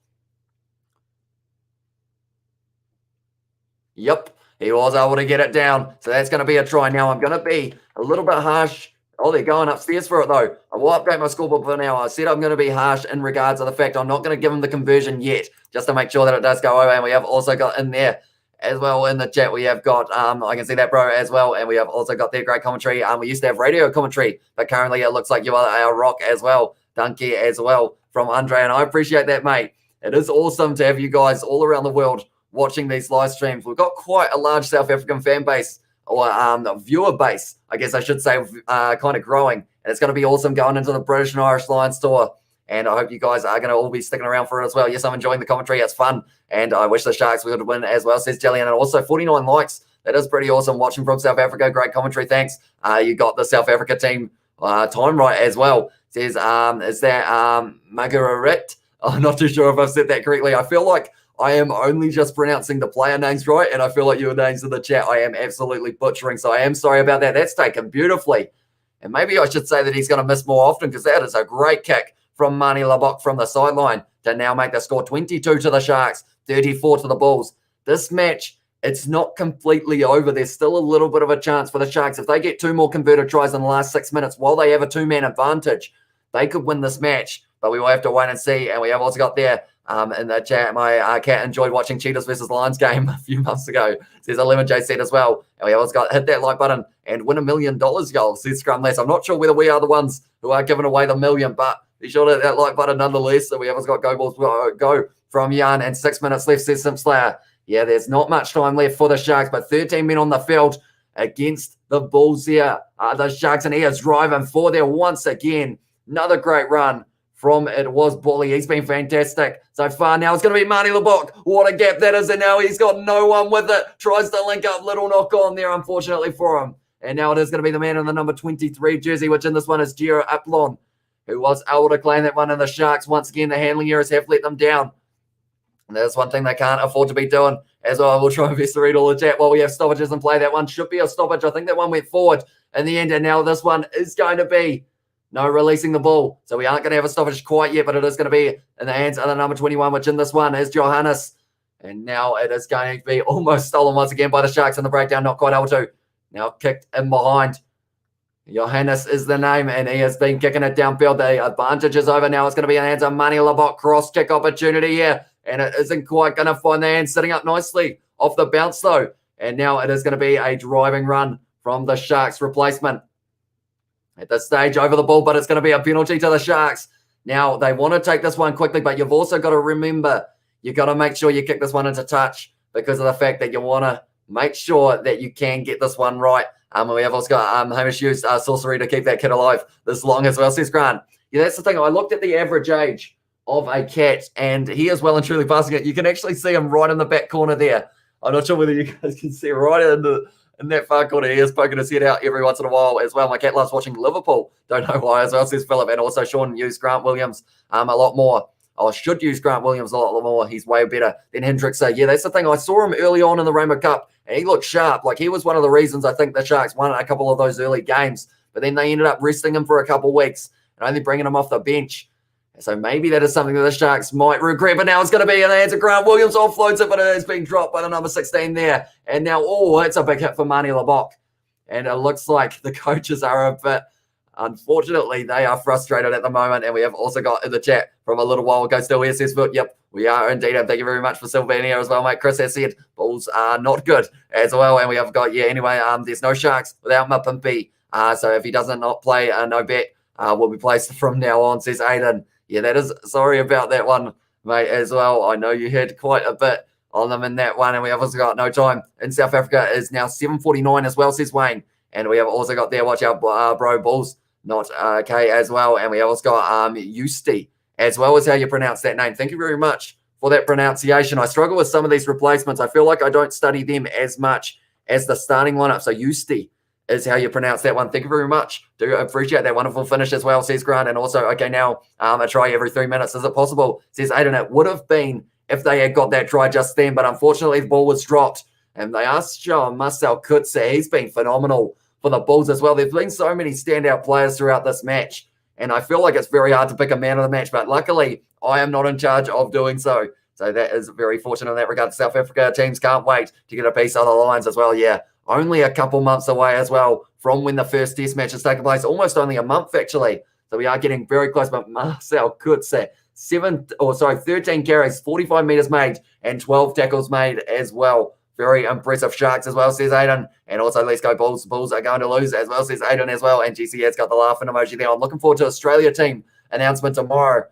Yep, he was able to get it down. So that's going to be a try. Now I'm going to be a little bit harsh. Oh, they're going upstairs for it, though. I will update my scoreboard for now. I said I'm going to be harsh in regards to the fact I'm not going to give them the conversion yet, just to make sure that it does go over. And we have also got in there as well in the chat, we have got, I can see that, bro, as well. And we have also got their great commentary. We used to have radio commentary, but currently it looks like you are our rock as well. Dunky as well from Andre. And I appreciate that, mate. It is awesome to have you guys all around the world watching these live streams. We've got quite a large South African fan base, or viewer base, I guess I should say, kind of growing. And it's going to be awesome going into the British and Irish Lions tour. And I hope you guys are going to all be sticking around for it as well. Yes, I'm enjoying the commentary. It's fun. And I wish the Sharks would win as well, says Jillian. And also 49 likes. That is pretty awesome watching from South Africa. Great commentary. Thanks. You got the South Africa team time right as well. Says, is that Margaret? I'm not too sure if I've said that correctly. I feel like I am only just pronouncing the player names right, and I feel like your names in the chat I am absolutely butchering, so I am sorry about that. That's taken beautifully. And maybe I should say that he's going to miss more often, because that is a great kick from Mani Labok from the sideline to now make the score 22 to the Sharks, 34 to the Bulls. This match, it's not completely over. There's still a little bit of a chance for the Sharks. If they get 2 more converted tries in the last 6 minutes while they have a 2-man advantage, they could win this match, but we will have to wait and see. And we have also got there in the chat, my cat enjoyed watching Cheetahs versus Lions game a few months ago, says 11J said as well. And we also got hit that like button and win $1 million goal, says Scrum Less. I'm not sure whether we are the ones who are giving away the million, but be sure to hit that like button nonetheless. So we have also got Go Bulls Go from Jan, and 6 minutes left, says Sim Slayer. Yeah, there's not much time left for the Sharks, but 13 men on the field against the Bulls here. The Sharks, and he is driving for there once again. Another great run from it was Bully. He's been fantastic so far. Now it's going to be Mani Labok. What a gap that is, and now he's got no one with it. Tries to link up, little knock on there, unfortunately for him. And now it is going to be the man in the number 23 jersey, which in this one is Giro Aplon, who was able to claim that one in the Sharks. Once again, the handling errors have let them down. And that's one thing they can't afford to be doing as well. I will try and best to read all the chat while we have stoppages in play. That one should be a stoppage. I think that one went forward in the end, and now this one is going to be no releasing the ball. So we aren't going to have a stoppage quite yet, but it is going to be in the hands of the number 21, which in this one is Johannes. And now it is going to be almost stolen once again by the Sharks in the breakdown. Not quite able to. Now kicked in behind. Johannes is the name, and he has been kicking it downfield. The advantage is over now. It's going to be in the hands of Mani Labok. Cross kick opportunity here. And it isn't quite going to find the hand, sitting up nicely off the bounce though. And now it is going to be a driving run from the Sharks replacement at this stage over the ball, but it's going to be a penalty to the Sharks. Now, they want to take this one quickly, but you've also got to remember, you've got to make sure you kick this one into touch because of the fact that you want to make sure that you can get this one right. We have also got Hamish used sorcery to keep that kid alive this long as well, says Grant. Yeah, that's the thing. I looked at the average age of a cat, and he is well and truly passing it. You can actually see him right in the back corner there. I'm not sure whether you guys can see right in that far corner. He is poking his head out every once in a while as well. My cat loves watching Liverpool. Don't know why as well, says Philip. And also Sean used Grant Williams a lot more. I should use Grant Williams a lot more. He's way better than Hendricks. Yeah, that's the thing. I saw him early on in the Rainbow Cup, and he looked sharp. Like, he was one of the reasons I think the Sharks won a couple of those early games. But then they ended up resting him for a couple of weeks and only bringing him off the bench. So maybe that is something that the Sharks might regret. But now it's going to be in the hands of Grant Williams. Offloads it, but it is being dropped by the number 16 there. And now, it's a big hit for Mani Labok. And it looks like the coaches are a bit, unfortunately, they are frustrated at the moment. And we have also got in the chat from a little while ago still here, says Foot. Yep, we are indeed. And thank you very much for still being here as well, mate. Chris has said Bulls are not good as well. And we have got, anyway, there's no Sharks without Mapimpi. So if he doesn't not play, no bet will be placed from now on, says Aiden. Yeah, that is, sorry about that one, mate, as well. I know you had quite a bit on them in that one, and we have also got no time in South Africa is now 7:49 as well, says Wayne. And we have also got there, watch out, bro, Bulls not okay as well. And we have also got Eusti as well as how you pronounce that name. Thank you very much for that pronunciation. I struggle with some of these replacements. I feel like I don't study them as much as the starting lineup. So Eusti is how you pronounce that one. Thank you very much. Do appreciate that wonderful finish as well, says Grant. And also, okay, now a try every 3 minutes. Is it possible? Says Aiden. It would have been if they had got that try just then, but unfortunately the ball was dropped. And they are showing Marcel Kutze. He's been phenomenal for the Bulls as well. There's been so many standout players throughout this match, and I feel like it's very hard to pick a man of the match, but luckily I am not in charge of doing so. So that is very fortunate in that regard. South Africa teams can't wait to get a piece of the Lions as well. Yeah, only a couple months away as well from when the first test match has taken place. Almost only a month, actually. So we are getting very close, but Marcel Kutze, 13 carries, 45 meters made, and 12 tackles made as well. Very impressive Sharks as well, says Aiden. And also, let's go Bulls. Bulls are going to lose as well, says Aiden as well. And GC has got the laughing emoji there. I'm looking forward to Australia team announcement tomorrow.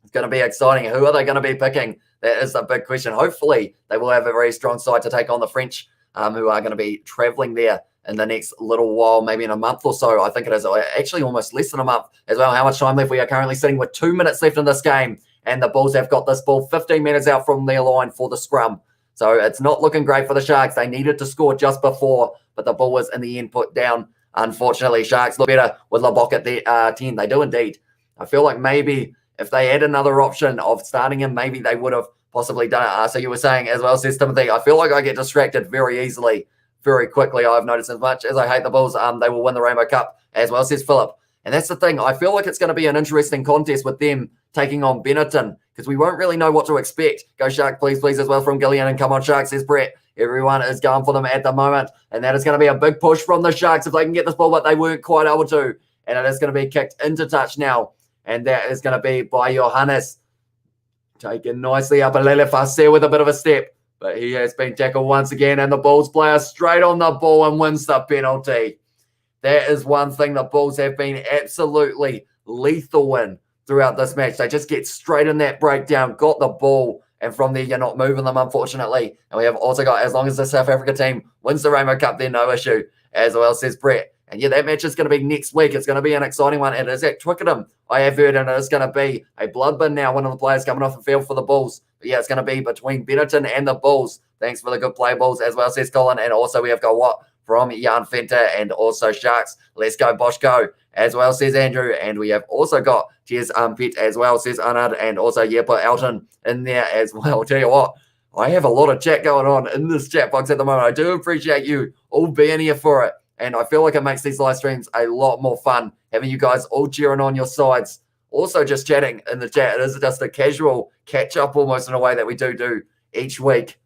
It's going to be exciting. Who are they going to be picking? That is a big question. Hopefully, they will have a very strong side to take on the French, who are going to be traveling there in the next little while, maybe in a month or so. I think it is actually almost less than a month as well. How much time left? We are currently sitting with 2 minutes left in this game. And the Bulls have got this ball 15 meters out from their line for the scrum. So it's not looking great for the Sharks. They needed to score just before, but the ball was in the end put down. Unfortunately, Sharks look better with LeBoc at the 10. They do indeed. I feel like maybe if they had another option of starting him, maybe they would have possibly done it. So you were saying as well, says Timothy, I feel like I get distracted very easily, very quickly. I've noticed as much as I hate the Bulls, they will win the Rainbow Cup as well, says Philip. And that's the thing. I feel like it's going to be an interesting contest with them taking on Benetton because we won't really know what to expect. Go Shark, please, please, as well from Gillian. And come on, Sharks, says Brett. Everyone is going for them at the moment. And that is going to be a big push from the Sharks if they can get this ball, but they weren't quite able to. And it is going to be kicked into touch now. And that is going to be by Johannes. Taken nicely up a Leleface with a bit of a step. But he has been tackled once again. And the Bulls player straight on the ball and wins the penalty. That is one thing the Bulls have been absolutely lethal in throughout this match. They just get straight in that breakdown, got the ball, and from there you're not moving them, unfortunately. And we have also got, as long as the South Africa team wins the Rainbow Cup, then no issue, as well, says Brett. And yeah, that match is going to be next week. It's going to be an exciting one. It is at Twickenham, I have heard, and it is going to be a bloodbath now. One of the players coming off the field for the Bulls. But yeah, it's going to be between Benetton and the Bulls. Thanks for the good play, Bulls, as well, says Colin. And also we have got what? From Jan Fenter and also Sharks. Let's go, Bosch, go, as well, says Andrew. And we have also got Cheers Pet as well, says Arnold. And also, yeah, put Elton in there as well. I'll tell you what, I have a lot of chat going on in this chat box at the moment. I do appreciate you all being here for it. And I feel like it makes these live streams a lot more fun, having you guys all cheering on your sides. Also just chatting in the chat. It is just a casual catch-up almost in a way that we do each week.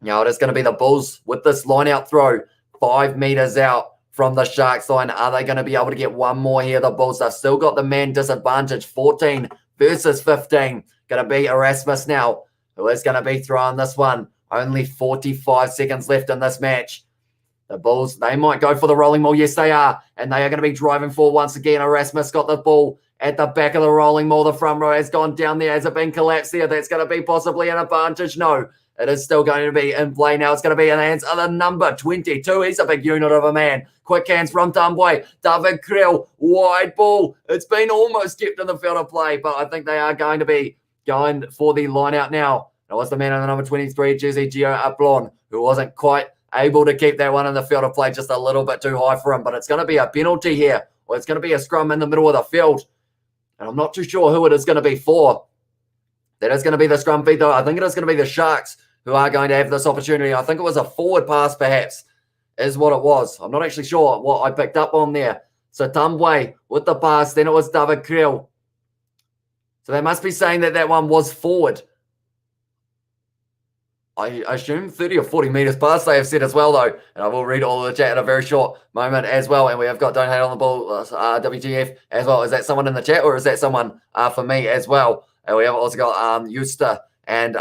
Now, it is going to be the Bulls with this line-out throw. 5 meters out from the Sharks line. Are they going to be able to get one more here? The Bulls have still got the man disadvantage. 14 versus 15. Going to be Erasmus now, who is going to be throwing this one. Only 45 seconds left in this match. The Bulls, they might go for the rolling maul. Yes, they are. And they are going to be driving forward once again. Erasmus got the ball at the back of the rolling maul. The front row has gone down there. Has it been collapsed there? That's going to be possibly an advantage. No. It is still going to be in play now. It's going to be in the hands of the number 22. He's a big unit of a man. Quick hands from Tambwe. David Krill, wide ball. It's been almost kept in the field of play, but I think they are going to be going for the line out now. It was the man in the number 23 jersey, Gio Aplon, who wasn't quite able to keep that one in the field of play, just a little bit too high for him. But it's going to be a penalty here, or it's going to be a scrum in the middle of the field. And I'm not too sure who it is going to be for. That is going to be the scrum feed, though. I think it is going to be the Sharks who are going to have this opportunity. I think it was a forward pass, perhaps, is what it was. I'm not actually sure what I picked up on there. So Tambwe with the pass, then it was David Krill. So they must be saying that that one was forward. I assume 30 or 40 meters past they have said as well, though. And I will read all of the chat in a very short moment as well. And we have got Don't Hate on the Ball, WGF as well. Is that someone in the chat or is that someone for me as well? And we have also got Euster and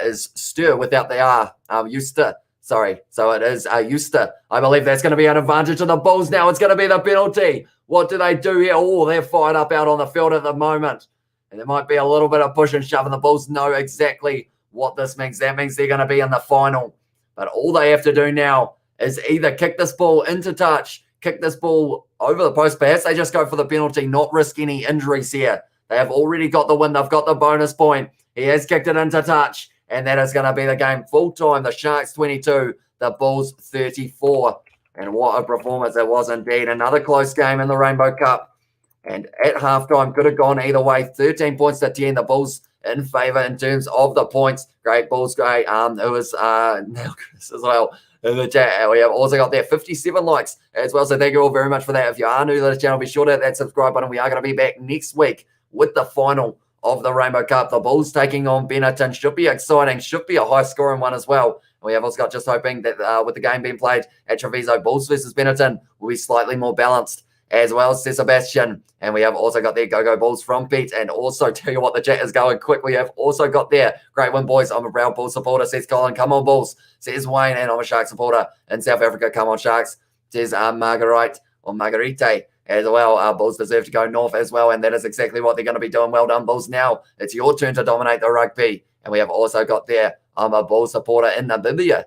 is Stir without the R. Euster. Sorry. So it is Euster. I believe that's going to be an advantage to the Bulls now. It's going to be the penalty. What do they do here? Oh, they're fired up out on the field at the moment. And there might be a little bit of push and shove, and the Bulls know exactly what this means. That means they're going to be in the final. But all they have to do now is either kick this ball into touch kick this ball over the post. Perhaps they just go for the penalty, not risk any injuries here. They have already got the win. They've got the bonus point. He has kicked it into touch, and that is going to be the game full time. The Sharks 22, the Bulls 34. And what a performance it was indeed. Another close game in the Rainbow Cup. And at halftime, could have gone either way. 13 points to 10. The Bulls in favour in terms of the points. Great Bulls, great. It was now Chris as well in the chat. We have also got there 57 likes as well. So thank you all very much for that. If you are new to the channel, be sure to hit that subscribe button. We are going to be back next week with the final of the Rainbow Cup. The Bulls taking on Benetton. Should be exciting. Should be a high-scoring one as well. We have also got just hoping that with the game being played at Treviso, Bulls versus Benetton will be slightly more balanced as well, says Sebastian. And we have also got there Go Bulls from Pete. And also tell you what, the chat is going quick. We have also got there great win, boys. I'm a Brown Bulls supporter, says Colin. Come on, Bulls, says Wayne. And I'm a Sharks supporter in South Africa. Come on, Sharks, says Marguerite or Margarite as well. Bulls deserve to go north as well. And that is exactly what they're going to be doing. Well done, Bulls. Now it's your turn to dominate the rugby. And we have also got there, I'm a Bulls supporter in Namibia.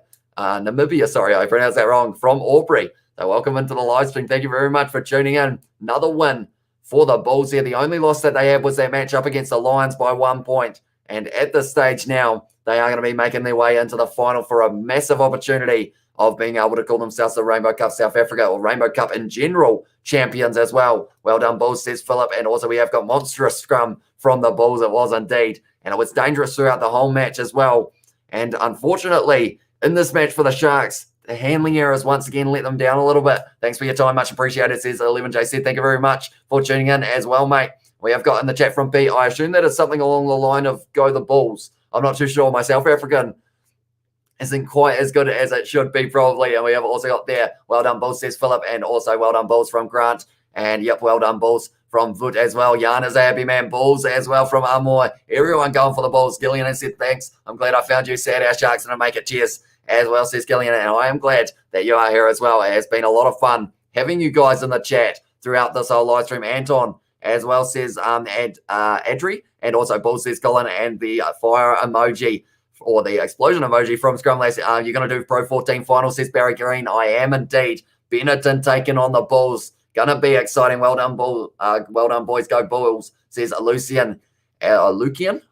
Sorry, I pronounced that wrong, from Aubrey. So welcome into the live stream. Thank you very much for tuning in. Another win for the Bulls here. The only loss that they had was that match up against the Lions by 1 point. And at this stage now, they are going to be making their way into the final for a massive opportunity of being able to call themselves the Rainbow Cup South Africa, or Rainbow Cup in general, champions as well. Well done, Bulls, says Philip. And also we have got monstrous scrum from the Bulls. It was indeed. And it was dangerous throughout the whole match as well. And unfortunately, in this match for the Sharks, the handling errors once again let them down a little bit. Thanks for your time. Much appreciated, says 11J. Said, thank you very much for tuning in as well, mate. We have got in the chat from Pete. I assume that is something along the line of go the Bulls. I'm not too sure. My South African isn't quite as good as it should be, probably. And we have also got there, well done, Bulls, says Philip. And also well done, Bulls from Grant. And yep, well done, Bulls from Voot as well. Jan is a happy man. Bulls as well from Amoy. Everyone going for the Bulls. Gillian has said, thanks. I'm glad I found you. Sad our Sharks and make it. Cheers as well, says Gillian. And I am glad that you are here as well. It has been a lot of fun having you guys in the chat throughout this whole live stream. Anton as well says Adri. And also Bulls, says Colin. And the fire emoji or the explosion emoji from Scrum Lace. You're going to do Pro 14 final, says Barry Green. I am indeed. Benetton taking on the Bulls. Gonna be exciting. Well done, boys. Go Bulls, says Lucian. Lucian.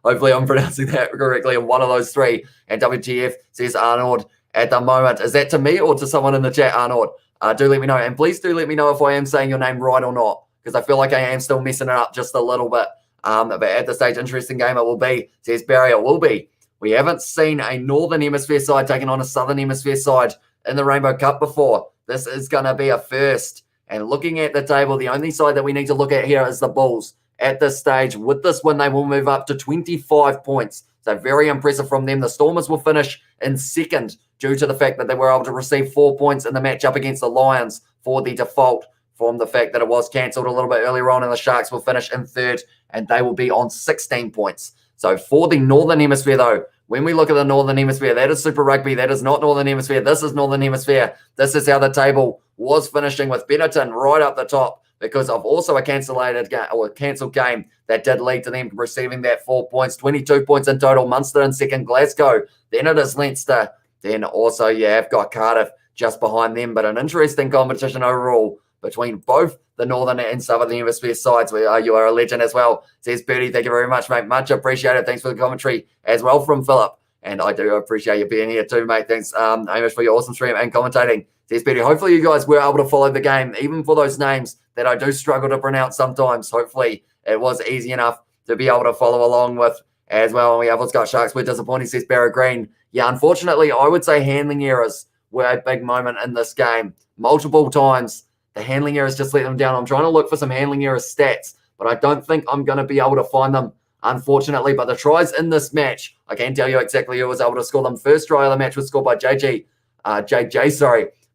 Hopefully I'm pronouncing that correctly. And one of those three. And WTF, says Arnold. At the moment, is that to me or to someone in the chat, Arnold? Do let me know. And please do let me know if I am saying your name right or not, because I feel like I am still messing it up just a little bit. But at this stage, interesting game it will be, says Barry. It will be. We haven't seen a Northern Hemisphere side taking on a Southern Hemisphere side in the Rainbow Cup before. This is going to be a first. And looking at the table, the only side that we need to look at here is the Bulls. At this stage, with this win, they will move up to 25 points. So very impressive from them. The Stormers will finish in second due to the fact that they were able to receive 4 points in the match up against the Lions for the default from the fact that it was cancelled a little bit earlier on. And the Sharks will finish in third, and they will be on 16 points. So for the Northern Hemisphere, though, when we look at the Northern Hemisphere, that is Super Rugby. That is not Northern Hemisphere. This is Northern Hemisphere. This is how the table was finishing, with Benetton right up the top because of also a cancelled game that did lead to them receiving that 4 points, 22 points in total. Munster in second, Glasgow. Then it is Leinster. Then also you have got Cardiff just behind them. But an interesting competition overall between both the Northern and Southern Hemisphere sides. You are a legend as well, says Bertie. Thank you very much, mate. Much appreciated. Thanks for the commentary as well from Philip. And I do appreciate you being here too, mate. Thanks, Amish, for your awesome stream and commentating, says Bertie. Hopefully you guys were able to follow the game, even for those names that I do struggle to pronounce sometimes. Hopefully it was easy enough to be able to follow along with as well. And we have got Sharks. We're disappointing, says Barry Green. Yeah, unfortunately, I would say handling errors were a big moment in this game. Multiple times, the handling errors just let them down. I'm trying to look for some handling error stats, but I don't think I'm going to be able to find them, unfortunately. But the tries in this match, I can tell you exactly who was able to score them. First try of the match was scored by JJ,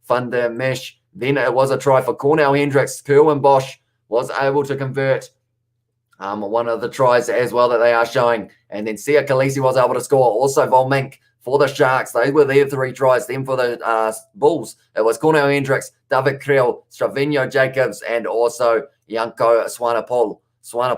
Van der Mesh. Then it was a try for Cornell Hendricks. Kerwin Bosch was able to convert one of the tries as well that they are showing. And then Sia Khaleesi was able to score. Also Volmink for the Sharks. They were their 3 tries. Then for the Bulls, it was Cornell Hendricks, David Creel, Stravinho Jacobs, and also Janko Swanepoel. I'm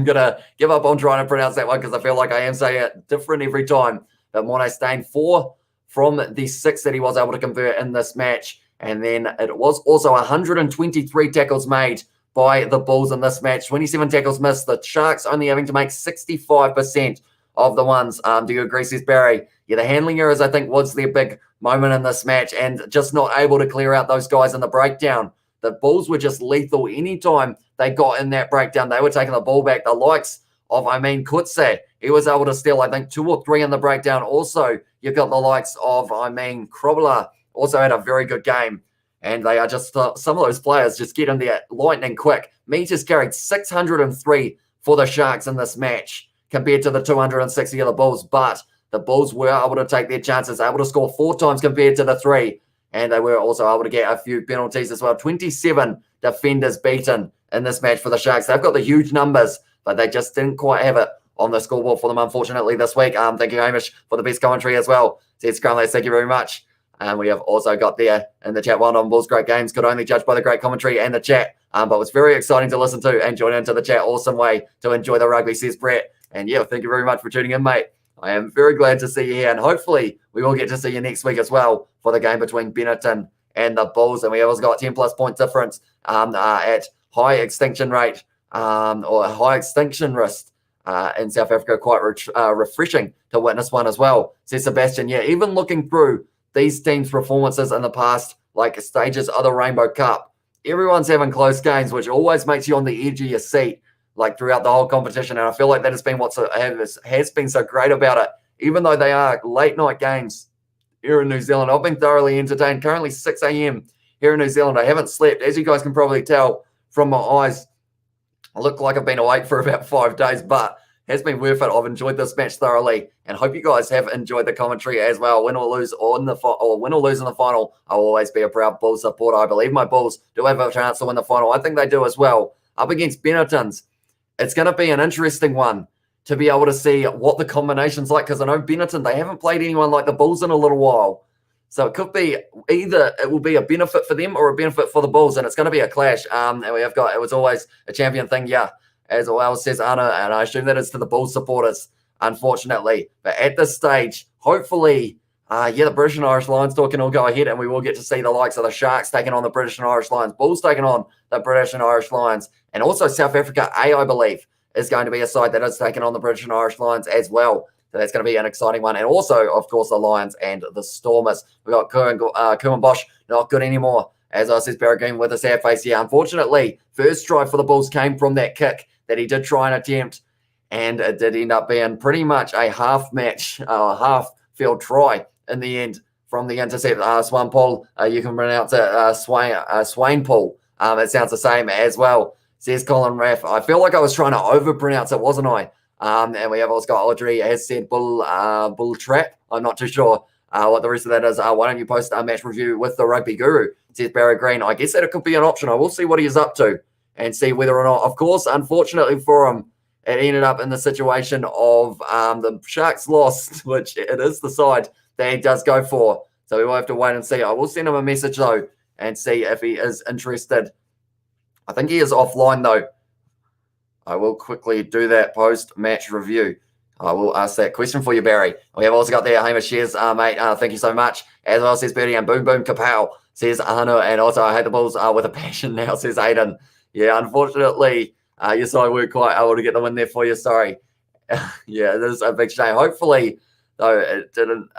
going to give up on trying to pronounce that one because I feel like I am saying it different every time. but Mornay Stain 4 from the 6 that he was able to convert in this match. And then it was also 123 tackles made by the Bulls in this match. 27 tackles missed. The Sharks only having to make 65% of the ones. Do you agree, says Barry? Yeah, the handling errors, I think, was their big moment in this match, and just not able to clear out those guys in the breakdown. The Bulls were just lethal anytime they got in that breakdown. They were taking the ball back. The likes of, Kutse, he was able to steal, I think, 2 or 3 in the breakdown. Also, you've got the likes of, Krobler, also had a very good game. And they are just, some of those players just get in there lightning quick. Meters carried 603 for the Sharks in this match compared to the 260 of the Bulls. But the Bulls were able to take their chances, able to score 4 times compared to the 3. And they were also able to get a few penalties as well. 27 defenders beaten in this match for the Sharks. They've got the huge numbers, but they just didn't quite have it on the scoreboard for them, unfortunately, this week. Thank you, Hamish, for the best commentary as well. Says Scrumless, thank you very much. And we have also got there in the chat, well on Bulls, great games, could only judge by the great commentary and the chat. But it was very exciting to listen to and join into the chat. Awesome way to enjoy the rugby, says Brett. And yeah, thank you very much for tuning in, mate. I am very glad to see you here, and hopefully we will get to see you next week as well for the game between Benetton and the Bulls. And we have also got 10+ point difference at high extinction rate or high extinction risk in South Africa. Quite refreshing to witness one as well, says Sebastian. Yeah, even looking through these teams' performances in the past, like stages of the Rainbow Cup, everyone's having close games, which always makes you on the edge of your seat, like throughout the whole competition. And I feel like that has been what has been so great about it. Even though they are late night games here in New Zealand, I've been thoroughly entertained. Currently 6 a.m. here in New Zealand. I haven't slept. As you guys can probably tell from my eyes, I look like I've been awake for about 5 days, but it has been worth it. I've enjoyed this match thoroughly, and hope you guys have enjoyed the commentary as well. Win or lose in the final, I'll always be a proud Bulls supporter. I believe my Bulls do have a chance to win the final. I think they do as well. Up against Benetton's, it's going to be an interesting one to be able to see what the combination's like, because I know Benetton, they haven't played anyone like the Bulls in a little while. So it could be either it will be a benefit for them or a benefit for the Bulls, and it's going to be a clash. And we have got, it was always a champion thing, yeah, as well, says Anna, and I assume that is to the Bulls supporters, unfortunately. But at this stage, hopefully, the British and Irish Lions talk can all go ahead, and we will get to see the likes of the Sharks taking on the British and Irish Lions, Bulls taking on the British and Irish Lions, and also South Africa A, I believe, is going to be a side that is taking on the British and Irish Lions as well. So that's going to be an exciting one. And also, of course, the Lions and the Stormers. We've got Kerwin Bosch, not good anymore, as I says, Barry Green with a sad face here. Unfortunately, first try for the Bulls came from that kick that he did try and attempt, and it did end up being pretty much a half-field try in the end from the intercept. Swan Paul, you can pronounce it Swain Paul. It sounds the same as well, says Colin Raff. I feel like I was trying to overpronounce it, wasn't I? And we have also got Audrey has said bull trap. I'm not too sure what the rest of that is. Why don't you post a match review with the Rugby Guru, says Barry Green. I guess that it could be an option. I will see what he is up to and see whether or not. Of course, unfortunately for him, it ended up in the situation of the Sharks lost, which it is the side that he does go for. So we will have to wait and see. I will send him a message, though, and see if he is interested. I think he is offline, though. I will quickly do that post-match review. I will ask that question for you, Barry. We have also got there Hamish shares, mate. Thank you so much. As well, says Bertie, and boom, boom, kapow, says Arno. And also, I hate the Bulls with a passion now, says Aiden. Yeah, unfortunately, yes, I weren't quite able to get the win there for you. Sorry. Yeah, it is a big shame. Hopefully, though, it didn't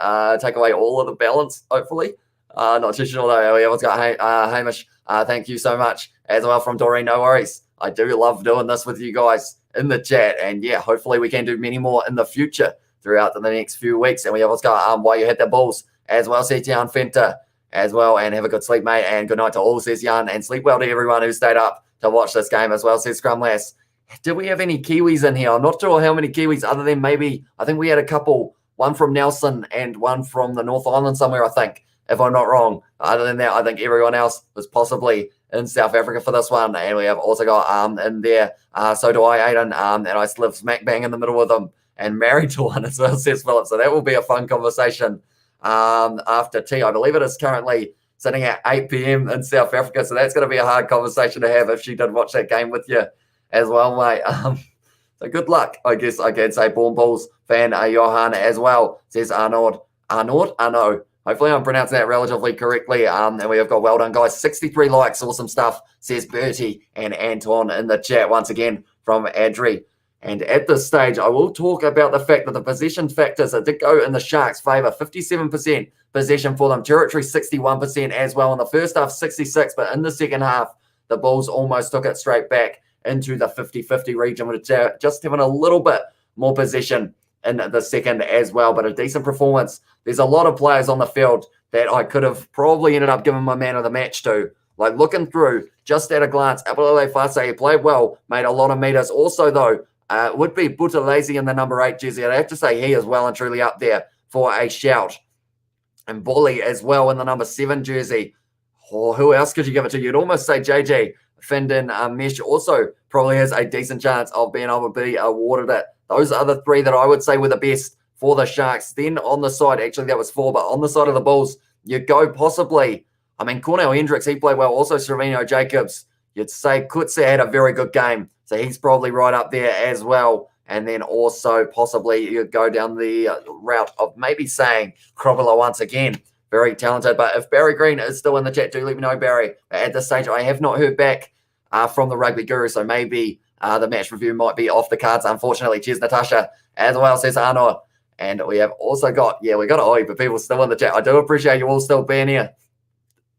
take away all of the balance, hopefully. Not too sure, though. We have also got Hamish. Thank you so much. As well from Doreen, no worries. I do love doing this with you guys in the chat. And yeah, hopefully we can do many more in the future throughout the next few weeks. And we have also got Why You Hit the Bulls as well, says Jan Fenter as well. And have a good sleep, mate. And good night to all, says Jan. And sleep well to everyone who stayed up to watch this game as well, says Scrum Lass. Did we have any Kiwis in here? I'm not sure how many Kiwis, other than maybe, I think we had a couple, one from Nelson and one from the North Island somewhere, I think, if I'm not wrong. Other than that, I think everyone else was possibly in South Africa for this one. And we have also got in there, so do I, Aiden, and I live smack bang in the middle of them and married to one as well, says Philip. So that will be a fun conversation after tea. I believe it is currently sitting at 8 p.m. in South Africa. So that's going to be a hard conversation to have if she did watch that game with you as well, mate. So good luck, I guess I can say. Born Bulls fan Johan as well, says Arnold. Arno. Hopefully I'm pronouncing that relatively correctly. And we have got well done, guys. 63 likes, awesome stuff, says Bertie and Anton in the chat once again from Adri. And at this stage, I will talk about the fact that the possession factors that did go in the Sharks' favour. 57% possession for them. Territory 61% as well. In the first half, 66%. But in the second half, the Bulls almost took it straight back into the 50-50 region, with just having a little bit more possession in the second as well. But a decent performance. There's a lot of players on the field that I could have probably ended up giving my man of the match to. Like looking through, just at a glance, Apollo Fase, he played well, made a lot of meters. Also, though, would be Buthelezi in the number 8 jersey. I'd have to say he is well and truly up there for a shout. And Bully as well in the number 7 jersey. Or who else could you give it to? You'd almost say JJ Findon Mesh also probably has a decent chance of being able to be awarded it. Those are the 3 that I would say were the best for the Sharks. Then on the side, actually that was 4, but on the side of the Bulls, you go possibly, I mean, Cornell Hendricks, he played well. Also, Cervino Jacobs, you'd say Kutze had a very good game. So he's probably right up there as well. And then also possibly you'd go down the route of maybe saying Kropala once again. Very talented. But if Barry Green is still in the chat, do let me know, Barry. At this stage, I have not heard back from the Rugby Guru. So maybe the match review might be off the cards, unfortunately. Cheers, Natasha. As well, says Arno. And we have also got, we got Oi, but people still in the chat. I do appreciate you all still being here.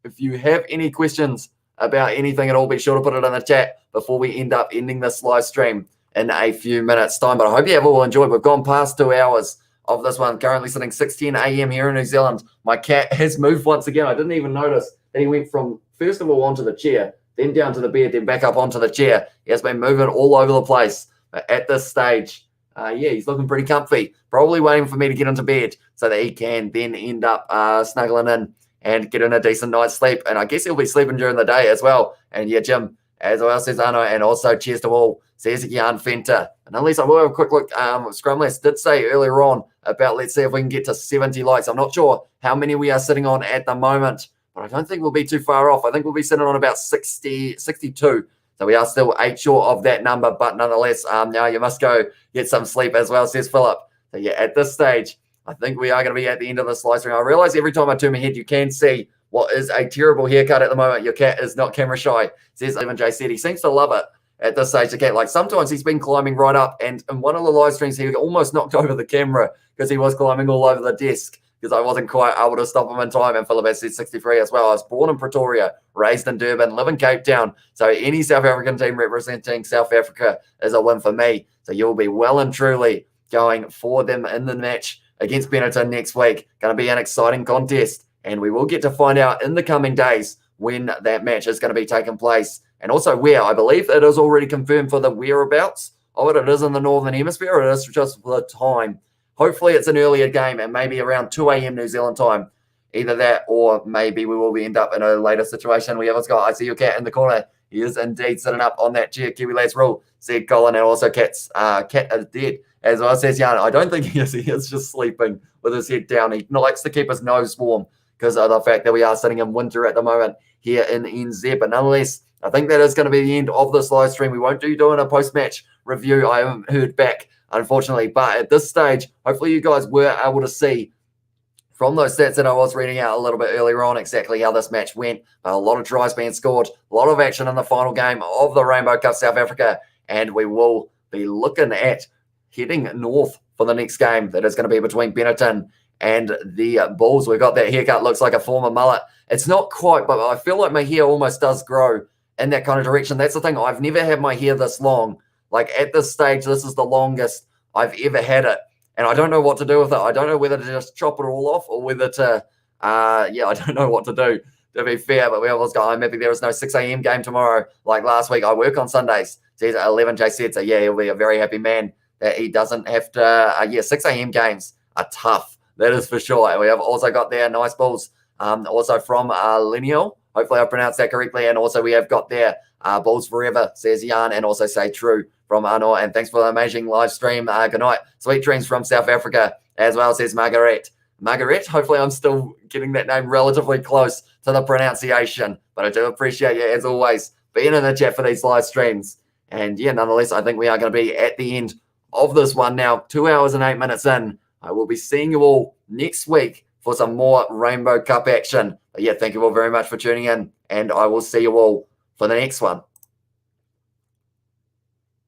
If you have any questions about anything at all, be sure to put it in the chat before we end up ending this live stream in a few minutes' time. But I hope you have all enjoyed. We've gone past 2 hours of this one. Currently sitting 6:10 a.m. here in New Zealand. My cat has moved once again. I didn't even notice that he went from, first of all, onto the chair, then down to the bed, then back up onto the chair. He has been moving all over the place. But at this stage, he's looking pretty comfy. Probably waiting for me to get into bed so that he can then end up snuggling in and get in a decent night's sleep. And I guess he'll be sleeping during the day as well. And Jim, as well, says Arno, and also cheers to all, says Jan Fenter. And unless I will have a quick look, Scrumless did say earlier on about, let's see if we can get to 70 likes. I'm not sure how many we are sitting on at the moment, but I don't think we'll be too far off. I think we'll be sitting on about 60, 62. So we are still 8 short of that number, but nonetheless, now you must go get some sleep as well, says Philip. So at this stage, I think we are going to be at the end of this live stream. I realize every time I turn my head, you can see what is a terrible haircut at the moment. Your cat is not camera shy, says Evan J. said. He seems to love it at this stage. The cat, like sometimes he's been climbing right up, and in one of the live streams, he almost knocked over the camera because he was climbing all over the desk because I wasn't quite able to stop him in time. And Philip has said 63 as well. I was born in Pretoria, raised in Durban, live in Cape Town. So any South African team representing South Africa is a win for me. So you'll be well and truly going for them in the match against Benetton next week. Going to be an exciting contest, and we will get to find out in the coming days when that match is going to be taking place, and also where. I believe it is already confirmed for the whereabouts of it. It is in the Northern Hemisphere, or it is just the time. Hopefully it's an earlier game, and maybe around 2 a.m. New Zealand time. Either that, or maybe we will end up in a later situation. We have got, I see your cat in the corner. He is indeed sitting up on that chair. Kiwi Lads rule, said Colin, and also cat is dead. As well, says Jan, I don't think he is just sleeping with his head down. He likes to keep his nose warm because of the fact that we are sitting in winter at the moment here in NZ. But nonetheless, I think that is going to be the end of this live stream. We won't be doing a post-match review. I haven't heard back, unfortunately. But at this stage, hopefully you guys were able to see from those stats that I was reading out a little bit earlier on exactly how this match went. A lot of tries being scored, a lot of action in the final game of the Rainbow Cup South Africa. And we will be looking at heading north for the next game that is going to be between Benetton and the Bulls. We've got that haircut, looks like a former mullet. It's not quite, but I feel like my hair almost does grow in that kind of direction. That's the thing. I've never had my hair this long. Like at this stage, this is the longest I've ever had it. And I don't know what to do with it. I don't know whether to just chop it all off or whether to, I don't know what to do, to be fair. But we always go, maybe there is no 6 a.m. game tomorrow like last week. I work on Sundays. Says 11 J said, so he'll be a very happy man that he doesn't have to, 6 a.m. games are tough. That is for sure. And we have also got there nice Bulls, also from Lineal. Hopefully I pronounced that correctly. And also we have got there Bulls Forever, says Jan, and also Say True from Arno. And thanks for the amazing live stream. Good night. Sweet dreams from South Africa as well, says Margaret. Margaret, hopefully I'm still getting that name relatively close to the pronunciation. But I do appreciate you, as always, being in the chat for these live streams. And yeah, nonetheless, I think we are going to be at the end of this one now. 2 hours and 8 minutes in. I will be seeing you all next week for some more Rainbow Cup action. But yeah, thank you all very much for tuning in, and I will see you all for the next one.